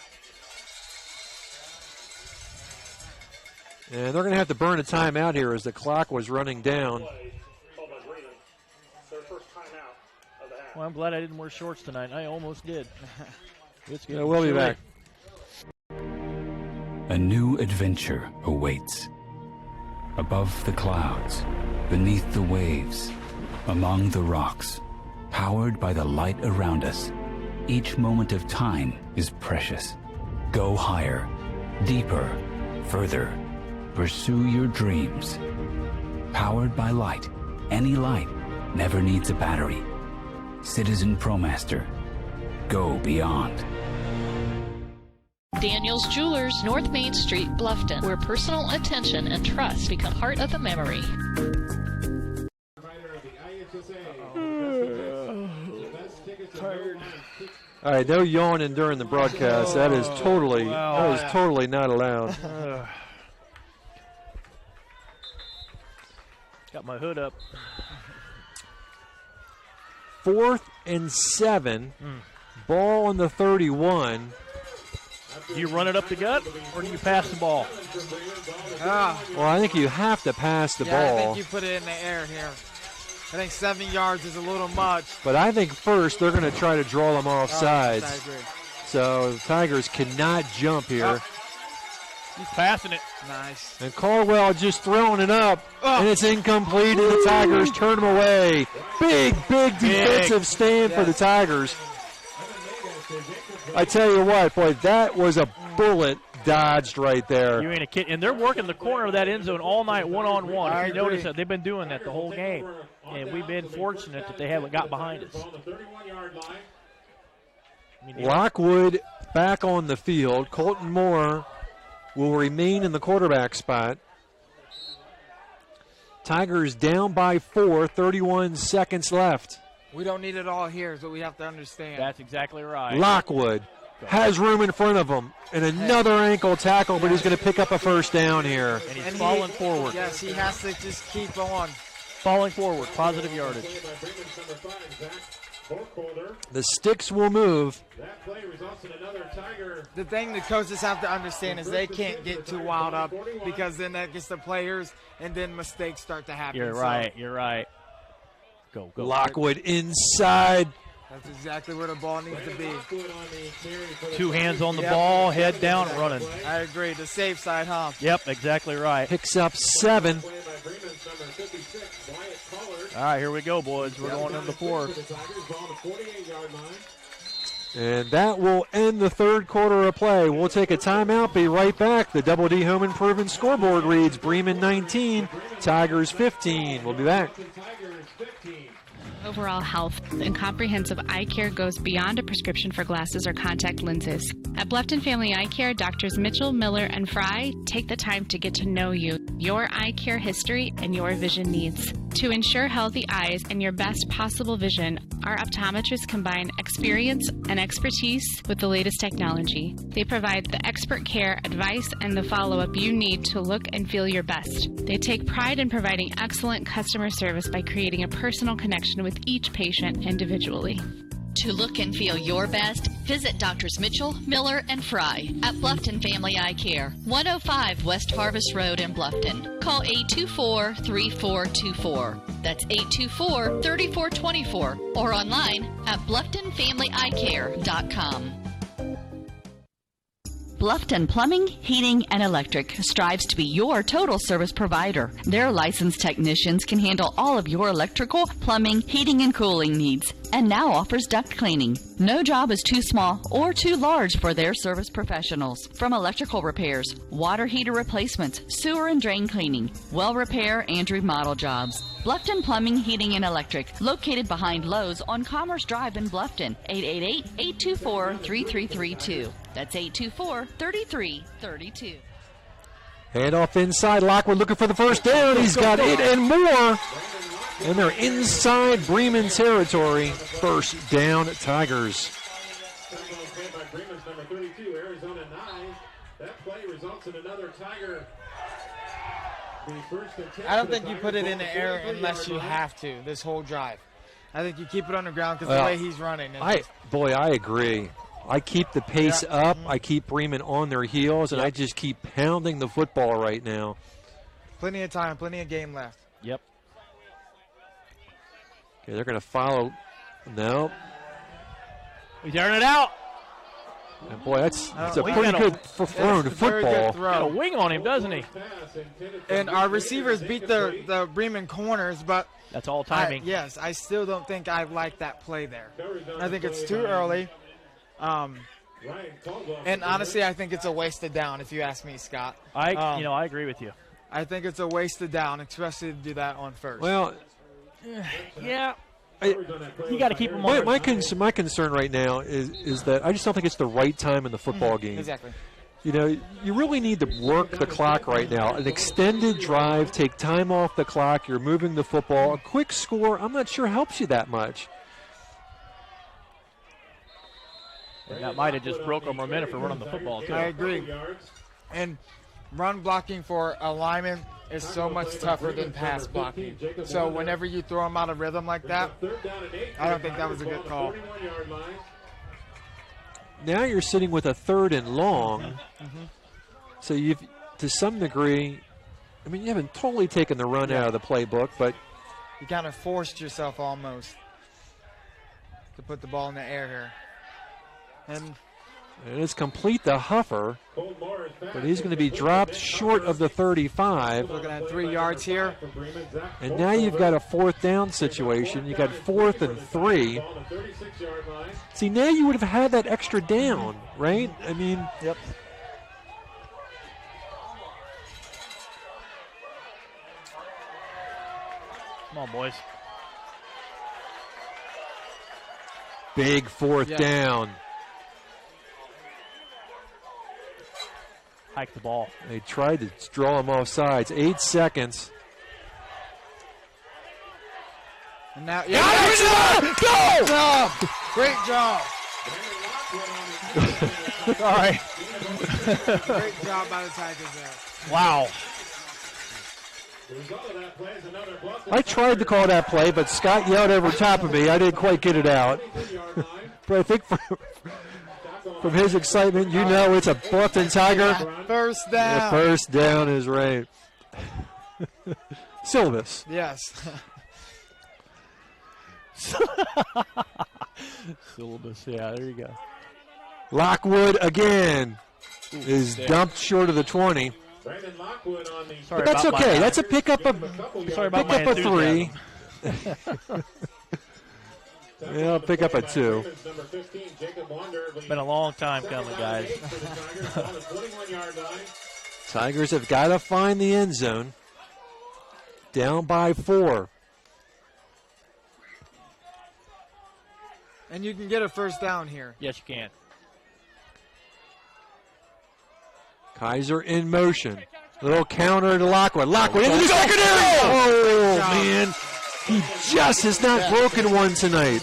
And they're going to have to burn a timeout here as the clock was running down. Their first timeout of the half. Well, I'm glad I didn't wear shorts tonight. I almost did. It's Yeah, we'll be back. A new adventure awaits. Above the clouds, beneath the waves, among the rocks, powered by the light around us. Each moment of time is precious. Go higher, deeper, further. Pursue your dreams. Powered by light. Any light never needs a battery. Citizen ProMaster. Go beyond. Daniel's Jewelers, North Main Street, Bluffton, where personal attention and trust become part of the memory. tired. All right, no yawning during the broadcast. That is totally not allowed. Got my hood up. 4th and 7. Ball on the 31. Do you run it up the gut, or do you pass the ball? Well, I think you have to pass the ball. I think you put it in the air here. I think 7 yards is a little much. But I think first they're going to try to draw them off sides. I agree. So the Tigers cannot jump here. He's passing it. Nice. And Caldwell just throwing it up, and it's incomplete, and the Tigers turn them away. Big defensive stand for the Tigers. I tell you what, boy, that was a bullet dodged right there. You ain't a kid. And they're working the corner of that end zone all night, one-on-one. I If you notice agree. that, they've been doing that the whole game. And we've been fortunate that they haven't got behind us. Lockwood back on the field. Colton Moore will remain in the quarterback spot. Tigers down by 4, 31 seconds left. We don't need it all here is what we have to understand. That's exactly right. Lockwood has room in front of him, and another ankle tackle, but he's going to pick up a first down here. And he's falling forward. Yes, he has to just keep on. Falling forward, positive yardage. The sticks will move. The thing the coaches have to understand is they can't get too wild up because then that gets the players and then mistakes start to happen. You're right. Go. Lockwood inside. That's exactly where the ball needs to be. 2 hands on the ball, head down, running. I agree. The safe side, huh? Yep, exactly right. Picks up 7. All right, here we go, boys. We're going into the 4th. And that will end the third quarter of play. We'll take a timeout, be right back. The Double D Home Improvement scoreboard reads Bremen 19, Tigers 15. We'll be back. Overall health and comprehensive eye care goes beyond a prescription for glasses or contact lenses. At Bluffton Family Eye Care, Doctors Mitchell, Miller, and Fry take the time to get to know you, your eye care history, and your vision needs. To ensure healthy eyes and your best possible vision, our optometrists combine experience and expertise with the latest technology. They provide the expert care, advice, and the follow-up you need to look and feel your best. They take pride in providing excellent customer service by creating a personal connection with each patient individually. To look and feel your best, visit Doctors Mitchell, Miller, and Fry at Bluffton Family Eye Care, 105 West Harvest Road in Bluffton. Call 824-3424. That's 824-3424 or online at BlufftonFamilyEyeCare.com. Bluffton Plumbing, Heating, and Electric strives to be your total service provider. Their licensed technicians can handle all of your electrical, plumbing, heating, and cooling needs, and now offers duct cleaning. No job is too small or too large for their service professionals. From electrical repairs, water heater replacements, sewer and drain cleaning, well repair, and remodel jobs. Bluffton Plumbing, Heating, and Electric, located behind Lowe's on Commerce Drive in Bluffton, 888-824-3332. That's 824-3332. Hand off inside. Lockwood looking for the first down. He's got it and more. And they're inside Bremen territory. First down, Tigers. Bremen's number 32, Arizona 9. That play results in another Tiger. I don't think you put it in the air unless you have to, this whole drive. I think you keep it on the ground because the way he's running. I agree. I keep the pace up. I keep Bremen on their heels, and I just keep pounding the football right now. Plenty of time, plenty of game left. Yep. Okay, they're going to follow. No. He's airing it out. And boy, that's a pretty good throw to football. Got a wing on him, doesn't he? And our receivers beat the Bremen corners, but that's all timing. I still don't think I like that play there. I think it's too early. And honestly, I think it's a wasted down, if you ask me, Scott. I agree with you. I think it's a wasted down, especially to do that on first. Well, yeah. You got to keep them on. My concern right now is that I just don't think it's the right time in the football game. Exactly. You know, you really need to work the clock right now. An extended drive, take time off the clock. You're moving the football. A quick score, I'm not sure helps you that much. And that might have just broke our momentum for running the football, too. I agree. And run blocking for a lineman is so much tougher than pass blocking. So whenever you throw them out of rhythm like that, I don't think that was a good call. Now you're sitting with a 3rd and long. So you've, to some degree, I mean, you haven't totally taken the run out of the playbook, but you kind of forced yourself almost to put the ball in the air here. And it's complete the Huffer, but he's going to be dropped short of the 35. Looking at 3 yards here. And now you've got a 4th down situation. You got 4th and 3. See, now you would have had that extra down, right? I mean, yep. Come on, boys. Big 4th down. Hike the ball. They tried to draw him off sides. 8 seconds. And now, go! Job. Great job. Sorry. Great job by the Tigers there. Wow. I tried to call that play, but Scott yelled over top of me. I didn't quite get it out. But I think from his excitement, you know it's a Bluffton Tiger. First down. The first down is right. Syllabus. Yes. Syllabus, yeah, there you go. Lockwood again is dumped short of the 20. But that's okay. That's a pickup of a 3. Yeah, I'll pick up a 2. Been a long time coming, guys. Tigers have got to find the end zone. Down by 4. And you can get a first down here. Yes, you can. Kaiser in motion. Little counter to Lockwood. Lockwood into the secondary. Oh, man. He just has not broken one tonight.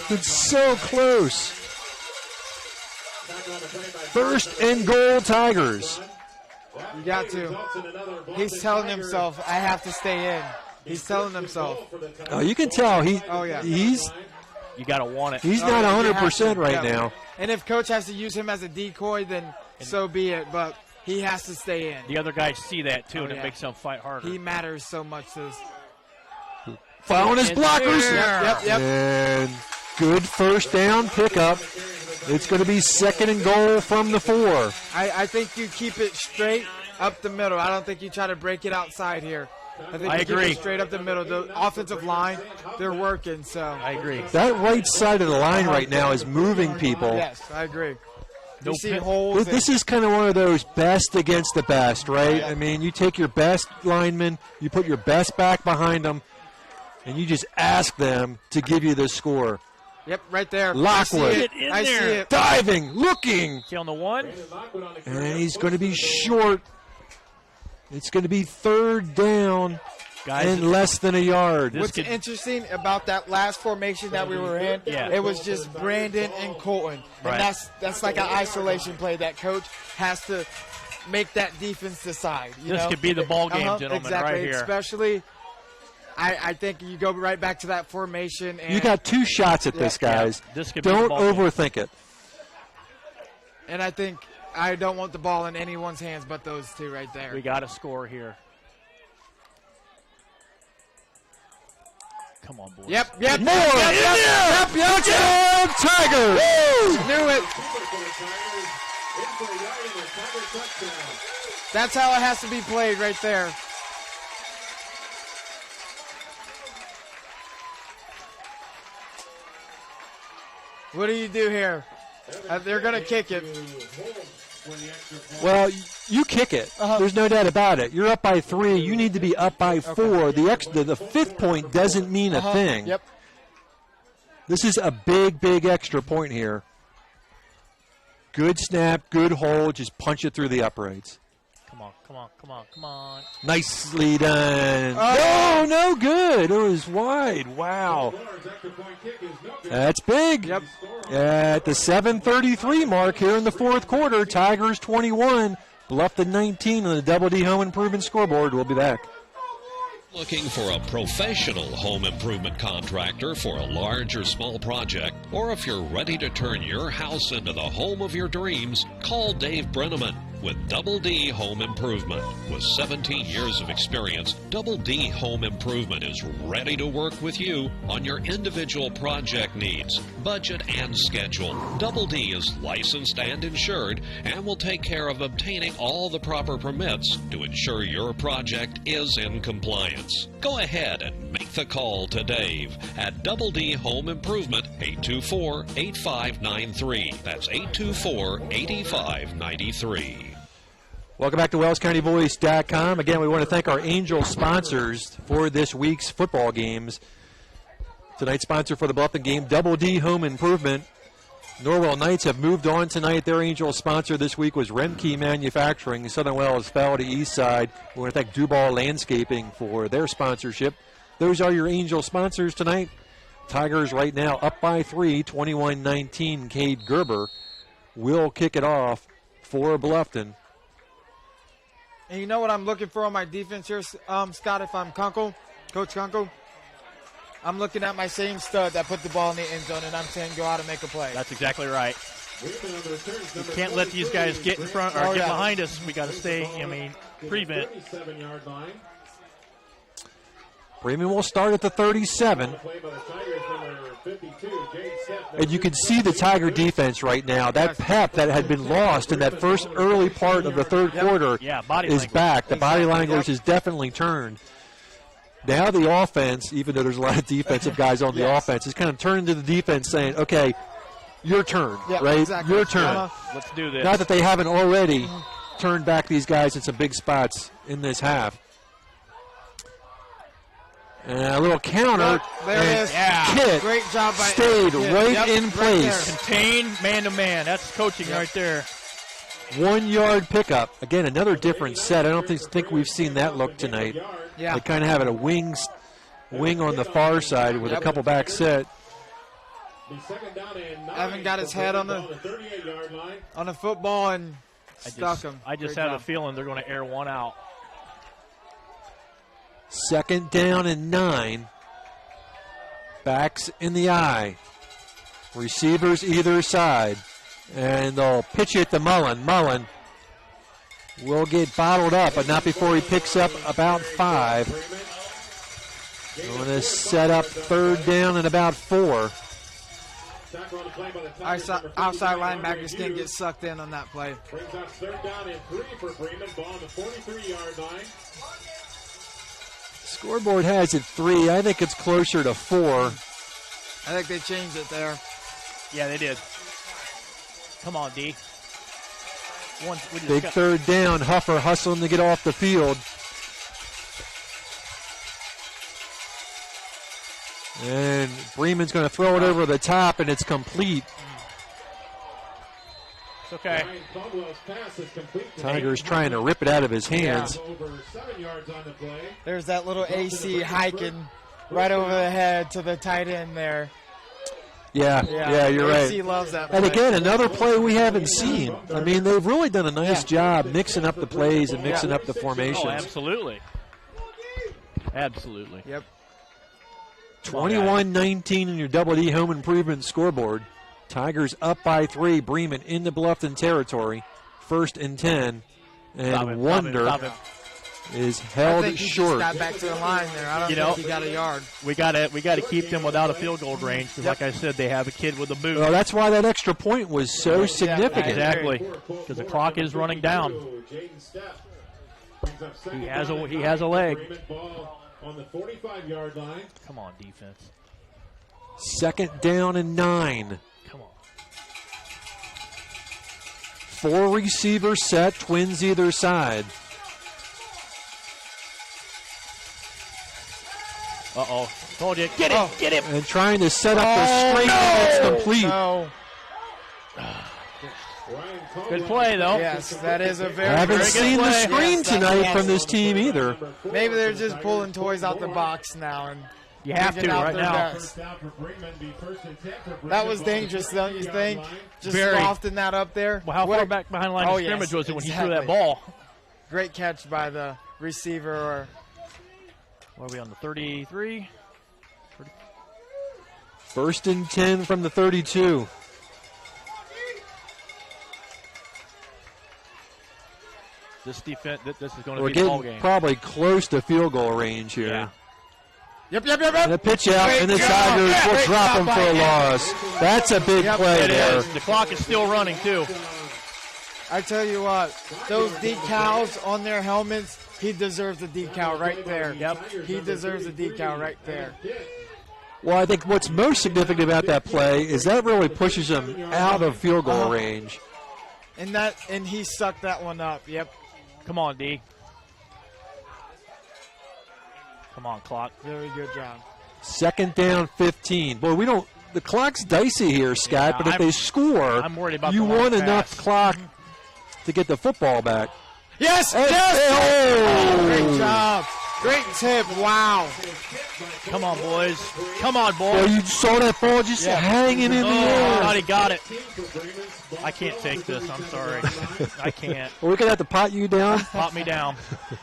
It's so close. First and goal, Tigers. You got to. He's telling himself, I have to stay in. He's telling himself. Oh, you can tell. He's. You got to want it. He's not 100% right now. And if coach has to use him as a decoy, then so be it. But he has to stay in. The other guys see that, too, and it makes them fight harder. He matters so much to this. Following his blockers. Yep. And good first down pickup. It's going to be 2nd and goal from the 4. I think you keep it straight up the middle. I don't think you try to break it outside here. I think you agree. Keep it straight up the middle. The offensive line, they're working. So I agree. That right side of the line right now is moving people. Yes, I agree. You see holes. This is kind of one of those best against the best, right? I mean, you take your best lineman, you put your best back behind them, and you just ask them to give you the score. Yep, right there. Lockwood. I see it. Diving, looking. See on the 1. And he's going to be short. It's going to be 3rd down and less than a yard. What's interesting about that last formation that we were in, it was just Brandon and Colton. And that's like an isolation play that coach has to make that defense decide. This could be the ball game, gentlemen, exactly. right here. Especially, I think you go right back to that formation. And you got 2 shots at this, guys. This could Don't be the ball overthink it. And I think I don't want the ball in anyone's hands but those 2 right there. We got to score here. Come on, boys. Yep. More. Yep. Tigers. Knew it. That's how it has to be played right there. What do you do here? They're going to kick it. Well, you kick it. There's no doubt about it. You're up by 3. You need to be up by 4. The 5th point doesn't mean a thing. Yep. This is a big, big extra point here. Good snap, good hold. Just punch it through the uprights. Come on, come on, come on, come on. Nicely done. Oh, no good. It was wide. Wow. That's big. Yep. At the 7:33 mark here in the fourth quarter, Tigers 21, Bluffton 19 on the Double D Home Improvement scoreboard. We'll be back. Looking for a professional home improvement contractor for a large or small project, or if you're ready to turn your house into the home of your dreams, call Dave Brenneman with Double D Home Improvement. With 17 years of experience, Double D Home Improvement is ready to work with you on your individual project needs, budget, and schedule. Double D is licensed and insured and will take care of obtaining all the proper permits to ensure your project is in compliance. Go ahead and make the call to Dave at Double D Home Improvement, 824-8593. That's 824-8593. Welcome back to WellsCountyVoice.com. Again, we want to thank our Angel sponsors for this week's football games. Tonight's sponsor for the Bluffton game, Double D Home Improvement. Norwell Knights have moved on tonight. Their Angel sponsor this week was Remke Manufacturing. Southern Wells fell to East Side. We want to thank Duval Landscaping for their sponsorship. Those are your Angel sponsors tonight. Tigers right now up by 3, 21-19. Cade Gerber will kick it off for Bluffton. And you know what I'm looking for on my defense here, Scott, if I'm Coach Kunkel? I'm looking at my same stud that put the ball in the end zone, and I'm saying go out and make a play. That's exactly right. We can't let these guys get in front or get behind us. We got to stay, prevent. Bremen will start at the 37. And you can see the Tiger defense right now. That pep that had been lost in that first early part of the third quarter is back. The body language has definitely turned. Now the offense, even though there's a lot of defensive guys on the offense, is kind of turning to the defense saying, okay, your turn, right? Exactly. Your turn. Let's do this. Not that they haven't already turned back these guys in some big spots in this half. And a little counter. There it is. Kit great job by stayed right in place. Contain man-to-man. That's coaching right there. 1 yard pickup. Again, another different set. I don't think we've seen that look tonight. Yeah. They kind of have it a wing on the far side with a couple back set. Evan got his head on the football and stuck him. I just have a feeling they're going to air one out. 2nd down and 9. Backs in the eye. Receivers either side. And they'll pitch it to Mullen. Mullen will get bottled up, but not before he picks up about 5. Going to set up 3rd down and about 4. Outside linebackers didn't get sucked in on that play. Brings up 3rd down and 3 for Bremen. Ball on the 43-yard line. Scoreboard has it 3. I think it's closer to 4. I think they changed it there. Yeah, they did. Come on, D. Big 3rd down. Huffer hustling to get off the field. And Bremen's going to throw it over the top, and it's complete. It's okay. Tigers trying to rip it out of his hands. There's that little AC hiking right over the head to the tight end there. Yeah, you're right. AC loves that play. And again, another play we haven't seen. I mean, they've really done a nice job mixing up the plays and mixing up the formations. Oh, absolutely. Absolutely. Yep. 21-19 in your Double D Home Improvement scoreboard. Tigers up by 3. Bremen in the Bluffton territory. 1st and 10. And Wonder is held I think he short. Just got back to the line there. I don't think he got a yard. We got to keep them without a field goal range because, like I said, they have a kid with a boot. Well, that's why that extra point was so significant. Exactly, because the clock is running down. He has a leg. On the 45-yard line. Come on, defense. 2nd down and 9. Come on. 4 receivers set, twins either side. Uh-oh. Told you. Get him. Get him. And trying to set up the screen. It's complete. No. Good play, though. Yes, that is a very I haven't good seen the play. screen Yes, tonight from this team either. Maybe they're just pulling toys out the box now. And you have to right now. That was dangerous, don't you think? Just Very. lofting that up there. Well, how far back behind the line of scrimmage was it when he threw that ball? Great catch by the receiver. Or what are we on, the 33? 1st and 10 from the 32. This defense, this is going to We're be the ball getting game. probably close to field goal range here. Yeah. Yep. And a pitch out, and the Tigers will drop him for a loss. That's a big play there. The clock is still running, too. I tell you what, those decals on their helmets, he deserves a decal right there. Yep. He deserves a decal right there. Well, I think what's most significant about that play is that really pushes him out of field goal range. And he sucked that one up. Yep. Come on, D. Come on, clock. Very good job. 2nd down, 15. Boy, the clock's dicey here, Scott, but if they score, I'm worried about you the long want pass. enough clock to get the football back. Yes! Hey, Yes! oh! Great job. Great tip. Wow. Come on, boys. Come on, boys. Well, you saw that ball just hanging in the air. I thought he got it. I can't take this. I'm sorry. I can't. Well, we're going to have to pot you down. Pot me down.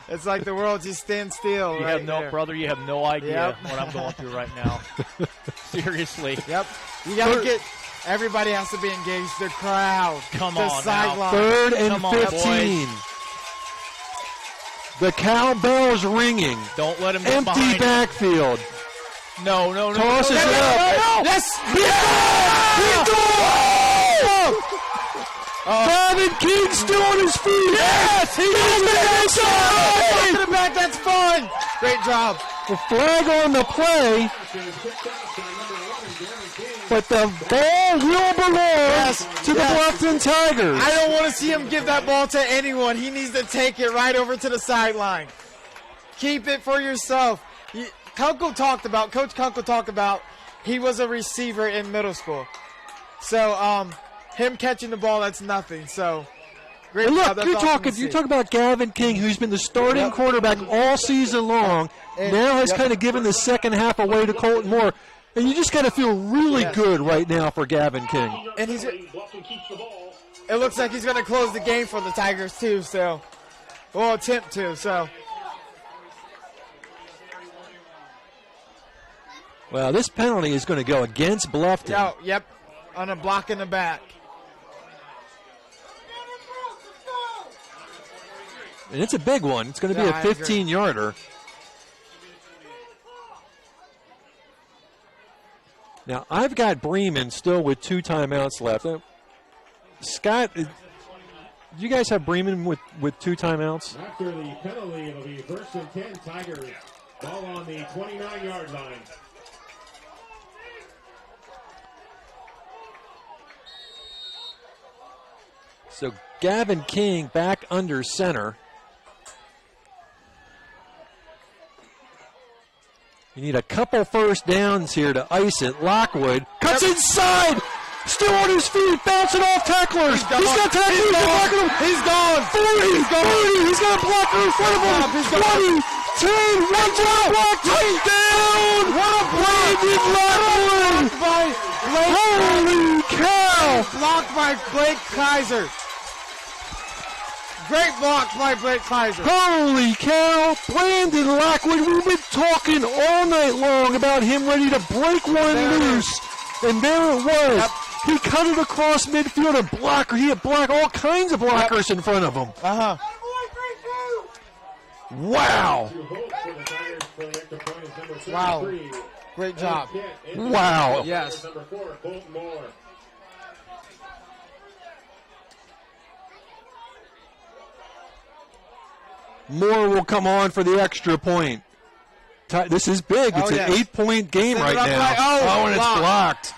It's like the world just stands still. You right have no, there. brother, you have no idea what I'm going through right now. Seriously. Yep. You got to get, everybody has to be engaged. The crowd. Come the on sideline. 3rd and Come on, 15. The cowbell's ringing. Don't let him get Empty behind. backfield. No. Tosses it up. Yes! Gavin King still on his feet. Yes! He got it! Back, that's fun! Great job. The flag on the play. But the ball will belong to the Bluffton Tigers. I don't want to see him give that ball to anyone. He needs to take it right over to the sideline. Keep it for yourself. Coach Kunkel talked about he was a receiver in middle school. So him catching the ball, that's nothing. So great And job. look, That's you're talking about Gavin King, who's been the starting quarterback all season long, now has kind of given the second half away to Colton Moore. And you just got to feel really good right now for Gavin King. And it looks like he's going to close the game for the Tigers too. So, or attempt to. So, well, this penalty is going to go against Bluffton. yep, on a block in the back. And it's a big one. It's going to be a 15-yarder. Now, I've got Bremen still with 2 timeouts left. Scott, do you guys have Bremen with 2 timeouts? After the penalty, it'll be 1st and 10 Tigers. Ball on the 29-yard line. So Gavin King back under center. You need a couple first downs here to ice it. Lockwood cuts inside. Still on his feet, bouncing off tacklers. He's got tacklers. He's gone. 40. He's got a blocker in front of him. 20, 10, one block, touchdown. What a Brandon Lockwood. Holy cow. Blocked by Blake Kaiser. Great block by Blake Kaiser. Holy cow. Brandon Lockwood, we've been talking all night long about him ready to break one loose. And there it was. Yep. He cut it across midfield and blocker. He had all kinds of blockers in front of him. Wow. Wow. Great job. Wow. Yes. Moore will come on for the extra point. This is big. It's an 8-point game right now. And it's blocked.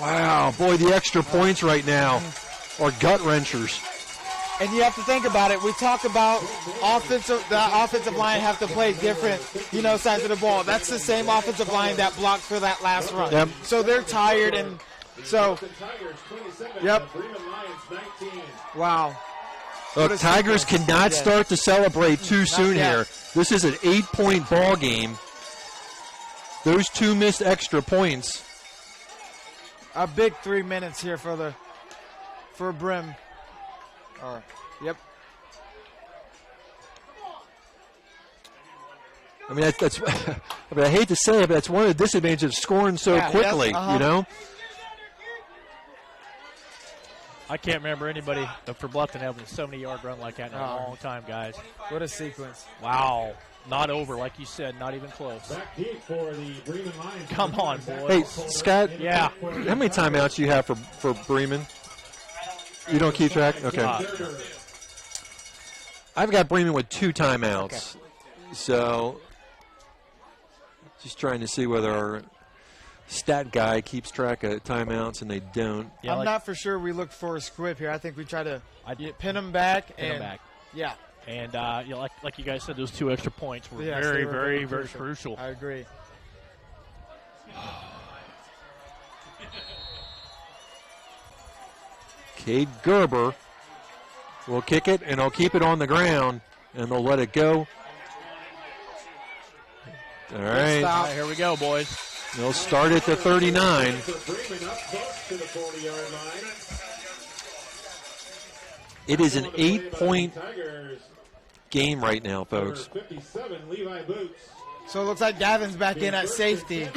Wow, boy, the extra points right now are gut wrenchers. And you have to think about it. We talk about the offensive line have to play different, sides of the ball. That's the same offensive line that blocked for that last run. Yep. So they're tired, and So, yep. Wow. Look, Tigers cannot start to celebrate too soon here. This is an 8-point ball game. Those 2 missed extra points. A big 3 minutes here for Bremen. Yep. I mean, that's I mean, I hate to say it, but that's one of the disadvantages of scoring so quickly, you know? I can't remember anybody for Bluffton having a 70-yard run like that in a long time, guys. What a sequence. Wow. Not over, like you said, not even close. Back deep for the Bremen Lions. Come on, boys. Hey, Scott. Yeah. How many timeouts do you have for Bremen? You don't keep track? Okay. I've got Bremen with 2 timeouts. So, just trying to see whether our stat guy keeps track of timeouts and they don't. Yeah, I'm not for sure we look for a squib here. I think we try to pin them back. Yeah. And, like you guys said, those 2 extra points were very crucial. I agree. Cade Gerber will kick it, and he'll keep it on the ground, and they'll let it go. All right. Here we go, boys. They'll start at the 39. It is an 8-point game right now, folks. So it looks like Gavin's back in at safety.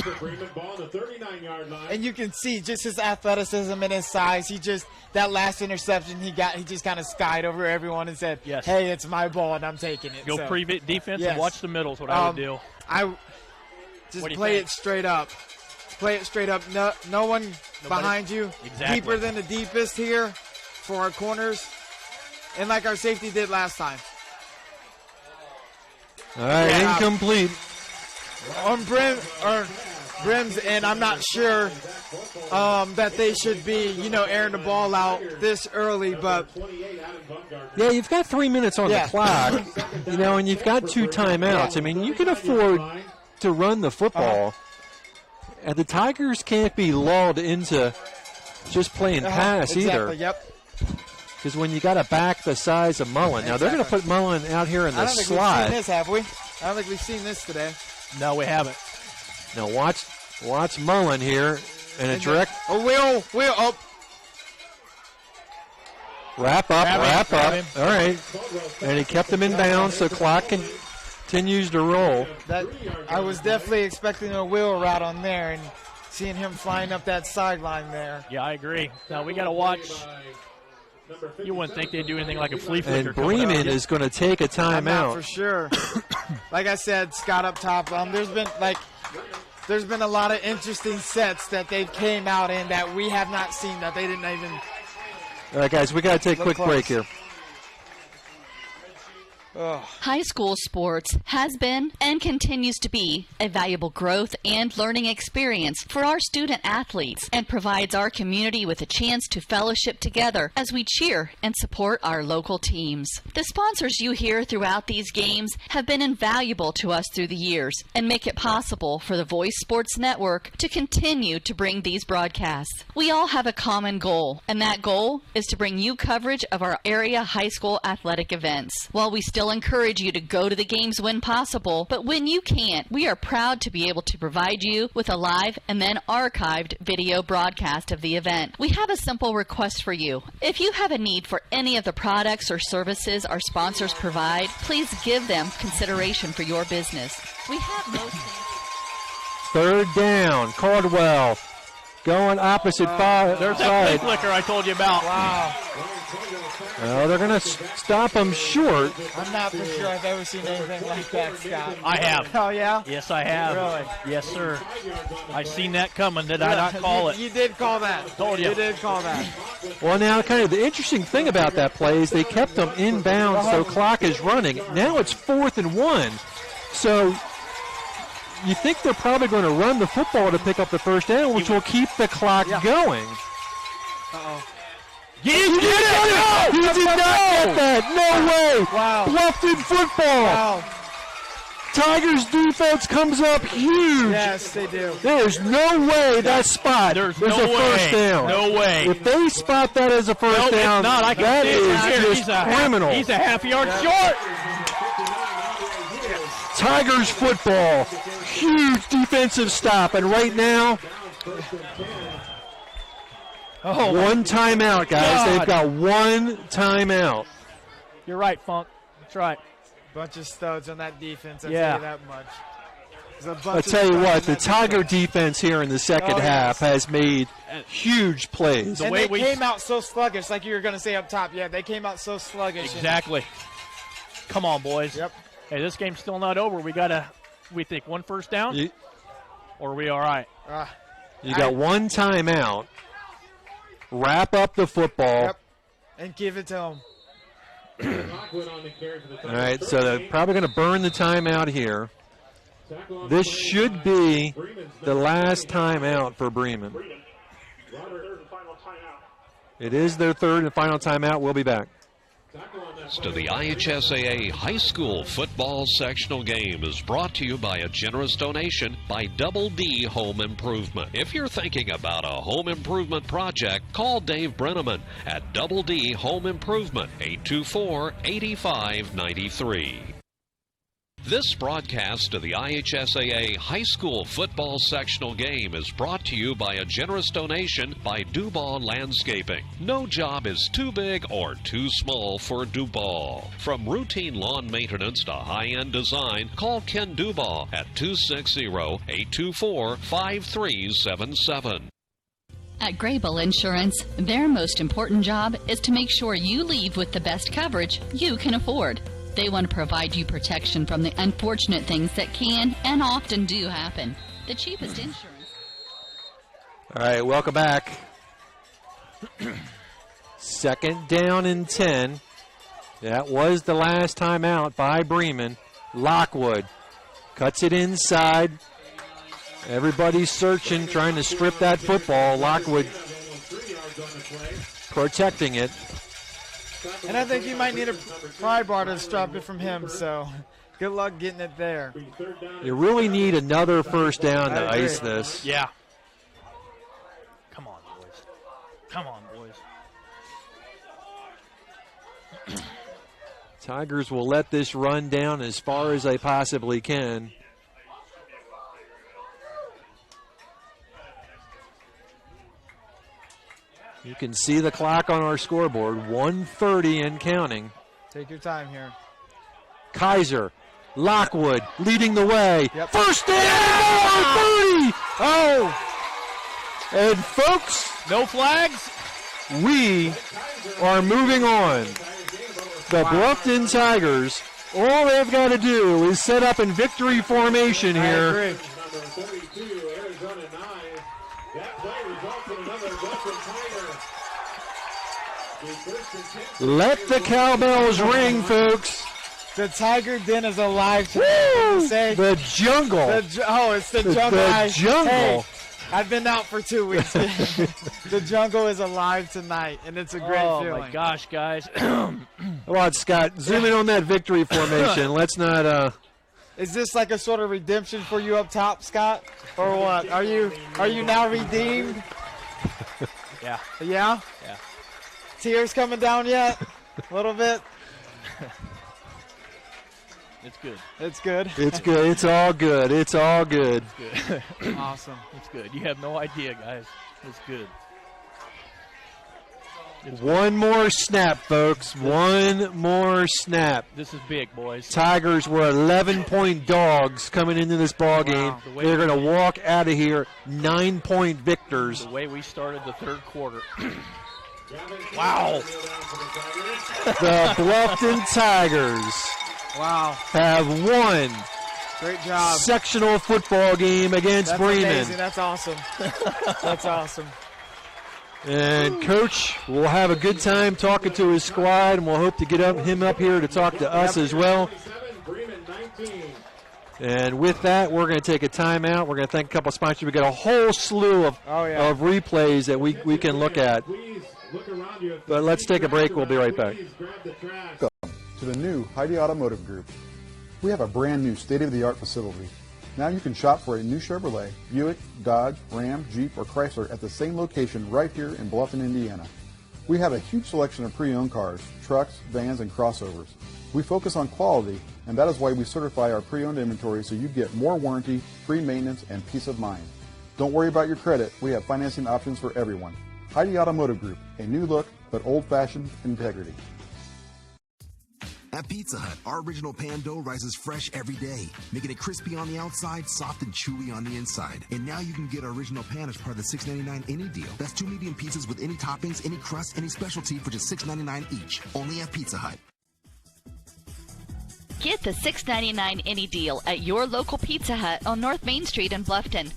And you can see just his athleticism and his size. That last interception he just kind of skied over everyone and said, hey, it's my ball and I'm taking it. Go pre defense and watch the middle is what I would do. Just play it straight up. Play it straight up. No one behind you. Exactly. Deeper than the deepest here for our corners. And like our safety did last time. All right, incomplete. On Brim's end, I'm not sure that they should be, airing the ball out this early, but yeah, you've got 3 minutes on the clock, and you've got 2 timeouts. I mean, you can afford to run the football, and the Tigers can't be lulled into just playing pass either. Yep. Because when you got a back the size of Mullen, now they're going to put Mullen out here in the slot. I don't think we've seen this, have we? I don't think we've seen this today. No, we haven't. Now watch Mullen here, and a direct. Will up. Wrap up. All right, and he kept him in bounds, so clock continues to roll. I was definitely expecting a wheel route on there, and seeing him flying up that sideline there. Yeah, I agree. Now we got to watch. You wouldn't think they'd do anything like a flea flicker. And Bremen is going to take a timeout. For sure. Like I said, Scott up top. There's been a lot of interesting sets that they came out in that we have not seen, that they didn't even. All right, guys, we got to take a quick break here. High school sports has been and continues to be a valuable growth and learning experience for our student athletes and provides our community with a chance to fellowship together as we cheer and support our local teams. The sponsors you hear throughout these games have been invaluable to us through the years and make it possible for the Voice Sports Network to continue to bring these broadcasts. We all have a common goal, and that goal is to bring you coverage of our area high school athletic events. While we still encourage you to go to the games when possible, but when you can't, we are proud to be able to provide you with a live and then archived video broadcast of the event. We have a simple request for you. If you have a need for any of the products or services our sponsors provide, please give them consideration for your business. We have most things. 3rd down, Caldwell going opposite side. There's that flea flicker I told you about. Wow. Well, they're going to stop him short. I'm not for sure I've ever seen anything like that, Scott. I have. Oh, yeah? Yes, I have. Really? Yes, sir. I seen that coming. Did I not call it? You did call that. Told you. You did call that. Well, now, kind of the interesting thing about that play is they kept them inbound, so clock is running. Now it's 4th and 1. So you think they're probably going to run the football to pick up the first down, which will keep the clock going. Uh-oh. He did not get that. No way. Wow. Bluffton football. Wow. Tigers defense comes up huge. Yes, they do. There's no way that spot There's is a no first way. down. No way. If they spot that as a first Nope, down, it's not. I can that see it is here. just criminal. He's a half yard short. Tigers football, huge defensive stop, and right now, one timeout, guys. God. They've got one timeout. You're right, Funk. That's right. Bunch of studs on that defense. I'll Yeah. tell you that much. There's a bunch I'll of tell you studs what, on the that Tiger defense. defense here in the second Oh, half yes. has made huge plays. And they came out so sluggish, like you were going to say up top. Yeah, they came out so sluggish. Exactly. Come on, boys. Yep. Hey, this game's still not over. We think one first down, or are we all right? You got one timeout. Wrap up the football. Yep. And give it to them. All right, so they're probably going to burn the timeout here. This should be the last timeout for Bremen. It is their third and final timeout. We'll be back. To the IHSAA High School Football Sectional Game is brought to you by a generous donation by Double D Home Improvement. If you're thinking about a home improvement project, call Dave Brenneman at Double D Home Improvement, 824-8593. This broadcast of the IHSAA High School Football Sectional Game is brought to you by a generous donation by Duval Landscaping. No job is too big or too small for Duval. From routine lawn maintenance to high-end design, call Ken Duval at 260-824-5377. At Grable Insurance, their most important job is to make sure you leave with the best coverage you can afford. They want to provide you protection from the unfortunate things that can and often do happen. The cheapest insurance. All right, welcome back. Second down and 10. That was the last timeout by Bremen. Lockwood cuts it inside. Everybody's searching, trying to strip that football. Lockwood protecting it. And I think you might need a pry bar to stop it from him, so good luck getting it there. You really need another first down to ice this. Yeah. Come on, boys. Come on, boys. Tigers will let this run down as far as they possibly can. You can see the clock on our scoreboard, 1:30 and counting. Take your time here. Kaiser, Lockwood leading the way. Yep. First down, 30. Oh, and folks, no flags. We are moving on. The Bluffton Tigers, all they've got to do is set up in victory formation here. Let the cowbells ring, folks. The Tiger Den is alive tonight. Say, the jungle. it's the jungle. The jungle. Hey, I've been out for 2 weeks. The jungle is alive tonight, and it's a great feeling. Oh, my gosh, guys. Come on, Scott. Zoom in on that victory formation. Let's not... Is this like a sort of redemption for you up top, Scott? Or what? Are you now redeemed? Yeah. Yeah? Yeah. Tears coming down yet? A little bit? It's good. It's good. It's good. It's all good. It's all good. It's good. Awesome. It's good. You have no idea, guys. It's good. One more snap, folks. One more snap. This is big, boys. Tigers were 11-point dogs coming into this ball game. Wow. They're going to walk out of here 9-point victors. The way we started the third quarter. Wow. The Bluffton Tigers have won Great job. sectional football game against That's Bremen. amazing. That's awesome. That's awesome. And Coach will have a good time talking to his squad, and we'll hope to get him up here to talk to us as well. And with that, we're going to take a timeout. We're going to thank a couple of sponsors. We've got a whole slew of replays that we can look at. But let's take a break. We'll be right back. Welcome to the new Heidi Automotive Group. We have a brand new state-of-the-art facility. Now you can shop for a new Chevrolet, Buick, Dodge, Ram, Jeep, or Chrysler at the same location right here in Bluffton, Indiana. We have a huge selection of pre-owned cars, trucks, vans, and crossovers. We focus on quality, and that is why we certify our pre-owned inventory so you get more warranty, free maintenance, and peace of mind. Don't worry about your credit. We have financing options for everyone. Heidi Automotive Group, a new look, but old-fashioned integrity. At Pizza Hut, our original pan dough rises fresh every day, making it crispy on the outside, soft and chewy on the inside. And now you can get our original pan as part of the $6.99 any deal. That's 2 medium pizzas with any toppings, any crust, any specialty for just $6.99 each. Only at Pizza Hut. Get the $6.99 any deal at your local Pizza Hut on North Main Street in Bluffton.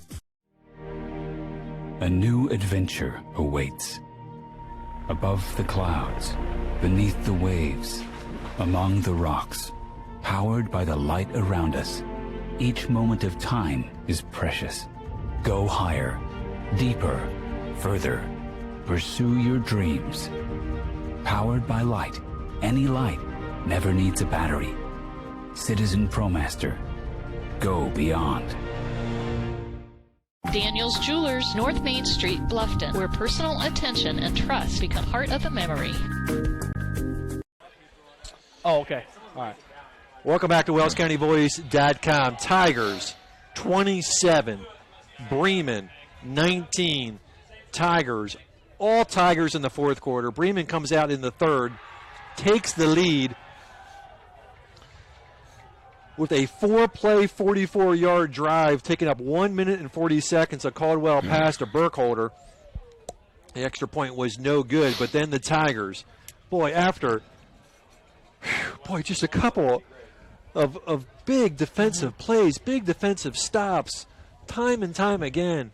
A new adventure awaits. Above the clouds, beneath the waves, among the rocks, powered by the light around us, each moment of time is precious. Go higher, deeper, further. Pursue your dreams. Powered by light, any light never needs a battery. Citizen ProMaster. Go beyond. Daniel's Jewelers, North Main Street, Bluffton, where personal attention and trust become part of the memory. Oh, okay. All right. Welcome back to WellsCountyVoice.com. Tigers 27, Bremen 19. Tigers, all Tigers in the fourth quarter. Bremen comes out in the third, takes the lead with a 4-play, 44-yard drive, taking up 1 minute and 40 seconds. A Caldwell pass to Burkholder. The extra point was no good, but then the Tigers, after just a couple of big defensive plays, big defensive stops, time and time again.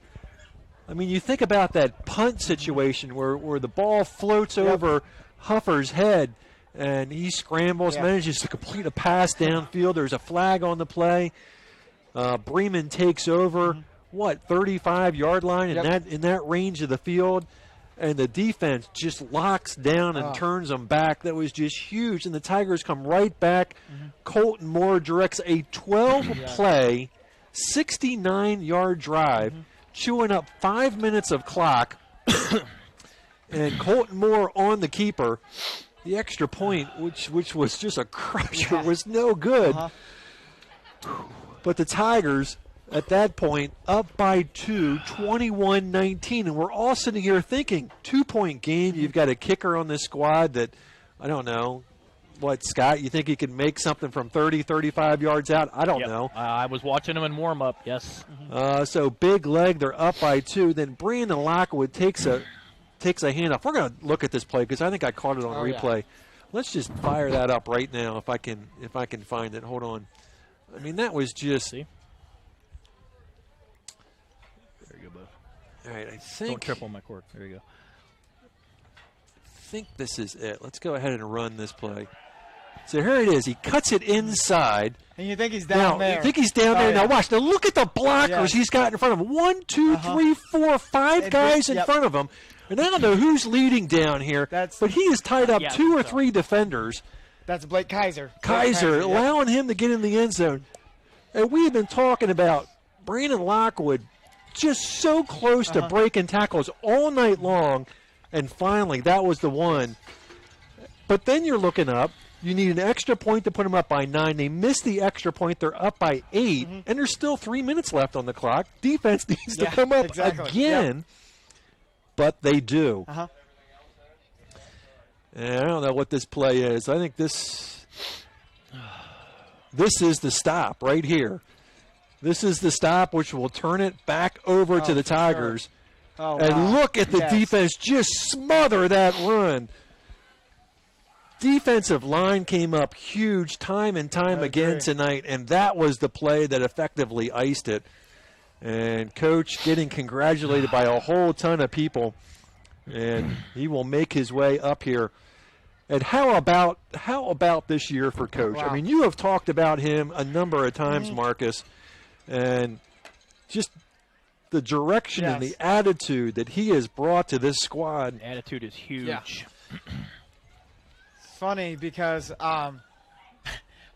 I mean, you think about that punt situation where the ball floats over Huffer's head, and he scrambles, manages to complete a pass downfield. There's a flag on the play. Bremen takes over, 35-yard line in that range of the field. And the defense just locks down and turns them back. That was just huge. And the Tigers come right back. Colton Moore directs a 12-play, 69-yard drive, chewing up 5 minutes of clock. And Colton Moore on the keeper. The extra point, which was just a crusher, was no good. But the Tigers, at that point, up by 2, 21-19. And we're all sitting here thinking, 2-point game, you've got a kicker on this squad that, I don't know, Scott, you think he can make something from 30, 35 yards out? I don't know. I was watching him in warm-up, yes. So big leg, they're up by 2. Then Brandon Lockwood takes a handoff. We're going to look at this play because I think I caught it on replay. Let's just fire that up right now if I can find it. Hold on. I mean, that was just... See? There you go, bud. All right, I think... Don't trip on my cord. There you go. I think this is it. Let's go ahead and run this play. So here it is. He cuts it inside. And you think he's down there. You think he's down there. Now watch. Now look at the blockers he's got in front of him. 1, 2, 3, 4, 5 guys in front of him. And I don't know who's leading down here, but he has tied up 2 or 3 defenders. That's Blake Kaiser. Allowing him to get in the end zone. And we've been talking about Brandon Lockwood just so close to breaking tackles all night long. And finally, that was the one. But then you're looking up. You need an extra point to put them up by 9. They missed the extra point. They're up by 8. And there's still 3 minutes left on the clock. Defense needs to come up again. But they do. And I don't know what this play is. I think this is the stop right here. This is the stop which will turn it back over to the Tigers. And look at the defense just smother that run. Defensive line came up huge time and time again tonight, and that was the play that effectively iced it. And Coach getting congratulated by a whole ton of people, and he will make his way up here. And how about this year for Coach? I mean, you have talked about him a number of times, Marcus, and just the direction and the attitude that he has brought to this squad. The attitude is huge. Funny because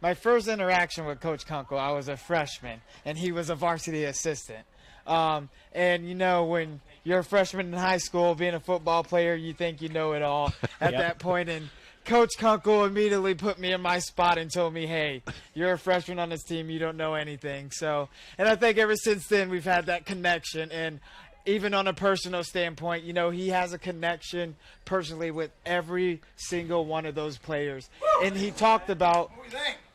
my first interaction with Coach Kunkel, I was a freshman, and he was a varsity assistant. And, you know, when you're a freshman in high school, being a football player, you think you know it all at that point. And Coach Kunkel immediately put me in my spot and told me, hey, you're a freshman on this team. You don't know anything. So, and I think ever since then we've had that connection. And even on a personal standpoint, you know, he has a connection personally with every single one of those players. And he talked about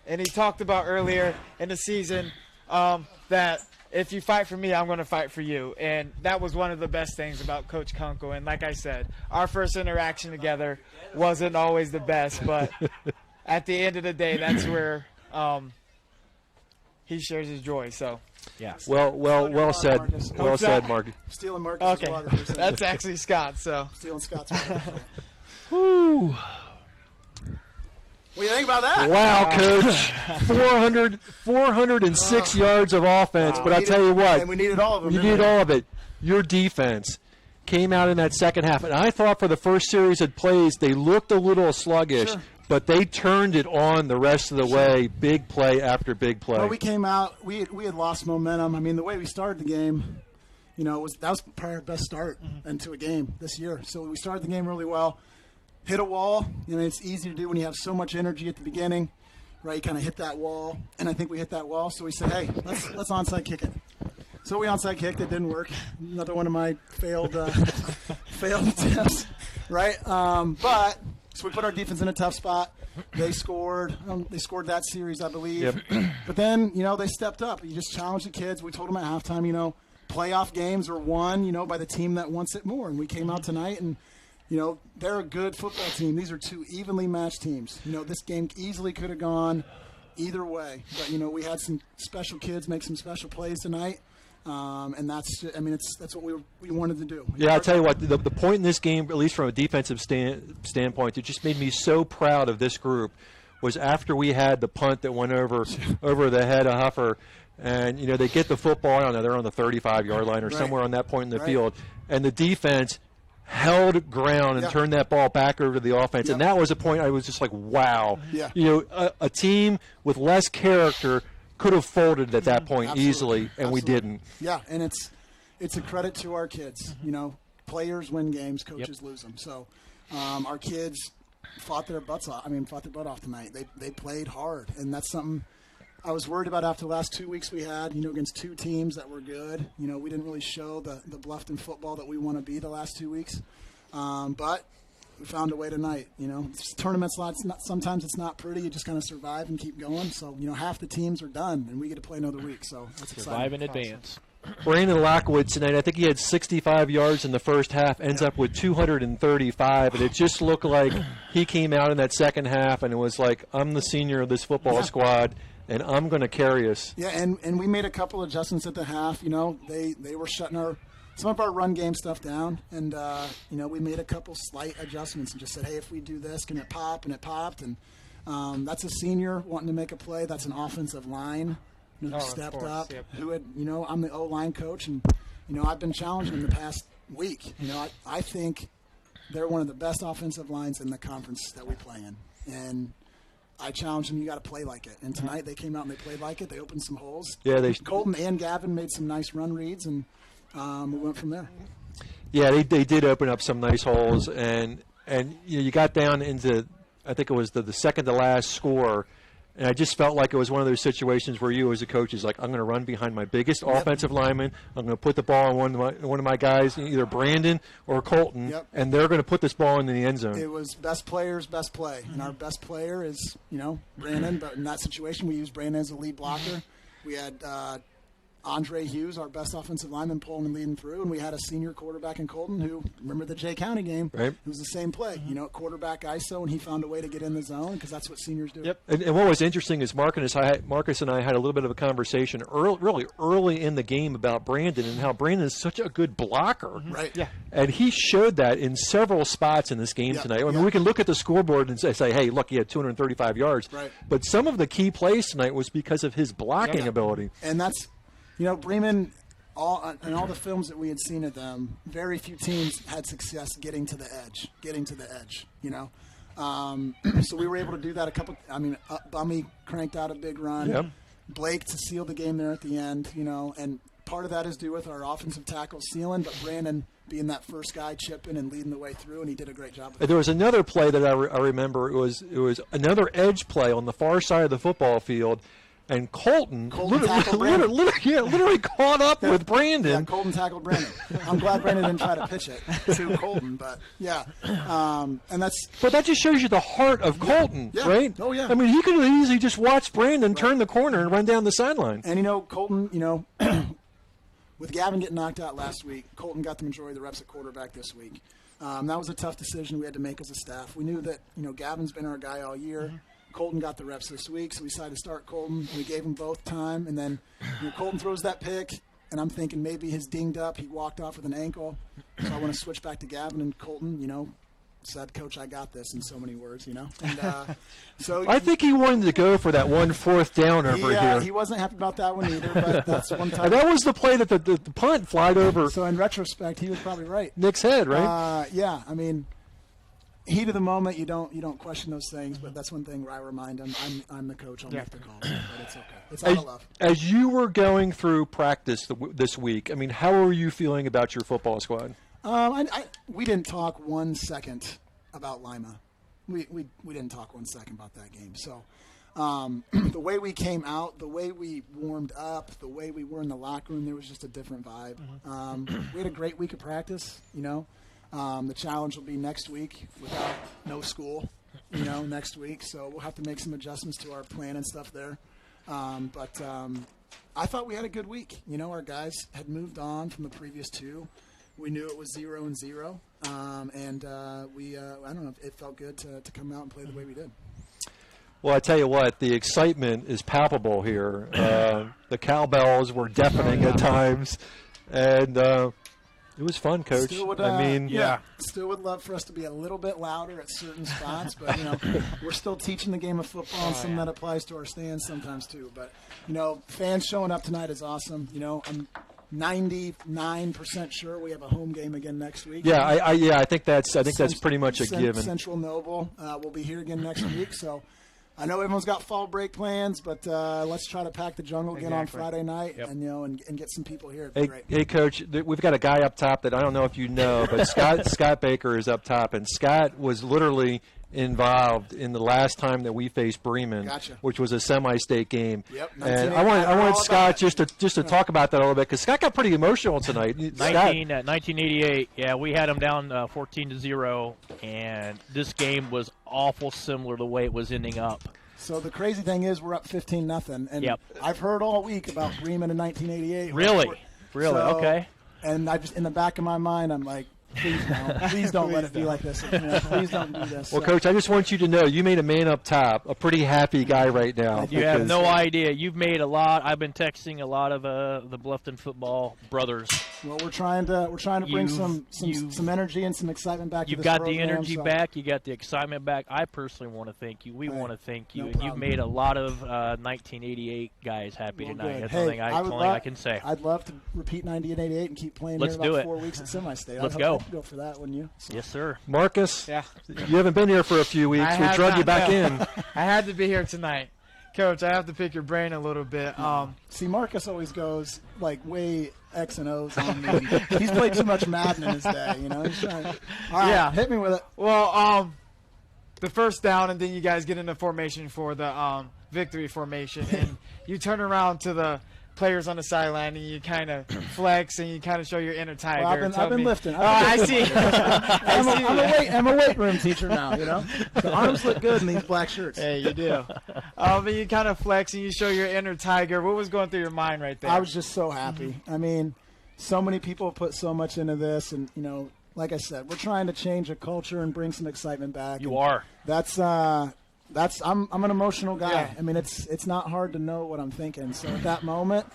earlier in the season that if you fight for me, I'm going to fight for you. And that was one of the best things about Coach Kunkel. And like I said, our first interaction together wasn't always the best, but at the end of the day, that's where he shares his joy. So, yeah. Well said. Well said, Marcus. Stealing Marcus' okay. water. That's actually Scott. So stealing Scott's water. Woo. What do you think about that? Wow, Coach. 406 yards of offense. But I tell you what. And we needed all of them. You needed all of it. Your defense came out in that second half. And I thought for the first series of plays, they looked a little sluggish. Sure. But they turned it on the rest of the way, big play after big play. Well, we came out, we had lost momentum. I mean, the way we started the game, you know, that was probably our best start into a game this year. So we started the game really well. Hit a wall. You know, it's easy to do when you have so much energy at the beginning, right? You kind of hit that wall, and I think we hit that wall. So we said, hey, let's onside kick it. So we onside kicked. It didn't work. Another one of my failed attempts, right? But so we put our defense in a tough spot. They scored. They scored that series, I believe. Yep. But then, you know, they stepped up. You just challenged the kids. We told them at halftime, you know, playoff games are won, you know, by the team that wants it more. And we came out tonight and, you know, they're a good football team. These are two evenly matched teams. You know, this game easily could have gone either way. But, you know, we had some special kids make some special plays tonight. And that's what we wanted to do. Yeah, I'll tell you what, the point in this game, at least from a defensive standpoint, that just made me so proud of this group was after we had the punt that went over the head of Huffer. And, you know, they get the football, I don't know, they're on the 35-yard line or somewhere on that point in the field. And the defense held ground and turned that ball back over to the offense. And that was a point I was just like, wow. Yeah. You know, a team with less character could have folded at that point easily, and we didn't. Yeah, and it's a credit to our kids. You know, players win games, coaches lose them. So our kids fought their butt off tonight. They played hard, and that's something I was worried about after the last 2 weeks we had, you know, against two teams that were good. You know, we didn't really show the Bluffton football that we want to be the last 2 weeks. But we found a way tonight. You know, tournaments, sometimes it's not pretty. You just kind of survive and keep going. So, you know, half the teams are done, and we get to play another week. So that's exciting. Survive in advance. Brandon Lockwood tonight, I think he had 65 yards in the first half, ends up with 235, and it just looked like he came out in that second half, and it was like, I'm the senior of this football squad, and I'm going to carry us. Yeah, and we made a couple adjustments at the half. You know, they were shutting some of our run game stuff down, and you know, we made a couple slight adjustments and just said, hey, if we do this, can it pop? And it popped. And that's a senior wanting to make a play. That's an offensive line who stepped up. Yep. Who had, you know, I'm the O-line coach, and you know, I've been challenging them the past week. You know, I think they're one of the best offensive lines in the conference that we play in, and I challenged them. You got to play like it. And tonight they came out and they played like it. They opened some holes. Yeah, Colton and Gavin made some nice run reads, and we went from there. Yeah, they did open up some nice holes, and you know, you got down into, I think it was the second to last score, and I just felt like it was one of those situations where you as a coach is like, I'm going to run behind my biggest offensive lineman. I'm going to put the ball on one of my guys, either Brandon or Colton, and they're going to put this ball into the end zone. It was best player's best play, and our best player is, you know, Brandon. But in that situation, we used Brandon as a lead blocker. We had Andre Hughes, our best offensive lineman, pulling and leading through, and we had a senior quarterback in Colton who, remember the Jay County game? Right. It was the same play. You know, quarterback ISO, and he found a way to get in the zone because that's what seniors do. Yep. And what was interesting is Marcus and I had a little bit of a conversation really early in the game about Brandon and how Brandon is such a good blocker. Right. Yeah. And he showed that in several spots in this game tonight. I mean, we can look at the scoreboard and say, hey, look, he had 235 yards. Right. But some of the key plays tonight was because of his blocking ability. And that's, you know, Bremen, in all the films that we had seen of them, very few teams had success getting to the edge, you know. So we were able to do that Bummy cranked out a big run. Yep. Blake to seal the game there at the end, and part of that is due with our offensive tackle sealing, but Brandon being that first guy chipping and leading the way through, and he did a great job. There was another play that I remember. It was another edge play on the far side of the football field, and Colton literally caught up with Brandon. Yeah, Colton tackled Brandon. I'm glad Brandon didn't try to pitch it to Colton, but yeah, and that's. But that just shows you the heart of Colton, right? Oh yeah. I mean, he could have easily just watched Brandon turn the corner and run down the sideline. And Colton, with Gavin getting knocked out last week, Colton got the majority of the reps at quarterback this week. That was a tough decision we had to make as a staff. We knew that Gavin's been our guy all year. Mm-hmm. Colton got the reps this week, so we decided to start Colton. We gave him both time, and then Colton throws that pick, and I'm thinking maybe he's dinged up. He walked off with an ankle, so I want to switch back to Gavin, and Colton, said, "Coach, I got this," in so many words, And so I think he wanted to go for that 1 4th down over here. He wasn't happy about that one either, but that's one time. And that was the play that the punt flied over. So in retrospect, he was probably right. Nick's head, right? Yeah, I mean. Heat of the moment, you don't question those things, but that's one thing where I remind him, I'm the coach, I'll make the call, but it's okay. It's out of love. As you were going through practice this week, I mean, how are you feeling about your football squad? We didn't talk 1 second about Lima. We didn't talk 1 second about that game. So the way we came out, the way we warmed up, the way we were in the locker room, there was just a different vibe. We had a great week of practice, The challenge will be next week without no school, next week. So we'll have to make some adjustments to our plan and stuff there. But I thought we had a good week. Our guys had moved on from the previous two. We knew it was 0-0. And I don't know, it felt good to come out and play the way we did. Well, I tell you what, the excitement is palpable here. The cowbells were deafening at times. And it was fun, Coach. Still would, Still would love for us to be a little bit louder at certain spots, but we're still teaching the game of football, and some that applies to our stands sometimes too. But fans showing up tonight is awesome. I'm 99% sure we have a home game again next week. Yeah, I think that's pretty much a given. Central Noble will be here again next week, so. I know everyone's got fall break plans, but let's try to pack the jungle again on Friday night, and and get some people here. It'd be great. Hey, Coach, we've got a guy up top that I don't know if you know, but Scott Baker is up top, and Scott was literally involved in the last time that we faced Bremen, which was a semi-state game. Yep. And I wanted Scott just to talk about that a little bit, because Scott got pretty emotional tonight. 1988, yeah, we had him down 14-0, and this game was awful similar to the way it was ending up. So the crazy thing is we're up 15-0, and I've heard all week about Bremen in 1988. Really? Okay. And I just, in the back of my mind, I'm like, please don't let it be like this. Please don't do this. Well, Coach, I just want you to know you made a man up top, a pretty happy guy right now. You have no idea. You've made a lot. I've been texting a lot of the Bluffton football brothers. Well, we're trying to bring some energy and some excitement back. You've got the energy back. You got the excitement back. I personally want to thank you. We want to thank you, and you've made a lot of 1988 guys happy tonight. That's the only thing I can say. I'd love to repeat 1988 and keep playing here about 4 weeks at semi-state. Let's go. Go for that, wouldn't you? So. Yes, sir. Marcus, you haven't been here for a few weeks. We drug you back in. I had to be here tonight. Coach, I have to pick your brain a little bit. See, Marcus always goes like way X and O's on me. He's played too much Madden in his day, He's trying to, all right, hit me with it. Well, the first down, and then you guys get into formation for the victory formation, and you turn around to the players on the sideline, and you kind of flex, and you kind of show your inner tiger. Well, I've been lifting. I see. I'm a weight room teacher now, The arms look good in these black shirts. Hey, you do. But you kind of flex, and you show your inner tiger. What was going through your mind right there? I was just so happy. I mean, so many people put so much into this, and, like I said, we're trying to change a culture and bring some excitement back. You are. I'm an emotional guy. Yeah. I mean, it's not hard to know what I'm thinking. So at that moment,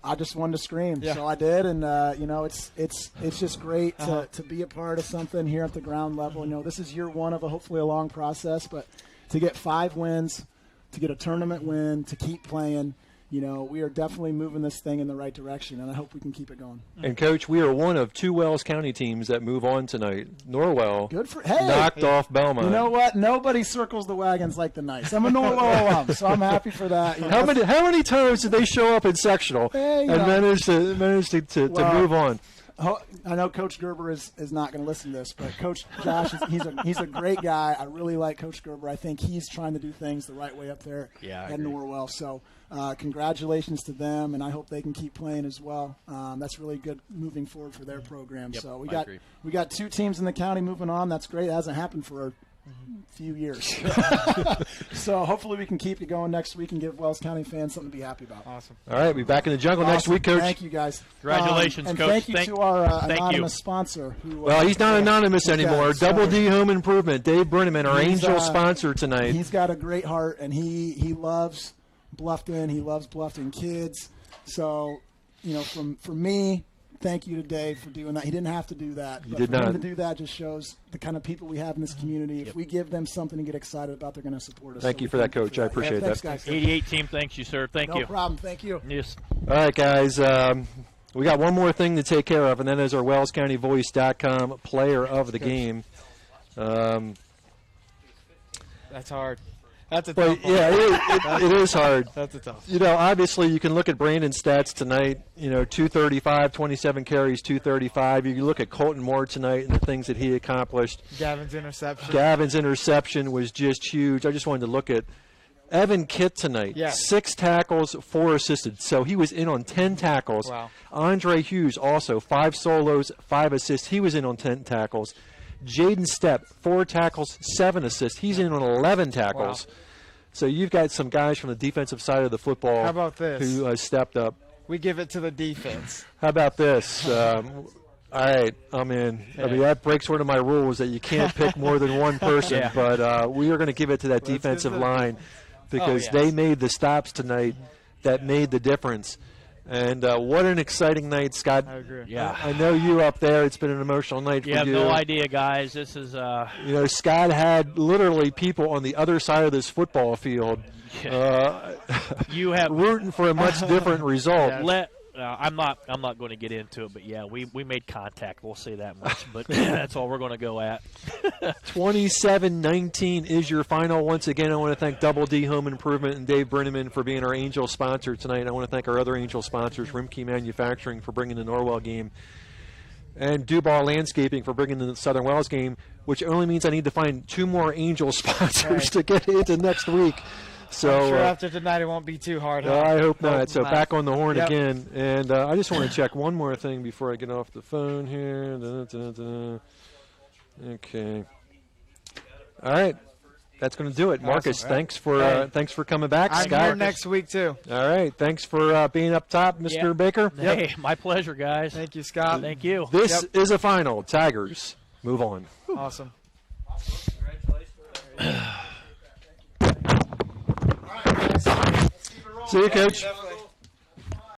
I just wanted to scream. Yeah. So I did, and it's just great to be a part of something here at the ground level. This is year one of hopefully a long process, but to get 5 wins, to get a tournament win, to keep playing, we are definitely moving this thing in the right direction, and I hope we can keep it going. And, Coach, we are one of 2 Wells County teams that move on tonight. Norwell knocked off Belmont. You know what? Nobody circles the wagons like the Knights. I'm a Norwell alum, so I'm happy for that. How many times did they show up in sectional and manage to move on? I know Coach Gerber is not going to listen to this, but Coach Josh, he's a great guy. I really like Coach Gerber. I think he's trying to do things the right way up there at Norwell. So congratulations to them, and I hope they can keep playing as well. That's really good moving forward for their program. Yep, so I agree. we got 2 teams in the county moving on. That's great. It hasn't happened for a few years. So hopefully we can keep it going next week and give Wells County fans something to be happy about. Awesome. All right, we'll be back in the jungle next week, Coach. Thank you, guys. Congratulations, and Coach. Thank you to our anonymous sponsor. Well, he's not anonymous anymore. Double D Home Improvement. Dave Bremen, our angel sponsor tonight. He's got a great heart, and he loves Bluffton. He loves Bluffton kids. So, from me, thank you to Dave for doing that. He didn't have to do that. He did for not. him to do that just shows the kind of people we have in this community. If we give them something to get excited about, they're going to support us. Thank you for that, Coach. I appreciate thanks, that. Guys. 88 team, thanks you, sir. Thank you. No problem. Thank you. Yes. All right, guys. We got one more thing to take care of, and that is our WellsCountyVoice.com player of the game. That's hard. That's a tough one. Yeah, it is hard. That's a tough one. Obviously, you can look at Brandon's stats tonight. 235, 27 carries, 235. You look at Colton Moore tonight and the things that he accomplished. Gavin's interception was just huge. I just wanted to look at Evan Kitt tonight. Yeah. 6 tackles, 4 assisted. So he was in on 10 tackles. Wow. Andre Hughes also 5 solos, 5 assists. He was in on 10 tackles. Jaden Stepp, 4 tackles, 7 assists. He's in on 11 tackles. Wow. So you've got some guys from the defensive side of the football. How about this? Who stepped up. We give it to the defense. How about this? All right, I'm in. I mean, that breaks one of my rules that you can't pick more than one person, but we are going to give it to that defensive line because they made the stops tonight that made the difference. And what an exciting night, Scott. I agree. Yeah. I know you up there. It's been an emotional night for you. You have no idea, guys. This is Scott had literally people on the other side of this football field you have rooting for a much different result. I'm not going to get into it, but yeah, we made contact. We'll say that much, but that's all we're going to go at. 27-19 is your final. Once again, I want to thank Double D Home Improvement and Dave Brenneman for being our Angel sponsor tonight. I want to thank our other Angel sponsors, Rimke Manufacturing for bringing the Norwell game, and Duval Landscaping for bringing the Southern Wells game, which only means I need to find 2 more Angel sponsors to get into next week. So, I'm sure after tonight it won't be too hard. I hope not. So back on the horn again. And I just want to check one more thing before I get off the phone here. Okay. All right. That's going to do it. Awesome. Marcus, thanks for coming back. I'm Scott, here next week, too. All right. Thanks for being up top, Mr. Baker. Hey, my pleasure, guys. Thank you, Scott. Thank you. This is a final. Tigers, move on. Awesome. See you, Coach.